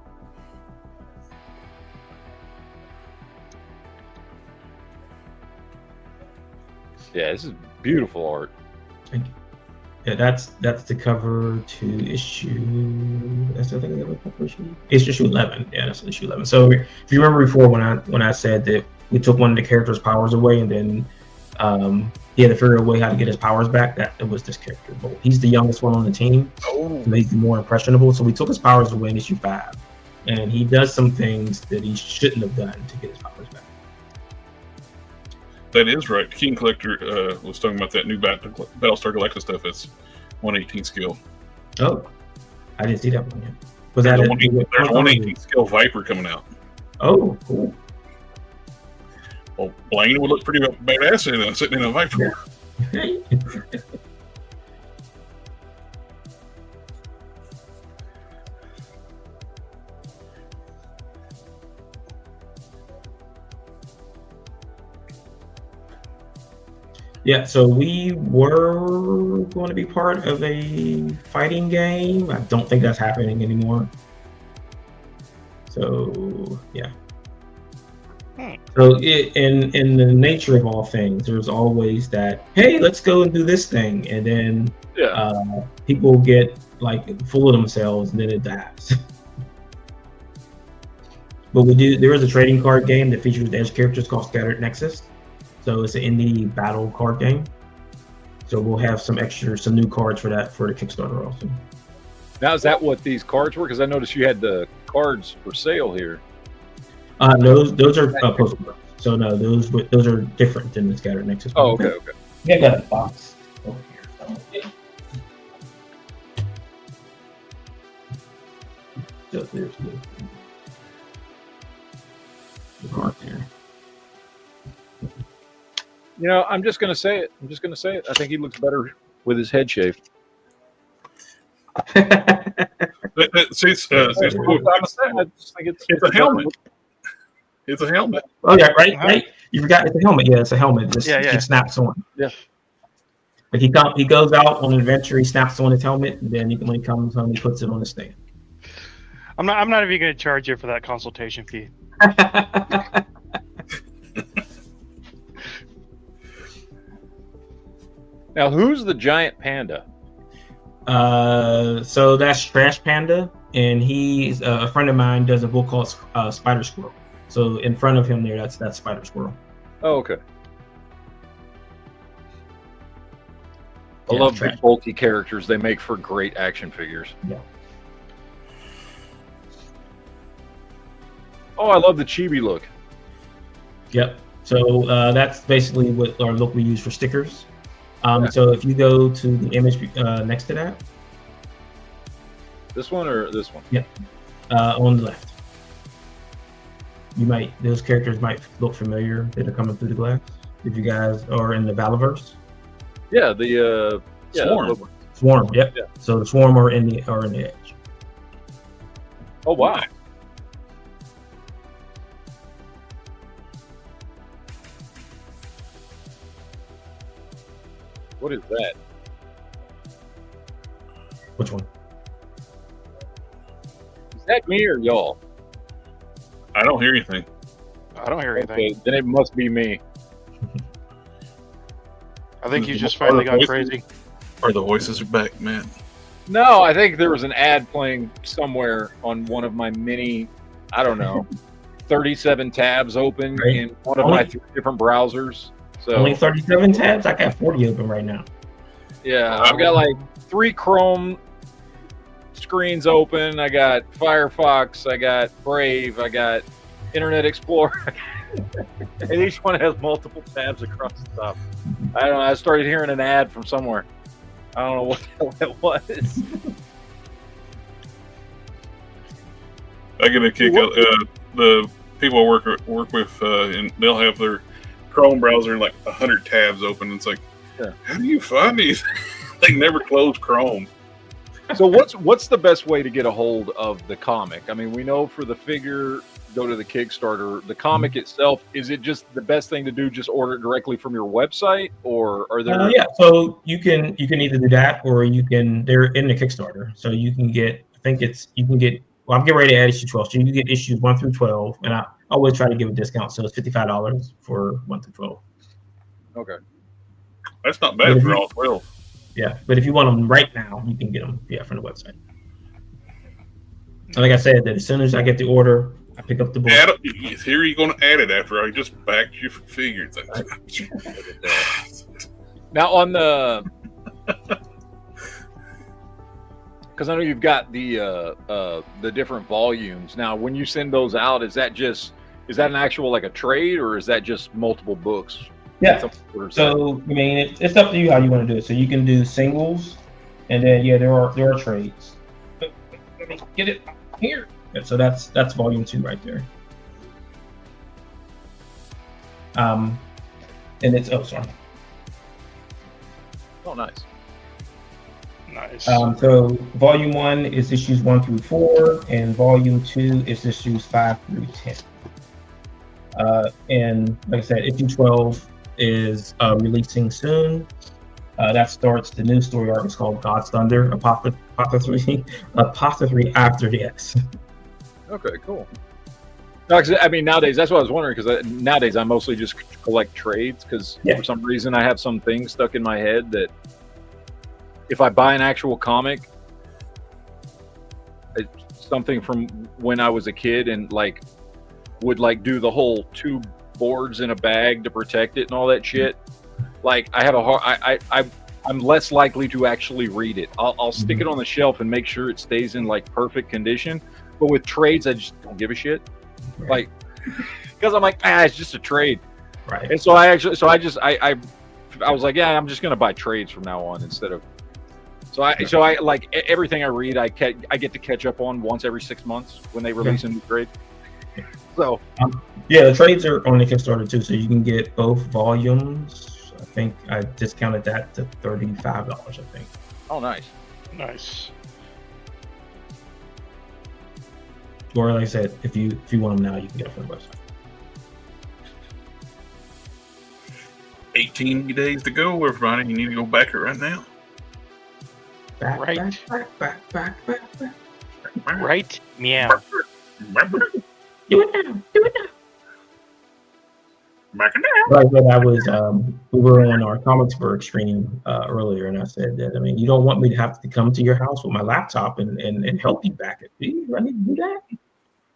Yeah, this is beautiful art. Thank you. Yeah, that's the cover to issue. That's I think the cover issue. It's issue 11. Yeah, that's issue 11. So if you remember before when I said that we took one of the character's powers away and then he had to figure out a way how to get his powers back, that it was this character. But he's the youngest one on the team, so he's the more impressionable. So we took his powers away in issue 5, and he does some things that he shouldn't have done to get his powers back. That is right. King Collector was talking about that new Battlestar Galactica stuff. It's 118 skill. Oh, I didn't see that one yet. Was that there's a 118 skill Viper coming out. Oh, cool. Well, Blaine would look pretty badass sitting in a Viper. Yeah, so we were going to be part of a fighting game. I don't think that's happening anymore. So, yeah. So in the nature of all things, there's always that, hey, let's go and do this thing. And then people get like full of themselves and then it dies. But there is a trading card game that features edge characters called Scattered Nexus. So it's an indie battle card game. So we'll have some new cards for that for the Kickstarter also. Now, is that what these cards were? Because I noticed you had the cards for sale here. Those are postcards. So no, those are different than the Scattered Nexus. Oh, okay. Yeah, I got a box over here. So there's the card there. You know, I'm just going to say it. I think he looks better with his head shaved. It's a helmet. It's a helmet. Oh yeah, right. You forgot it's a helmet. Yeah, it's a helmet. He snaps on. Yeah. But he goes out on an adventure. He snaps on his helmet, and then when he comes home, he puts it on the stand. I'm not even going to charge you for that consultation fee. Now, who's the giant panda? So that's Trash Panda, and he's a friend of mine. Does a book called Spider Squirrel. So in front of him there, that's Spider Squirrel. Oh, okay. I love big bulky characters. They make for great action figures. Yeah. Oh, I love the chibi look. Yep. So that's basically what our look we use for stickers. So if you go to the image next to that. This one or this one? Yeah. On the left. Those characters might look familiar that are coming through the glass. If you guys are in the Valaverse. Yeah, the Swarm. Swarm, yep. Yeah. So the Swarm are in the edge. Oh wow. What is that? Which one? Is that me or y'all? I don't hear anything. I don't hear anything. Okay, then it must be me. I think you just finally got crazy. Or the voices are back, man. No, I think there was an ad playing somewhere on one of my many, I don't know, 37 tabs open in one of my 3 different browsers. So only 37 tabs? I got 40 open right now. Yeah, I've got like 3 Chrome screens open. I got Firefox. I got Brave. I got Internet Explorer. And each one has multiple tabs across the top. I don't know. I started hearing an ad from somewhere. I don't know what the hell that was. I get a kick out. The people I work with, and they'll have their Chrome browser and like 100 tabs open. It's like, how do you find these? They never close Chrome. So what's the best way to get a hold of the comic? I mean, we know for the figure, go to the Kickstarter. The comic itself, is it just the best thing to do? Just order it directly from your website, or are there? Yeah, so you can either do that, or you can. They're in the Kickstarter, so you can get. I think you can get. Well, I'm getting ready to add issue 12, so you can get issues 1 through 12, and I always try to give a discount, so it's $55 for 1 through 12. Okay, that's not bad for all 12. Yeah, but if you want them right now, you can get them from the website. And like I said, that as soon as I get the order, I pick up the book. Here you're going to add it after I just backed you for figures. Now on the, because I know you've got the different volumes. Now, when you send those out, is that an actual like a trade, or is that just multiple books? Yeah. So I mean, it's up to you how you want to do it. So you can do singles, and then there are trades. Let me get it here. So that's volume 2 right there. And it's sorry. Oh, nice. Nice. So volume 1 is issues 1 through 4, and volume 2 is issues 5 through 10. And like I said, issue 12 is releasing soon. That starts the new story arc. It's called God's Thunder, Apothecary after the S. Okay, cool. No, I mean, nowadays, that's what I was wondering, because nowadays I mostly just collect trades, because for some reason I have some things stuck in my head that if I buy an actual comic, it's something from when I was a kid and would do the whole 2 boards in a bag to protect it and all that shit. Like, I have I'm less likely to actually read it. I'll stick it on the shelf and make sure it stays in perfect condition. But with trades, I just don't give a shit. Right. Because I'm like, it's just a trade. Right. And so I was like, I'm just gonna buy trades from now on instead of. So I like everything I read. I get to catch up on once every 6 months when they release a new trade. So the trades are on the Kickstarter too, so you can get both volumes. I think I discounted that to $35. I think. Oh, nice. Or like I said, if you want them now, you can get it from the website. 18 days to go, everybody. You need to go back it right now. Back. Right? Meow. Do it now. Back it now. Like when I was, we were on our Comics Burg stream earlier, and I said that, I mean, you don't want me to have to come to your house with my laptop and help you back it. Do you? I need to do that.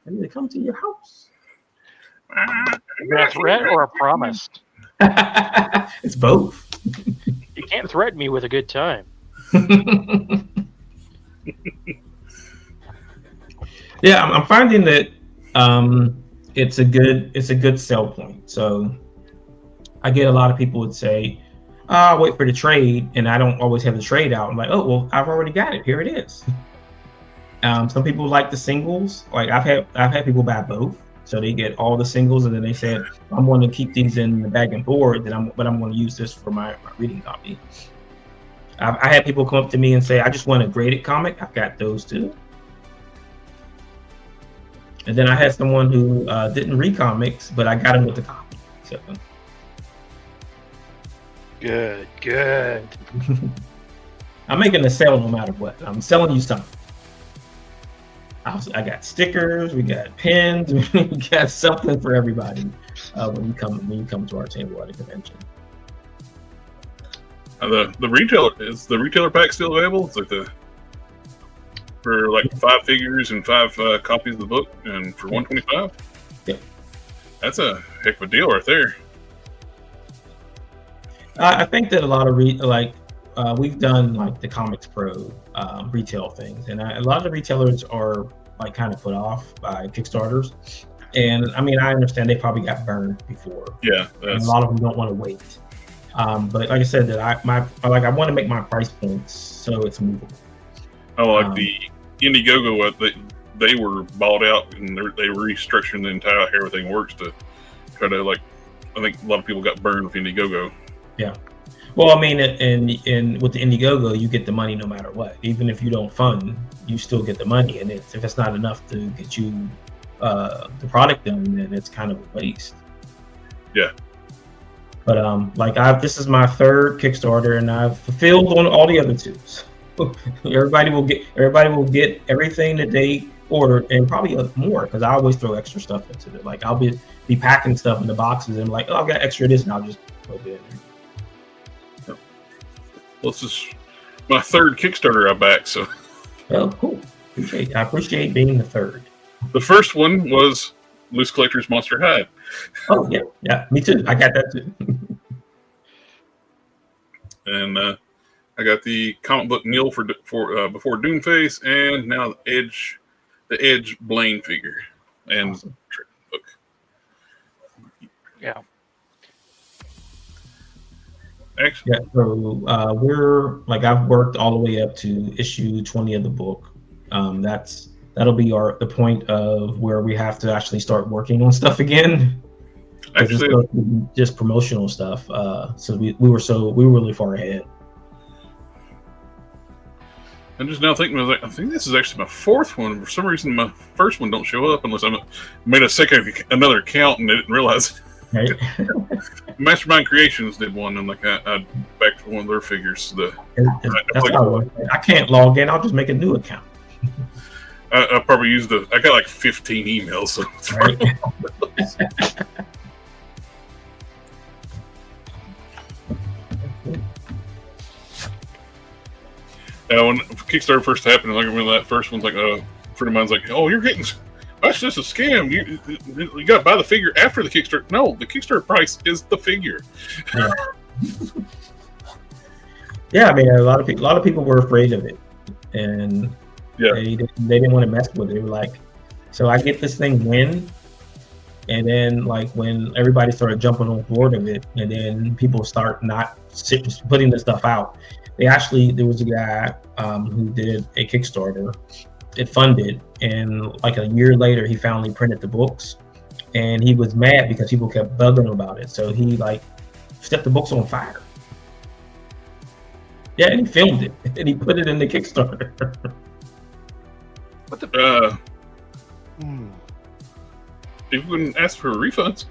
I need to come to your house. Is that a threat or a promise? It's both. You can't threaten me with a good time. Yeah, I'm finding that it's a good sell point. So I get a lot of people would say, I'll wait for the trade, and I don't always have the trade out. I'm like, oh well, I've already got it. Here it is. Some people like the singles. Like I've had people buy both, so they get all the singles, and then they said, I'm going to keep these in the bag and board, but I'm going to use this for my reading copy. I had people come up to me and say, I just want a graded comic. I've got those too. And then I had someone who didn't read comics, but I got him with the copy. So. Good. I'm making a sale no matter what. I'm selling you something. I got stickers, we got pins, we got something for everybody when you come to our table at a convention. The retailer pack still available? It's for 5 figures and 5 copies of the book, and for $125. Yep. That's a heck of a deal right there. I think that a lot of we've done the Comics Pro retail things, and a lot of the retailers are kind of put off by Kickstarters. And I mean, I understand they probably got burned before. Yeah, and a lot of them don't want to wait. But like I said, that I want to make my price points so it's movable. Oh, the Indiegogo, they were bought out, and they were restructuring the entire how everything works to try to I think a lot of people got burned with Indiegogo. Yeah. Well, I mean, and with the Indiegogo, you get the money no matter what. Even if you don't fund, you still get the money. And if it's not enough to get you the product done, then it's kind of a waste. Yeah. But this is my third Kickstarter, and I've fulfilled on all the other two. So everybody will get everything that they ordered, and probably more, because I always throw extra stuff into it. Like I'll be packing stuff in the boxes, and like, oh, I've got extra of this, and I'll just put it in there. Well, this is my third Kickstarter I backed, so. Oh, cool. I appreciate being the third. The first one was Loose Collector's Monster High. Oh, yeah, me too. I got that too. And I got the comic book Neil for before Doomface, and now the Edge Blaine figure and awesome. Book. Yeah. Actually, Yeah, so we're I've worked all the way up to issue 20 of the book. That'll be the point of where we have to actually start working on stuff again. Actually, just promotional stuff. So we were really far ahead. I'm just now thinking, I think this is actually my fourth one. For some reason, my first one don't show up unless I made another account and I didn't realize it. Right. Mastermind Creations did one, and I backed one of their figures. That's how I can't log in. I'll just make a new account. I probably used I got like 15 emails. So Right. When Kickstarter first happened, I remember that first one's like, a friend of mine's like, "Oh, that's just a scam. You got to buy the figure after the Kickstarter." No, the Kickstarter price is the figure. Yeah. Yeah, I mean, a lot of people were afraid of it, and they didn't want to mess with it. They were like, so I get this thing Wynn, and then when everybody started jumping on board of it, and then people start not putting the stuff out. There was a guy who did a Kickstarter. It funded, and a year later, he finally printed the books, and he was mad because people kept bugging him about it. So he set the books on fire. Yeah, and he filmed it, and he put it in the Kickstarter. What the? People wouldn't ask for refunds.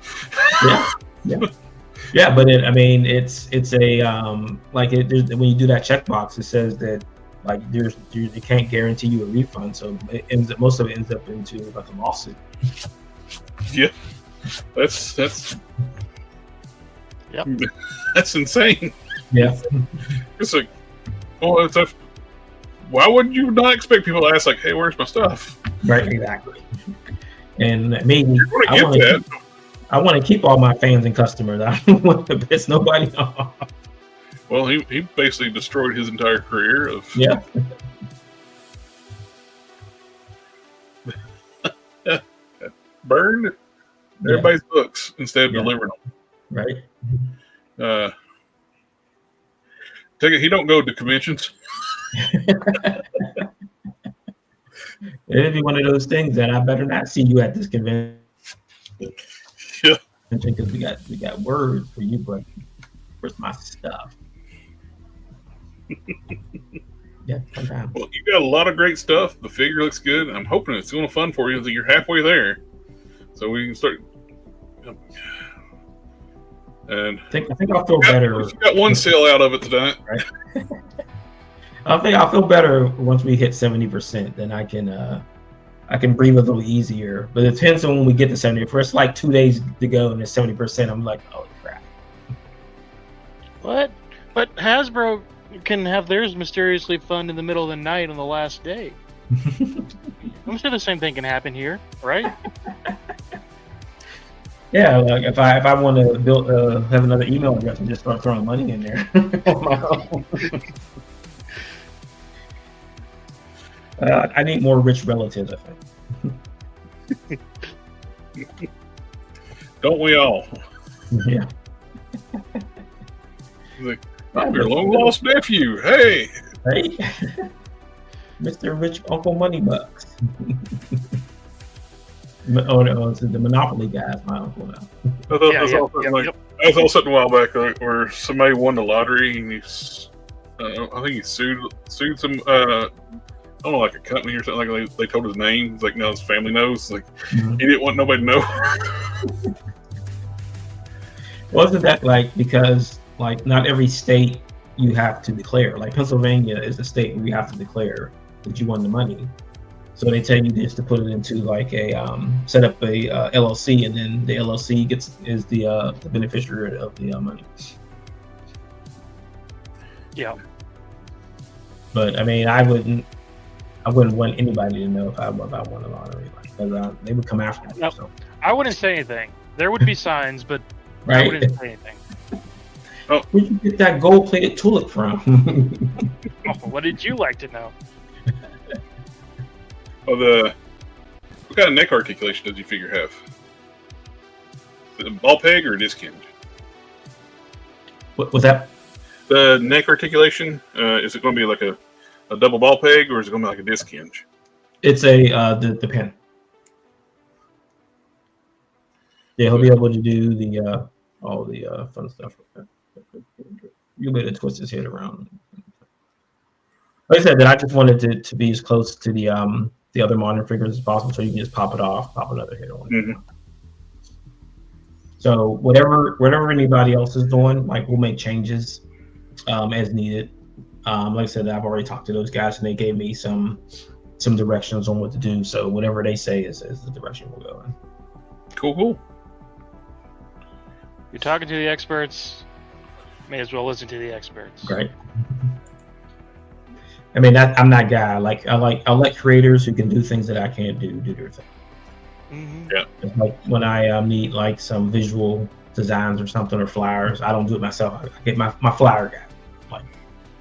Yeah, but it's a when you do that checkbox, it says that it can't guarantee you a refund, so most of it ends up into a lawsuit. Yeah, that's yep. That's insane. Yeah, it's like, well, why would you not expect people to ask "Hey, where's my stuff?" Right, exactly. And me, I want to keep all my fans and customers. I don't want to piss nobody off. Well, he basically destroyed his entire career of burned everybody's books instead of delivering them. Right. Take it. He don't go to conventions. It'd be one of those things that I better not see you at this convention. Yeah. Because we got words for you, but where's my stuff? Yeah, sometimes. Well, you got a lot of great stuff. The figure looks good. I'm hoping it's going to fun for you. You're halfway there, so we can start. And I think I'll feel better. You got one sale out of it tonight. Right. I think I'll feel better once we hit 70%. Then I can breathe a little easier. But it depends on when we get to 70. If it's 2 days to go and it's 70%, I'm like, oh crap. What? But Hasbro can have theirs mysteriously fund in the middle of the night on the last day. I'm sure the same thing can happen here, right? Yeah, if I want to build have another email address and just start throwing money in there on my own. I need more rich relatives, I think. Don't we all? Yeah. I'm your long lost nephew. Hey. Mr. Rich Uncle Moneybucks. Oh no, it's the Monopoly guy. My uncle now. I I saw something a while back where somebody won the lottery and I think he sued some I don't know, like a company or something. Like they told his name. It's like now his family knows. Like he didn't want nobody to know. Wasn't that like because like not every state you have to declare? Like Pennsylvania is a state where you have to declare that you won the money. So they tell you just to put it into like a set up a LLC, and then the LLC is the beneficiary of the money. Yeah. But I mean, I wouldn't want anybody to know if I won the lottery, because they would come after me. Nope. So. I wouldn't say anything. There would be signs, but I Right? wouldn't say anything. Where'd you get that gold-plated tulip from? Oh, what did you like to know? What kind of neck articulation does your figure have? Is it a ball peg or a disc hinge? What was that? The neck articulation, is it going to be like a double ball peg, or is it going to be like a disc hinge? It's a the pin. Yeah, he'll be able to do the all the fun stuff. You'll be able to twist his head around. Like I said, that I just wanted to be as close to the other modern figures as possible, so you can just pop it off, pop another head on. Mm-hmm. So whatever anybody else is doing, like we'll make changes as needed. Like I said, I've already talked to those guys, and they gave me some directions on what to do. So whatever they say is the direction we'll go in. Cool. You're talking to the experts. May as well listen to the experts. Right. I mean, I'm that guy. I like creators who can do things that I can't do their thing. Mm-hmm. Yeah. It's like when I need like some visual designs or something, or flyers, I don't do it myself. I get my flyer guy. Like,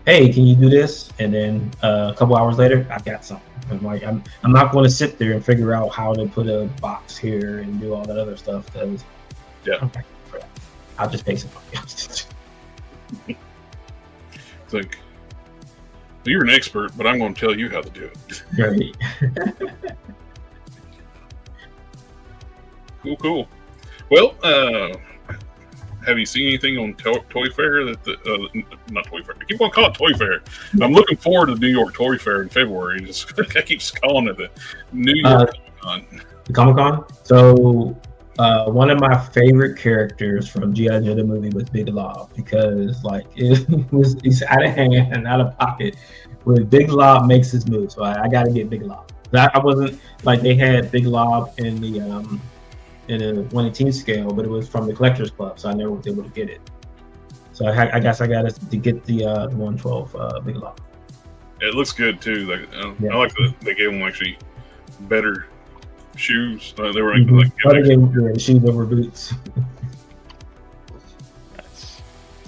hey, can you do this? And then a couple hours later, I got something. I'm like, I'm not going to sit there and figure out how to put a box here and do all that other stuff, because I'll just pay somebody else. It's like, you're an expert, but I'm going to tell you how to do it. Right. Cool. Well, have you seen anything on Toy Fair not Toy Fair? I keep on calling it Toy Fair. I'm looking forward to the New York Toy Fair in February. I keep calling it the New York Comic-Con. The Comic-Con? So one of my favorite characters from G.I. Joe the movie was Big Lob, because like he's out of hand and out of pocket when Big Lob makes his move. So I got to get Big Lob. I wasn't like they had Big Lob in the in a 1/18 scale, but it was from the Collectors Club, so I never was able to get it. So I guess I got to get the 112 Big Lob. It looks good too. Like I like that they gave him actually better shoes. They were like shoes over boots.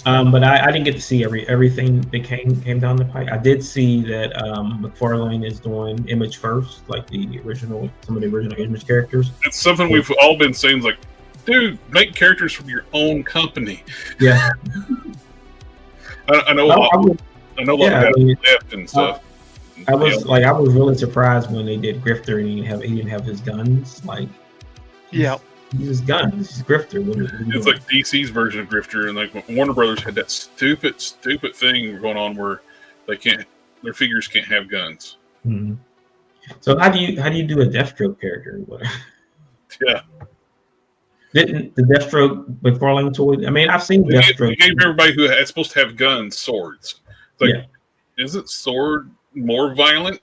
But I didn't get to see everything that came down the pipe. I did see that McFarlane is doing Image first, like some of the original Image characters. It's something we've all been saying, like, dude, make characters from your own company. Yeah. I know a lot of left and stuff. I was really surprised when they did Grifter and he didn't have his guns. Like, yeah. He's guns. He's Grifter. It's like DC's version of Grifter, and like Warner Brothers had that stupid thing going on where their figures can't have guns. Mm-hmm. So how do you do a Deathstroke character? Yeah. Didn't the Deathstroke McFarlane toy? I mean, I've seen Deathstroke. They gave everybody who is supposed to have guns swords. It's like, isn't sword more violent?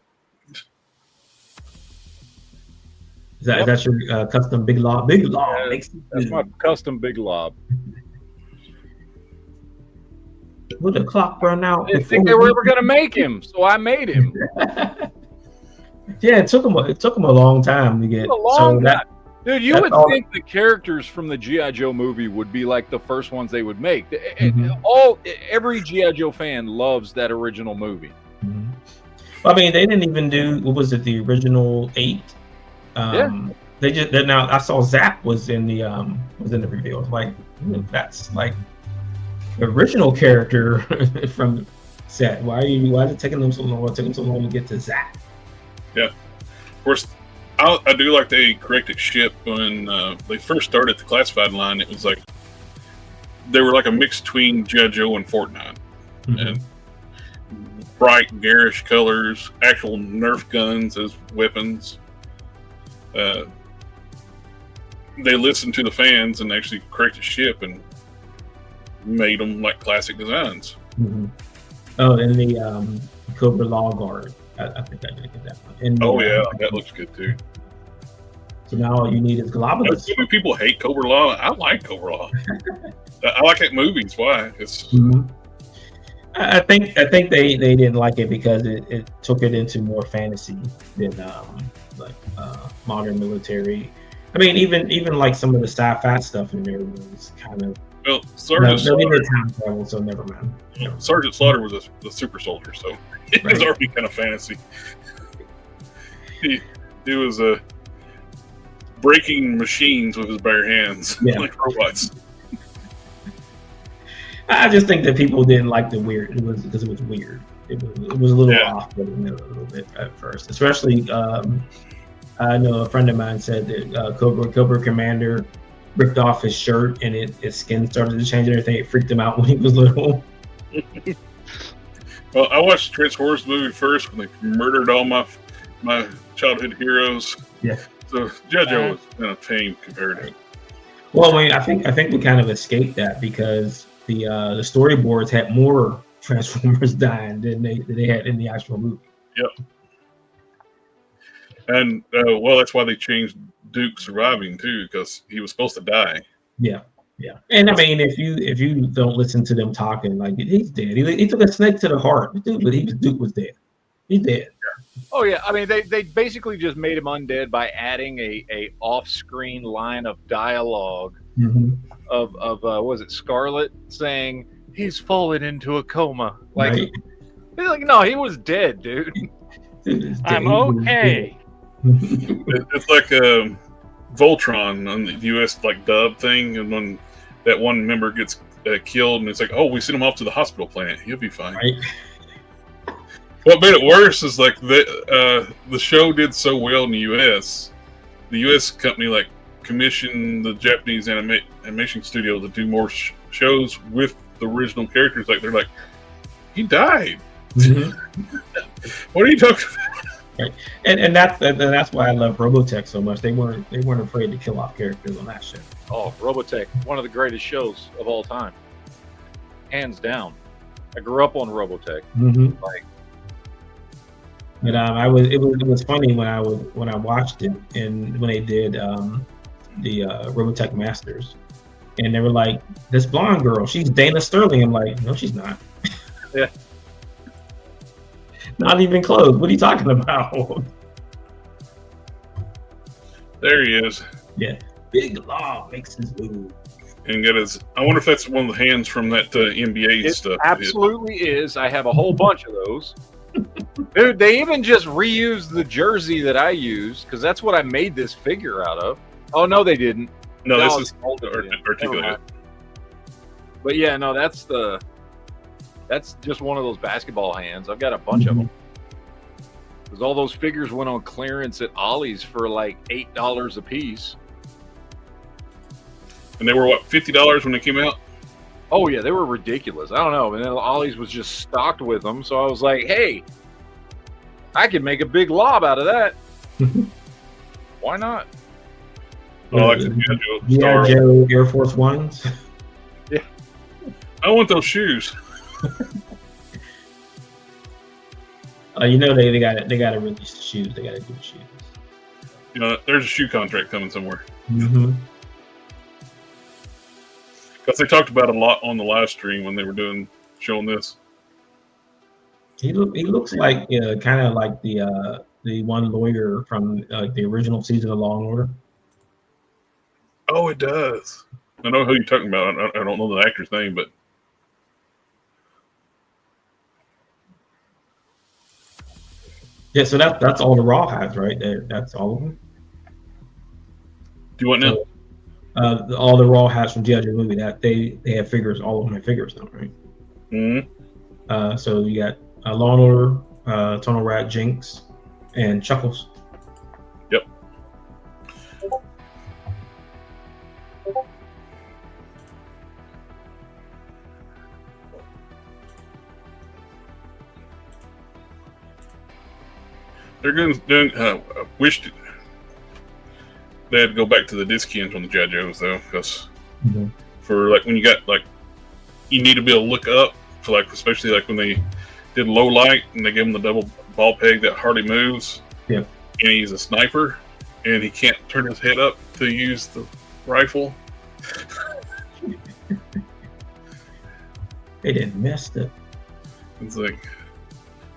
Is that your custom Big Lob? Big Lob. That's my custom Big Lob. Would the clock run out? I didn't think they were ever going to make him, so I made him. Yeah, it took him a long time to get. Dude, you would think the characters from the G.I. Joe movie would be like the first ones they would make. Every G.I. Joe fan loves that original movie. Mm-hmm. I mean, they didn't even do, what was it, the original 8? Now I saw Zap was in the reveal. I was like, that's like the original character from the set. Why is it taking them so long? It took them so long to get to Zap. Yeah, of course. I do like they corrected ship when they first started the classified line. It was like they were like a mix between G.I. Joe and Fortnite. Mhm. And bright, garish colors, actual Nerf guns as weapons. They listened to the fans and actually corrected ship and made them like classic designs. Mhm. Oh, and the Cobra Law Guard. I think I did get that one. And Oh yeah, that looks good too. So now all you need is Globulus. So many people hate Cobra Law. I like Cobra Law. I like it in movies. Why? It's Mhm. I think they didn't like it because it took it into more fantasy than like modern military. I mean, even like some of the sci-fi stuff in there was kind of well, Sergeant no, they Slaughter. did time travel, so never mind. Sergeant Slaughter was the super soldier, so it was Right. already kind of fantasy. He was breaking machines with his bare hands, Yeah. like robots. I just think that people didn't like the weird. It was because it was weird. It was a little Yeah. off-putting a little bit at first, especially. I know a friend of mine said that Cobra Commander ripped off his shirt and his skin started to change and everything. It freaked him out when he was little. Well, I watched the Transformers movie first when they murdered all my childhood heroes. Yeah. So G.I. Joe was kind of tame compared to it. Well, I mean, I think we kind of escaped that because the storyboards had more Transformers dying than they had in the actual movie. Yep. And well, that's why they changed Duke surviving too, because he was supposed to die. Yeah, yeah. And I mean, if you don't listen to them talking, like he's dead. He took a snake to the heart, dude, but Duke was dead. He's dead. Oh yeah, I mean they basically just made him undead by adding a off-screen line of dialogue Mm-hmm. of was it Scarlet saying he's fallen into a coma. Like, Right. like no, he was dead, dude. Dude, I'm he was okay. It's like Voltron on the U.S. like dub thing, and when that one member gets killed, and it's like, oh, we sent him off to the hospital planet. He'll be fine. Right. What made it worse is like the show did so well in the U.S. The U.S. company like commissioned the Japanese animation studio to do more shows with the original characters. Like they're like, he died. Mm-hmm. What are you talking about? Right. And that's why I love Robotech so much. They weren't afraid to kill off characters on that show. Oh, Robotech, one of the greatest shows of all time, hands down. I grew up on Robotech. Mm-hmm. Like, But it was funny when I watched it and when they did the Robotech Masters, and they were like, this blonde girl, she's Dana Sterling. I'm like, no, she's not. Yeah. Not even close. What are you talking about? There he is. Yeah. Big Law makes his move. And get his. I wonder if that's one of the hands from that NBA it stuff. absolutely is. I have a whole bunch of those. Dude, they even just reused the jersey that I used because that's what I made this figure out of. Oh no, they didn't. No, No, this it's is older. articulated. But yeah, no, that's just one of those basketball hands. I've got a bunch of them. Because all those figures went on clearance at Ollie's for like $8 a piece. And they were what, $50 when they came out? Oh yeah, they were ridiculous. I don't know, and then Ollie's was just stocked with them, so I was like, "Hey, I could make a big lob out of that. Why not?" Oh, like the G.I. Star. Joe Air Force Ones. I want those shoes. You know they got to release the shoes. They got to do the shoes. You know, there's a shoe contract coming somewhere. Mm-hmm. Because they talked about it a lot on the live stream when they were showing this. He looks like kind of like the one lawyer from the original season of Law and Order. Oh, it does. I know who you're talking about. I don't know the actor's name, but Yeah, so that's all the Raw has, right? That's all of them. do you want now? All the Raw has from G.I. Joe movie, that they have figures, all of them have figures now, right? Mm-hmm. So you got Law and Order, Tunnel Rat, Jinx, and Chuckles. Yep. they're doing. I wished they had to go back to the disc ends on the G.I. Joes though, because for like when you got like you need to be able to look up for like especially like when they did low light and they give him the double ball peg that hardly moves. Yeah. And he's a sniper and he can't turn his head up to use the rifle. They didn't miss it. It's like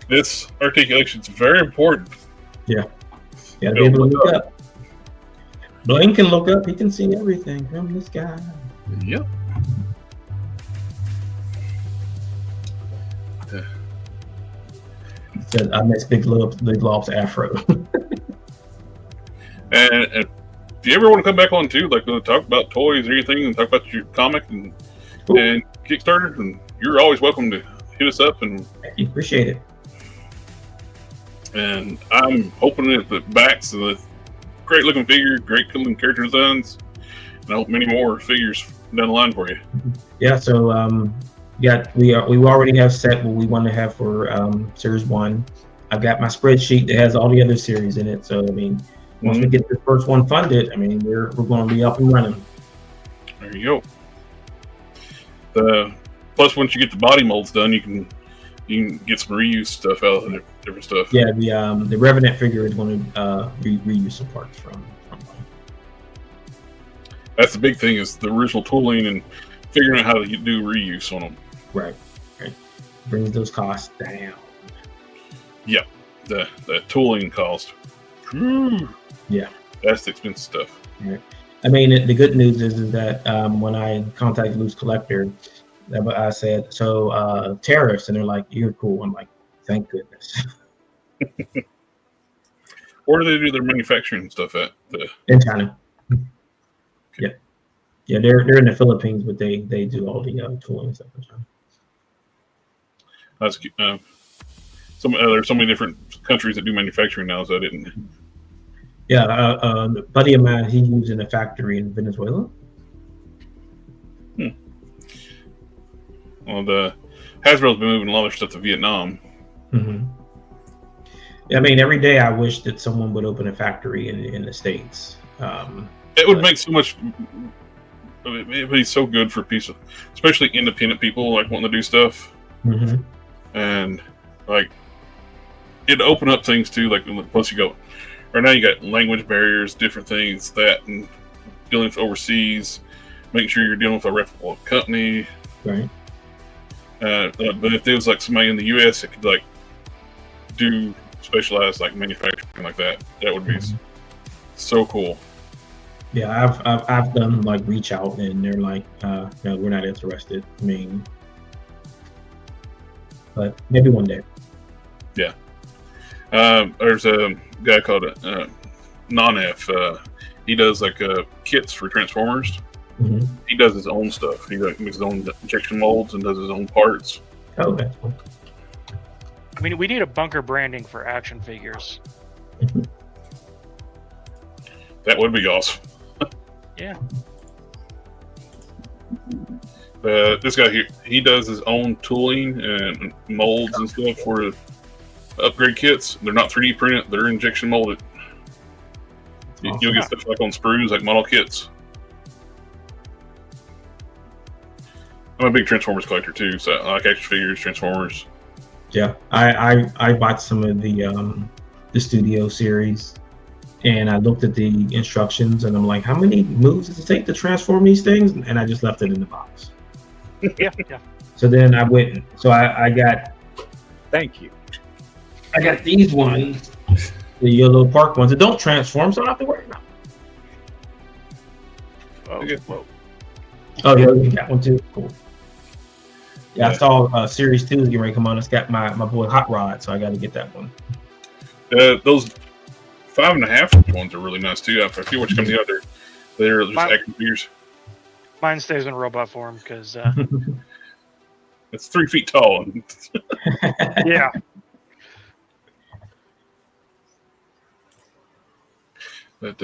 this articulation is very important. Yeah. You gotta be able to look up. Blaine can look up, he can see everything from the sky. Yep. Said I miss Big Lob's afro. And if you ever want to come back on too, like talk about toys or anything, and talk about your comic and Kickstarter, and you're always welcome to hit us up. And appreciate it. And I'm hoping that the backs of the great looking figure, great looking character designs, and I hope many more figures down the line for you. Yeah. So we already have set what we want to have for series 1. I've got my spreadsheet that has all the other series in it. So I mean, once we get the first one funded, I mean we're going to be up and running. There you go. Plus, once you get the body molds done, you can get some reuse stuff out of the different stuff. Yeah, the Revenant figure is going to reuse some parts from. That's the big thing is the original tooling and figuring out how to do reuse on them. Right. Brings those costs down. Yeah, the tooling cost. Whew. Yeah, that's the expensive stuff. Right. I mean, the good news is that when I contacted Loose Collector, I said, so tariffs, and they're like, you're cool. I'm like, thank goodness. Where do they do their manufacturing stuff at? In China. Okay. Yeah, they're in the Philippines, but they do all the tooling and stuff in China. That's there's so many different countries that do manufacturing now, so I didn't. Yeah, a buddy of mine, he was in a factory in Venezuela. Well, the Hasbro's been moving a lot of stuff to Vietnam. Mm-hmm. I mean, every day I wish that someone would open a factory in the States. It would make so much. It would be so good for people, especially independent people like wanting to do stuff. Mm-hmm. And like it'd open up things too. Like plus you go right now, you got language barriers, different things and dealing with overseas, making sure you're dealing with a reputable company. Right. But if there was like somebody in the U.S. that could like do specialized like manufacturing like that, that would be so cool. Yeah, I've done like reach out and they're like, no, we're not interested. I mean, but maybe one day. Yeah. There's a guy called Non-F. He does like kits for Transformers. Mm-hmm. He does his own stuff. He makes his own injection molds and does his own parts. Oh, that's cool. I mean, we need a bunker branding for action figures. That would be awesome. Yeah. This guy here, he does his own tooling and molds and stuff for upgrade kits. They're not 3D printed; they're injection molded. Awesome. You'll get stuff like on sprues, like model kits. I'm a big Transformers collector too, so I like action figures, Transformers. Yeah, I bought some of the studio series, and I looked at the instructions, and I'm like, how many moves does it take to transform these things? And I just left it in the box. Yeah. So then I went. So I got. Thank you. I got these ones, the yellow park ones that don't transform, so I don't have to worry about them. Oh yeah, we got one too. Cool. Yeah, I saw Series 2 is getting ready to come on. It's got my boy Hot Rod, so I got to get that one. Those 5.5 ones are really nice too. I feel what's coming out there. They're just action figures. Mine stays in robot form because it's 3 feet tall. Yeah. But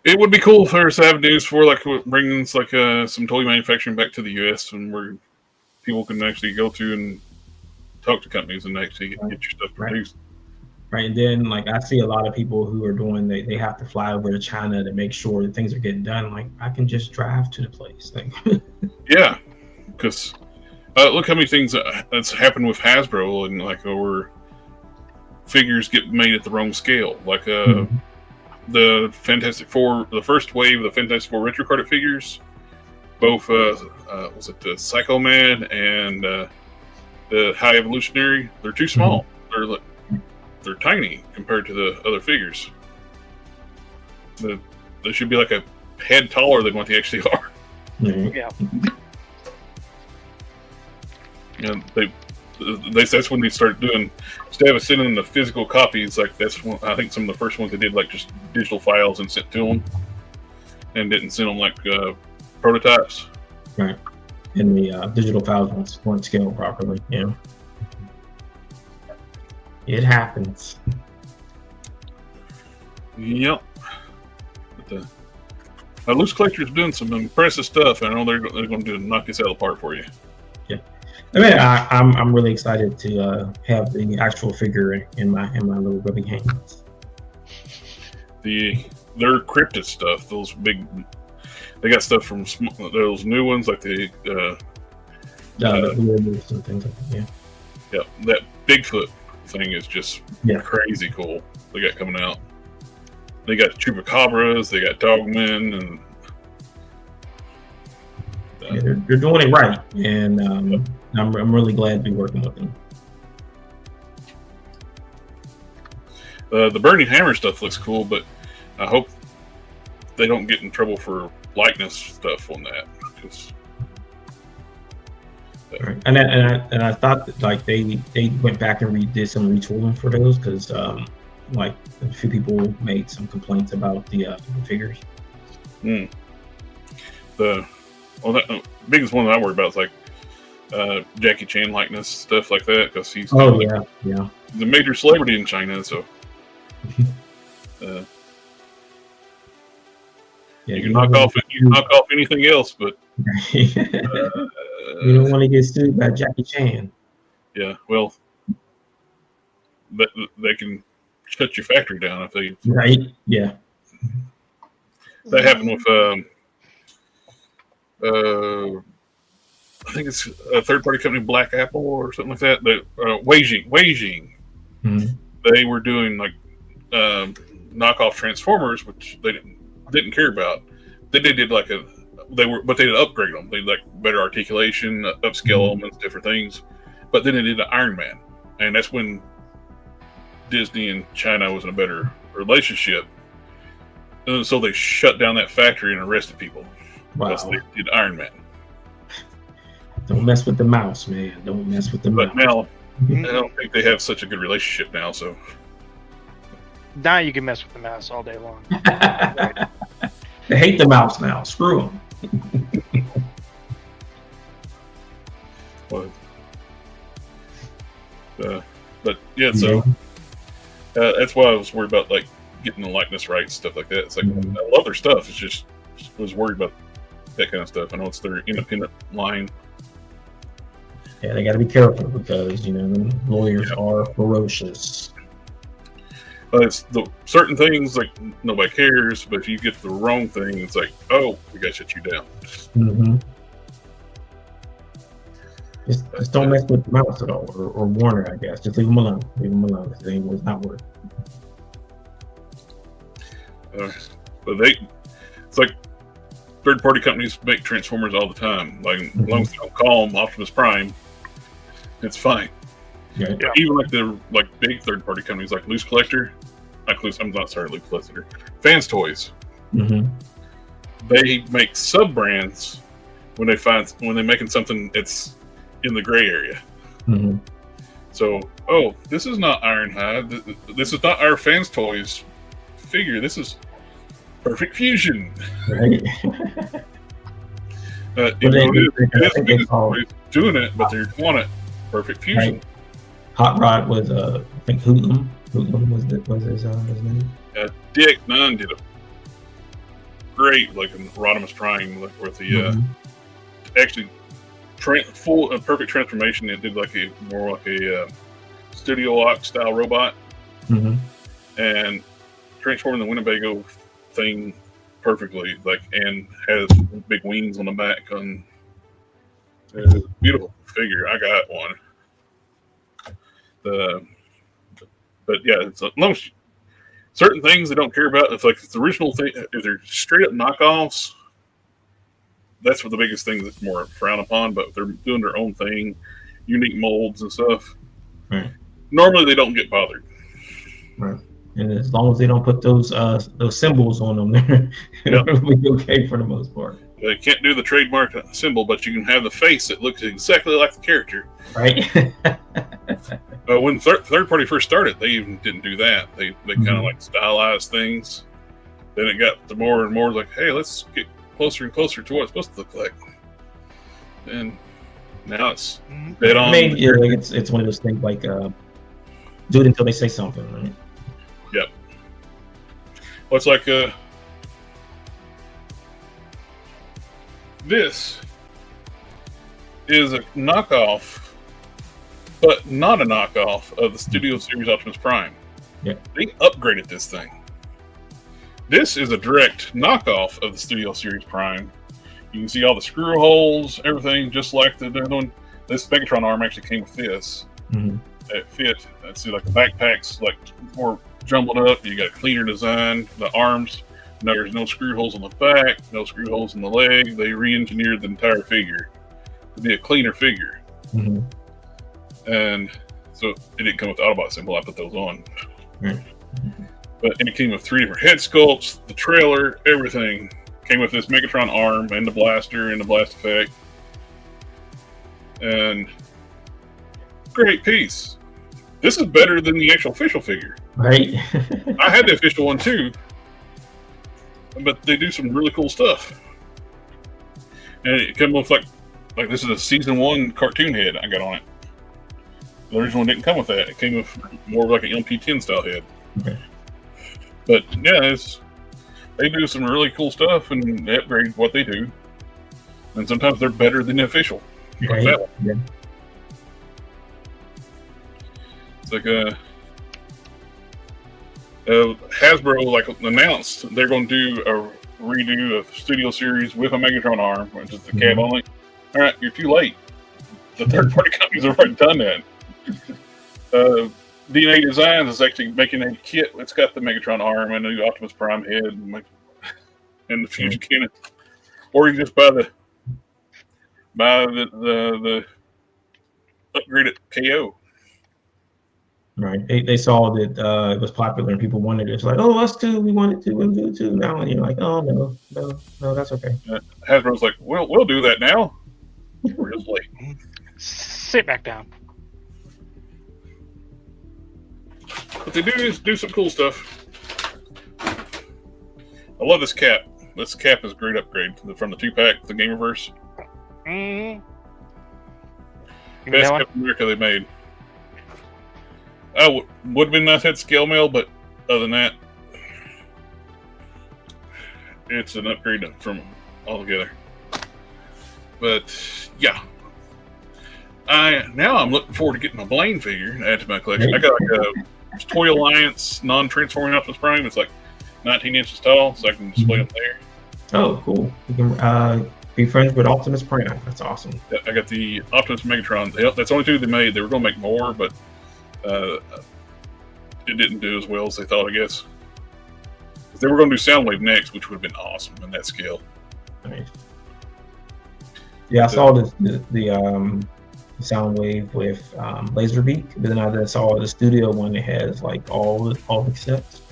it would be cool for us to have news for like bringing like some toy manufacturing back to the U.S. and where people can actually go to and talk to companies and actually get your stuff produced. right? And then like I see a lot of people who are doing they have to fly over to China to make sure that things are getting done. Like I can just drive to the place. Like Yeah, because look how many things that's happened with Hasbro, and like where figures get made at the wrong scale. Like the Fantastic Four, the first wave of the Fantastic Four retro carded figures, both was it the Psycho Man and the High Evolutionary? They're too small. They're tiny compared to the other figures. They should be like a head taller than what they actually are. Yeah. And that's when they started doing, instead of sending the physical copies, like that's when, I think some of the first ones they did like just digital files and sent to them, and didn't send them like prototypes. right. And the digital files weren't scaled properly. Yeah. It happens. Yep. But Loose Collector's doing some impressive stuff. I know they're going to knock this out of the park for you. Yeah. I mean, I'm really excited to have the actual figure in my little rubby hands. Their cryptid stuff, those big, they got stuff from those new ones like the moves and things like that. Yeah, that Bigfoot thing is just crazy cool. They got coming out. They got chupacabras, they got dogmen, and they're doing it right, and I'm really glad to be working with them. The Burning Hammer stuff looks cool, but I hope they don't get in trouble for likeness stuff on that. Right. And I thought that like they went back and did some retooling for those because like a few people made some complaints about the figures. The biggest one that I worry about is like Jackie Chan likeness stuff like that, because he's he's a major celebrity in China, so you can knock off anything else, but you don't want to get sued by Jackie Chan. Yeah, well, but they can shut your factory down if they That happened with I think it's a third-party company, Black Apple or something like that. Weijing. They were doing like knockoff Transformers, which they didn't care about. They did like they did upgrade them. They did like better articulation, upscale elements, different things. But then they did the Iron Man, and that's when Disney and China was in a better relationship. And so they shut down that factory and arrested people. Wow. Because they did Iron Man. Don't mess with the mouse, man. Don't mess with the mouse. But now, I don't think they have such a good relationship now, so. Now you can mess with the mouse all day long. They hate the mouse now. Screw them. But yeah, so that's why I was worried about like getting the likeness right, stuff like that. It's like I love their stuff. It's just was worried about that kind of stuff. I know it's their independent line. Yeah, they got to be careful because the lawyers are ferocious. But it's the certain things like nobody cares, but if you get the wrong thing, it's like, oh, we got to shut you down. Just don't mess with the mouse at all, or Warner, I guess. Just leave them alone. Leave them alone. It ain't not worth. But it's like third-party companies make Transformers all the time. Like as long as they don't call them Optimus Prime, it's fine. Yeah. Even like big third-party companies like Loose Collector, Loose Collector, Fans Toys. They make sub-brands when they're making something that's in the gray area. So, this is not Ironhide. This is not our Fans Toys figure. This is Perfect Fusion. Right. Doing it, but they want it Perfect Fusion. Right. Hot Rod was I think Hoodlum. Hoodlum was his name. Dick Nunn did a great like Rodimus Prime with the actually full perfect transformation. It did like a more like a Studio Lock style robot. and transforming the Winnebago thing perfectly, and has big wings on the back. On beautiful figure. I got one. But yeah, it's certain things they don't care about. It's like it's the original thing. If they're straight up knockoffs, that's what the biggest thing that's more frowned upon. But if they're doing their own thing, unique molds and stuff, normally they don't get bothered. Right. And as long as they don't put those symbols on them, they're okay for the most part. They can't do the trademark symbol, but you can have the face that looks exactly like the character. Right. When third party first started, they even didn't do that. They kind of like stylized things. Then it got to more and more like, hey, let's get closer and closer to what it's supposed to look like. And now it's dead on. I mean, yeah, it's one of those things like do it until they say something, right? Yep. Well, it's like this is a knockoff, but not a knockoff of the Studio Series Optimus Prime. Yeah. They upgraded this thing. This is a direct knockoff of the Studio Series Prime. You can see all the screw holes, everything, just like the other one. This Megatron arm actually came with this. It fit. See, like the backpack's like more jumbled up. You got a cleaner design. The arms, there's no screw holes on the back, no screw holes in the leg. They re-engineered the entire figure to be a cleaner figure. And so it didn't come with the Autobot symbol. I put those on. But it came with 3 different head sculpts, the trailer, everything. Came with this Megatron arm and the blaster and the blast effect. And great piece. This is better than the actual official figure. Right. I had the official one too. But they do some really cool stuff. And it comes with like this is a season 1 cartoon head I got on it. The original one didn't come with that. It came with more of like an MP10 style head. Okay. But yeah, they do some really cool stuff and they upgrade what they do. And sometimes they're better than the official. Like that one. Yeah. It's like Hasbro announced they're going to do a redo of Studio Series with a Megatron arm, which is the cab only. All right, you're too late. The third-party companies have already done that. DNA Designs is actually making a kit. It's got the Megatron arm and the Optimus Prime head and the fusion cannon. Or you just buy the upgraded KO. Right. They saw that it was popular and people wanted it. It's like, oh, us too. We wanted to and do too now. And you're like, oh no, that's okay. Hasbro's like, we'll do that now. We're just late. Sit back down. But they do some cool stuff. I love this cap. This cap is a great upgrade from the 2-pack, the Gamerverse. Best cap in America they made. Would have been nice had scale mail, but other than that, it's an upgrade from altogether. But yeah, I'm looking forward to getting my Blaine figure to add to my collection. I got like a Toy Alliance non-transforming Optimus Prime. It's like 19 inches tall, so I can display them there. Oh, cool! You can be friends with Optimus Prime. That's awesome. I got the Optimus Megatron. That's the only 2 they made. They were going to make more, but it didn't do as well as they thought, I guess. They were going to do Soundwave next, which would have been awesome in that scale. Nice. Yeah, I saw the Soundwave with Laserbeak, but then I saw the studio one that has like all the sets.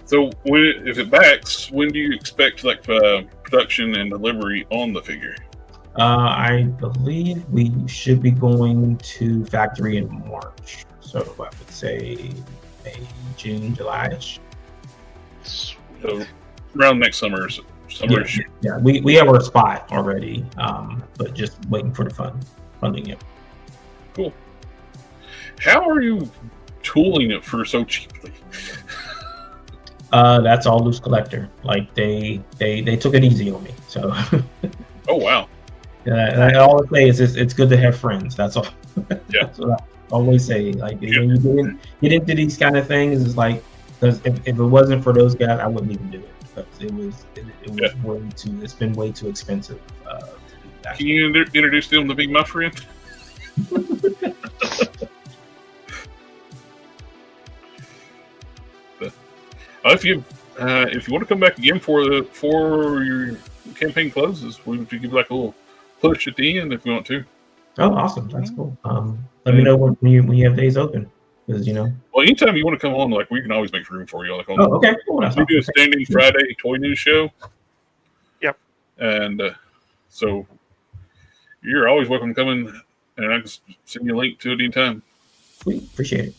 So if it backs, when do you expect like production and delivery on the figure? I believe we should be going to factory in March. So I would say May, June, July-ish. So around next summer. Yeah, we have our spot already, but just waiting for the funding it. Cool. How are you tooling it for so cheaply? That's all Loose Collector. Like they took it easy on me. So. Oh wow. And all I say is it's good to have friends. That's all. Yeah. That's what I always say. Like when you get into these kind of things, it's like, because if it wasn't for those guys, I wouldn't even do it. Because it was way too. It's been way too expensive. To do that. Can you introduce them to be my friend? If you want to come back again for your campaign closes, we would give like a little push at the end if you want to. Oh, awesome! That's cool. Let me know when you have days open, because Well, anytime you want to come on, like we can always make room for you. Like on okay. Cool. We do a standing Friday toy news show. Yep. And so you're always welcome to come in, and I can send you a link to it anytime. Sweet, appreciate it.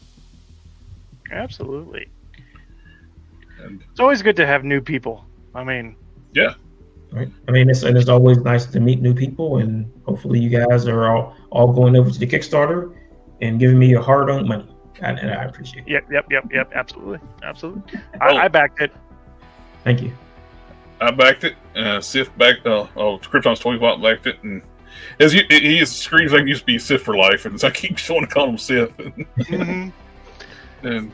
Absolutely. And It's always good to have new people. I mean, yeah. Right. I mean, it's always nice to meet new people, and hopefully you guys are all going over to the Kickstarter and giving me your hard-earned money, and I appreciate it. Yep. Absolutely. I backed it. Thank you. I backed it. Sif backed. Krypton's Toy Bot backed it, and he screams like he used to be Sif for life, and so I keep just want to call him Sif. Mm-hmm. And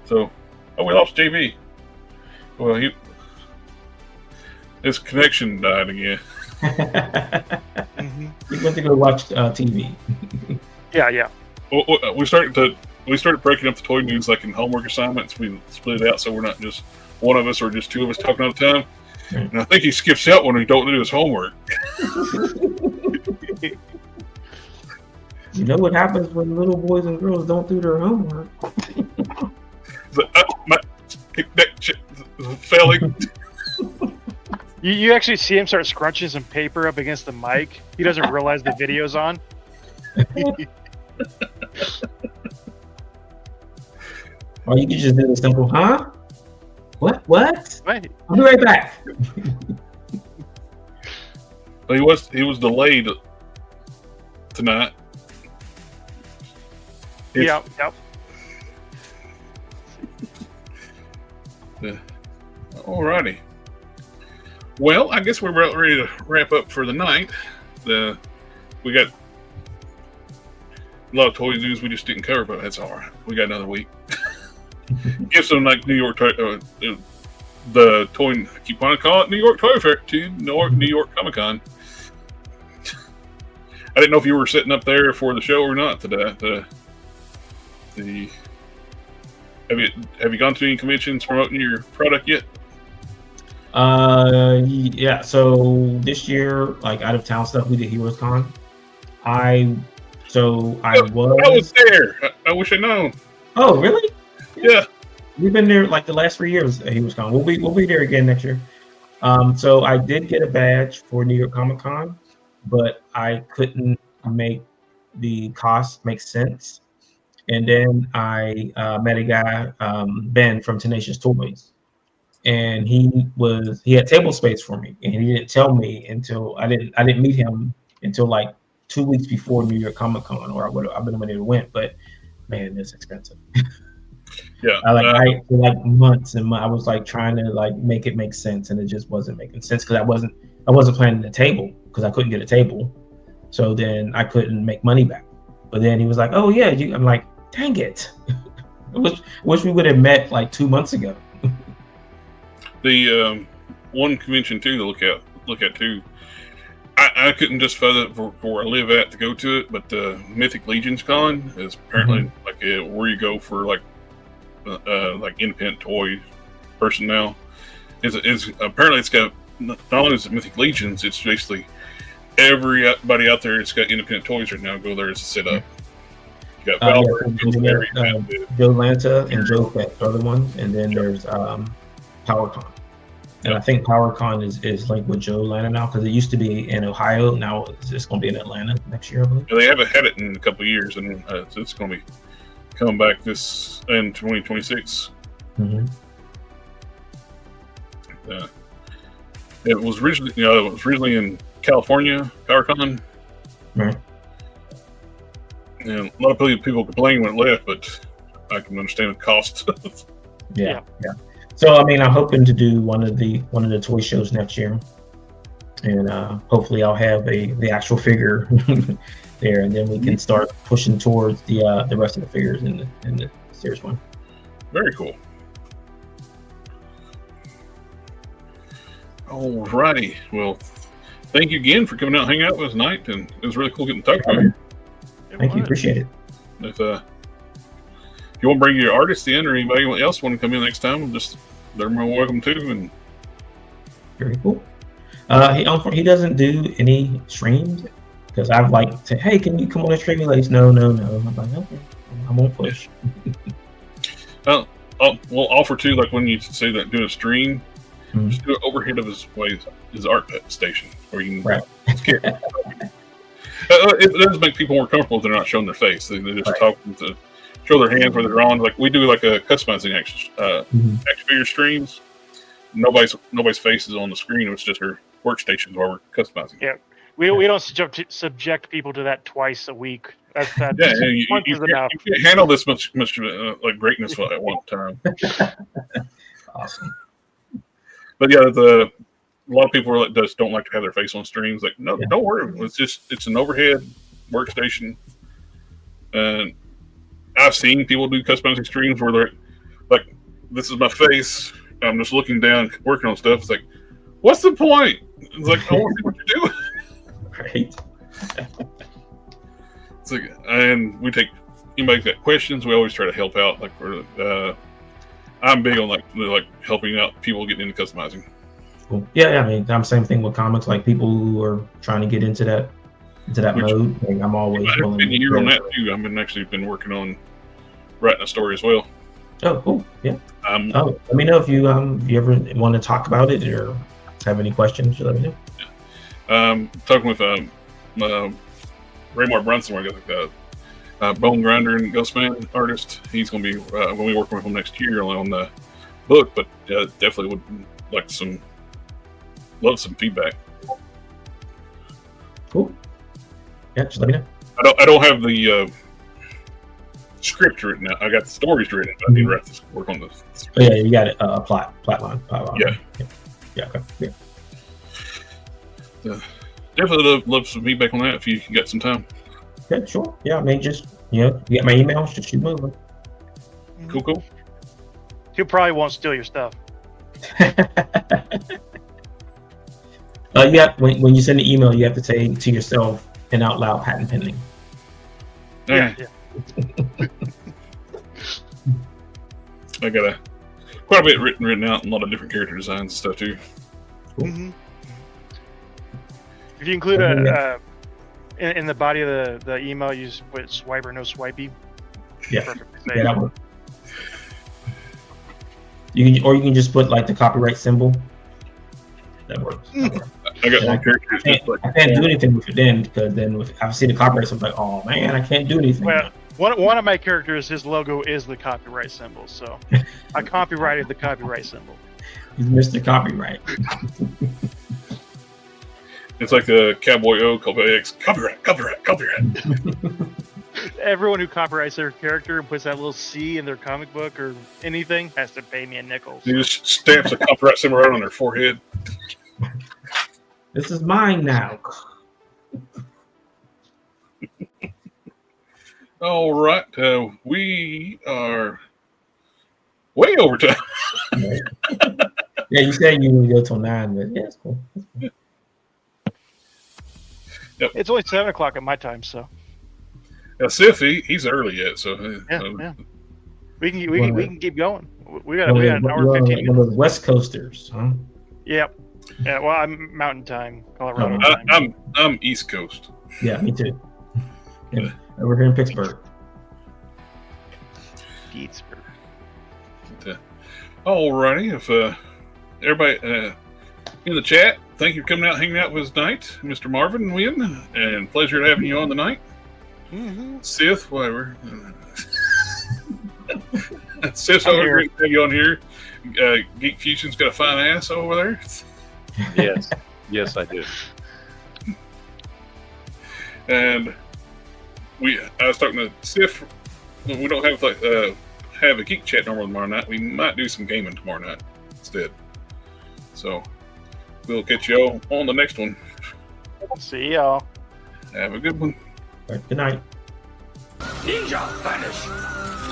so we lost JV. Well, his connection died again. Mm-hmm. We went to go watch TV. Yeah. Well, we started breaking up the toy news like in homework assignments. We split it out so we're not just one of us or just two of us talking all the time. Right. And I think he skips out when he don't do his homework. You know what happens when little boys and girls don't do their homework? Failing. You actually see him start scrunching some paper up against the mic. He doesn't realize the video's on. Or you could just do a simple, huh? What? Right. I'll be right back. He was delayed tonight. Yep. Alrighty. Well, I guess we're about ready to wrap up for the night. We got a lot of toy news we just didn't cover, but that's all right. We got another week. Give some like New York the toy. I keep wanting to call it New York Toy Fair to New York Comic Con. I didn't know if you were sitting up there for the show or not today. Have you gone to any conventions promoting your product yet? Yeah. So this year, like out of town stuff, we did Heroes Con. I was there. I wish I'd known. Oh, really? Yeah. We've been there like the last 3 years at Heroes Con. We'll be there again next year. So I did get a badge for New York Comic Con, but I couldn't make the cost make sense. And then I met a guy, Ben from Tenacious Toys, and he had table space for me, and he didn't tell me until I didn't meet him until like 2 weeks before New York Comic Con, or I would have been when it went. But man, it's expensive. Yeah, for like months and I was like trying to like make it make sense, and it just wasn't making sense because I wasn't planning a table because I couldn't get a table, so then I couldn't make money back. But then he was like, "Oh yeah," I'm like, "Dang it!" wish we would have met like 2 months ago. The one convention too to look at too. I couldn't justify that for where I live at to go to it, but the Mythic Legions Con is apparently like where you go for like independent toy personnel. It's apparently it's got not only is it Mythic Legions, it's basically everybody out there that's got independent toys right now go there as a sit up. You got Valor, Joe Lanta and Joe Fett are the ones, and then there's PowerCon. And I think PowerCon is like with Joe Lanta now, because it used to be in Ohio. Now it's just going to be in Atlanta next year, I believe. Yeah, they haven't had it in a couple of years, and so it's going to be coming back this in 2026. Mm-hmm. It was originally in California, PowerCon. Right. And a lot of people complain when it left, but I can understand the cost. Yeah. So I mean, I'm hoping to do one of the toy shows next year. and hopefully I'll have the actual figure there, and then we can start pushing towards the rest of the figures in the series one. Very cool. All righty. Well, thank you again for coming out and hanging out with us tonight, and it was really cool getting to talk to you. Thank you, appreciate it. If you want to bring your artist in, or anybody else want to come in next time, they're more welcome to. And very cool. He doesn't do any streams because I've like said, hey, can you come on a stream? He's like, no. I'm like, okay, I won't push. We'll offer too, like when you say that do a stream, just do it overhead of his art station, where you can it does make people more comfortable if they're not showing their face. They just talk to show their hands where they're on. Like we do like a customizing action figure streams. Nobody's face is on the screen. It's just their workstations while we're customizing. Yeah, we don't subject people to that twice a week. That's you can't handle this much like greatness at one time. Awesome. But yeah, a lot of people don't like to have their face on streams. Like, no, don't worry. It's an overhead workstation. And I've seen people do customizing streams where they're like, this is my face. I'm just looking down, working on stuff. It's like, what's the point? It's like, I want to see what you're doing. Right. It's like, and we take anybody's got questions. We always try to help out. Like, I'm big on like helping out people getting into customizing. Cool. Yeah, I mean, I'm same thing with comics. Like people who are trying to get into that mode. Like, I'm always willing. Been a year on that too. I've been working on writing a story as well. Oh, cool. Yeah. Let me know if you ever want to talk about it or have any questions. Let me know. Yeah. Talking with Raymar Brunson, where I got Bone Grinder and Ghostman artist. He's going to be working with him next year on the book, but definitely would like love some feedback. Cool. Yeah, just let me know. I don't have the script written out. I got the stories written. I need to work on this. Oh, yeah, you got it. Plot line. Yeah. Okay. Yeah. Definitely love some feedback on that if you got some time. Yeah, sure. Yeah, I mean, just you get my emails, just shoot me over. Cool. He probably won't steal your stuff. Yeah, when you send the email, you have to say to yourself and out loud, patent pending. Yeah. I got quite a bit written out, and a lot of different character designs and stuff too. Cool. Mm-hmm. If you include in the body of the email, you just put swipe or no swipey. Yeah, that works. You can just put like the copyright symbol. That works. I got one character. I can't do anything with it then, because then if I see the copyright symbol, I'm like, oh man, I can't do anything. Well, one of my characters, his logo is the copyright symbol, so I copyrighted the copyright symbol. He's Mr. Copyright. It's like the Cowboy O, Cowboy X, copyright. Everyone who copyrights their character and puts that little C in their comic book or anything has to pay me a nickel. He just stamps a copyright symbol right on their forehead. This is mine now. All right, we are way over time. Yeah, you said you would go till 9, but yeah, it's cool. Yep. It's only 7 o'clock at my time, so. Now, Sif, he's early yet, so yeah. We can keep going. We got an hour and 15 minutes. One of the West Coasters, huh? Yep. Yeah. Well, I'm Mountain Time, Colorado time. I'm East Coast. Yeah, me too. Yeah. Over here in Pittsburgh. Pittsburgh. Alrighty, if everybody in the chat, thank you for coming out, hanging out with us tonight, Mr. Marvin and Wynn, and pleasure having you on tonight. Mm-hmm. Sith, whatever. Sith's over here. Great to have you on here. Geek Fusion's got a fine ass over there. Yes, I do. And I was talking to Sith. We don't have a geek chat normal tomorrow night. We might do some gaming tomorrow night instead. So We'll catch y'all on the next one. See y'all. Have a good one. All right, good night. Ninja vanish.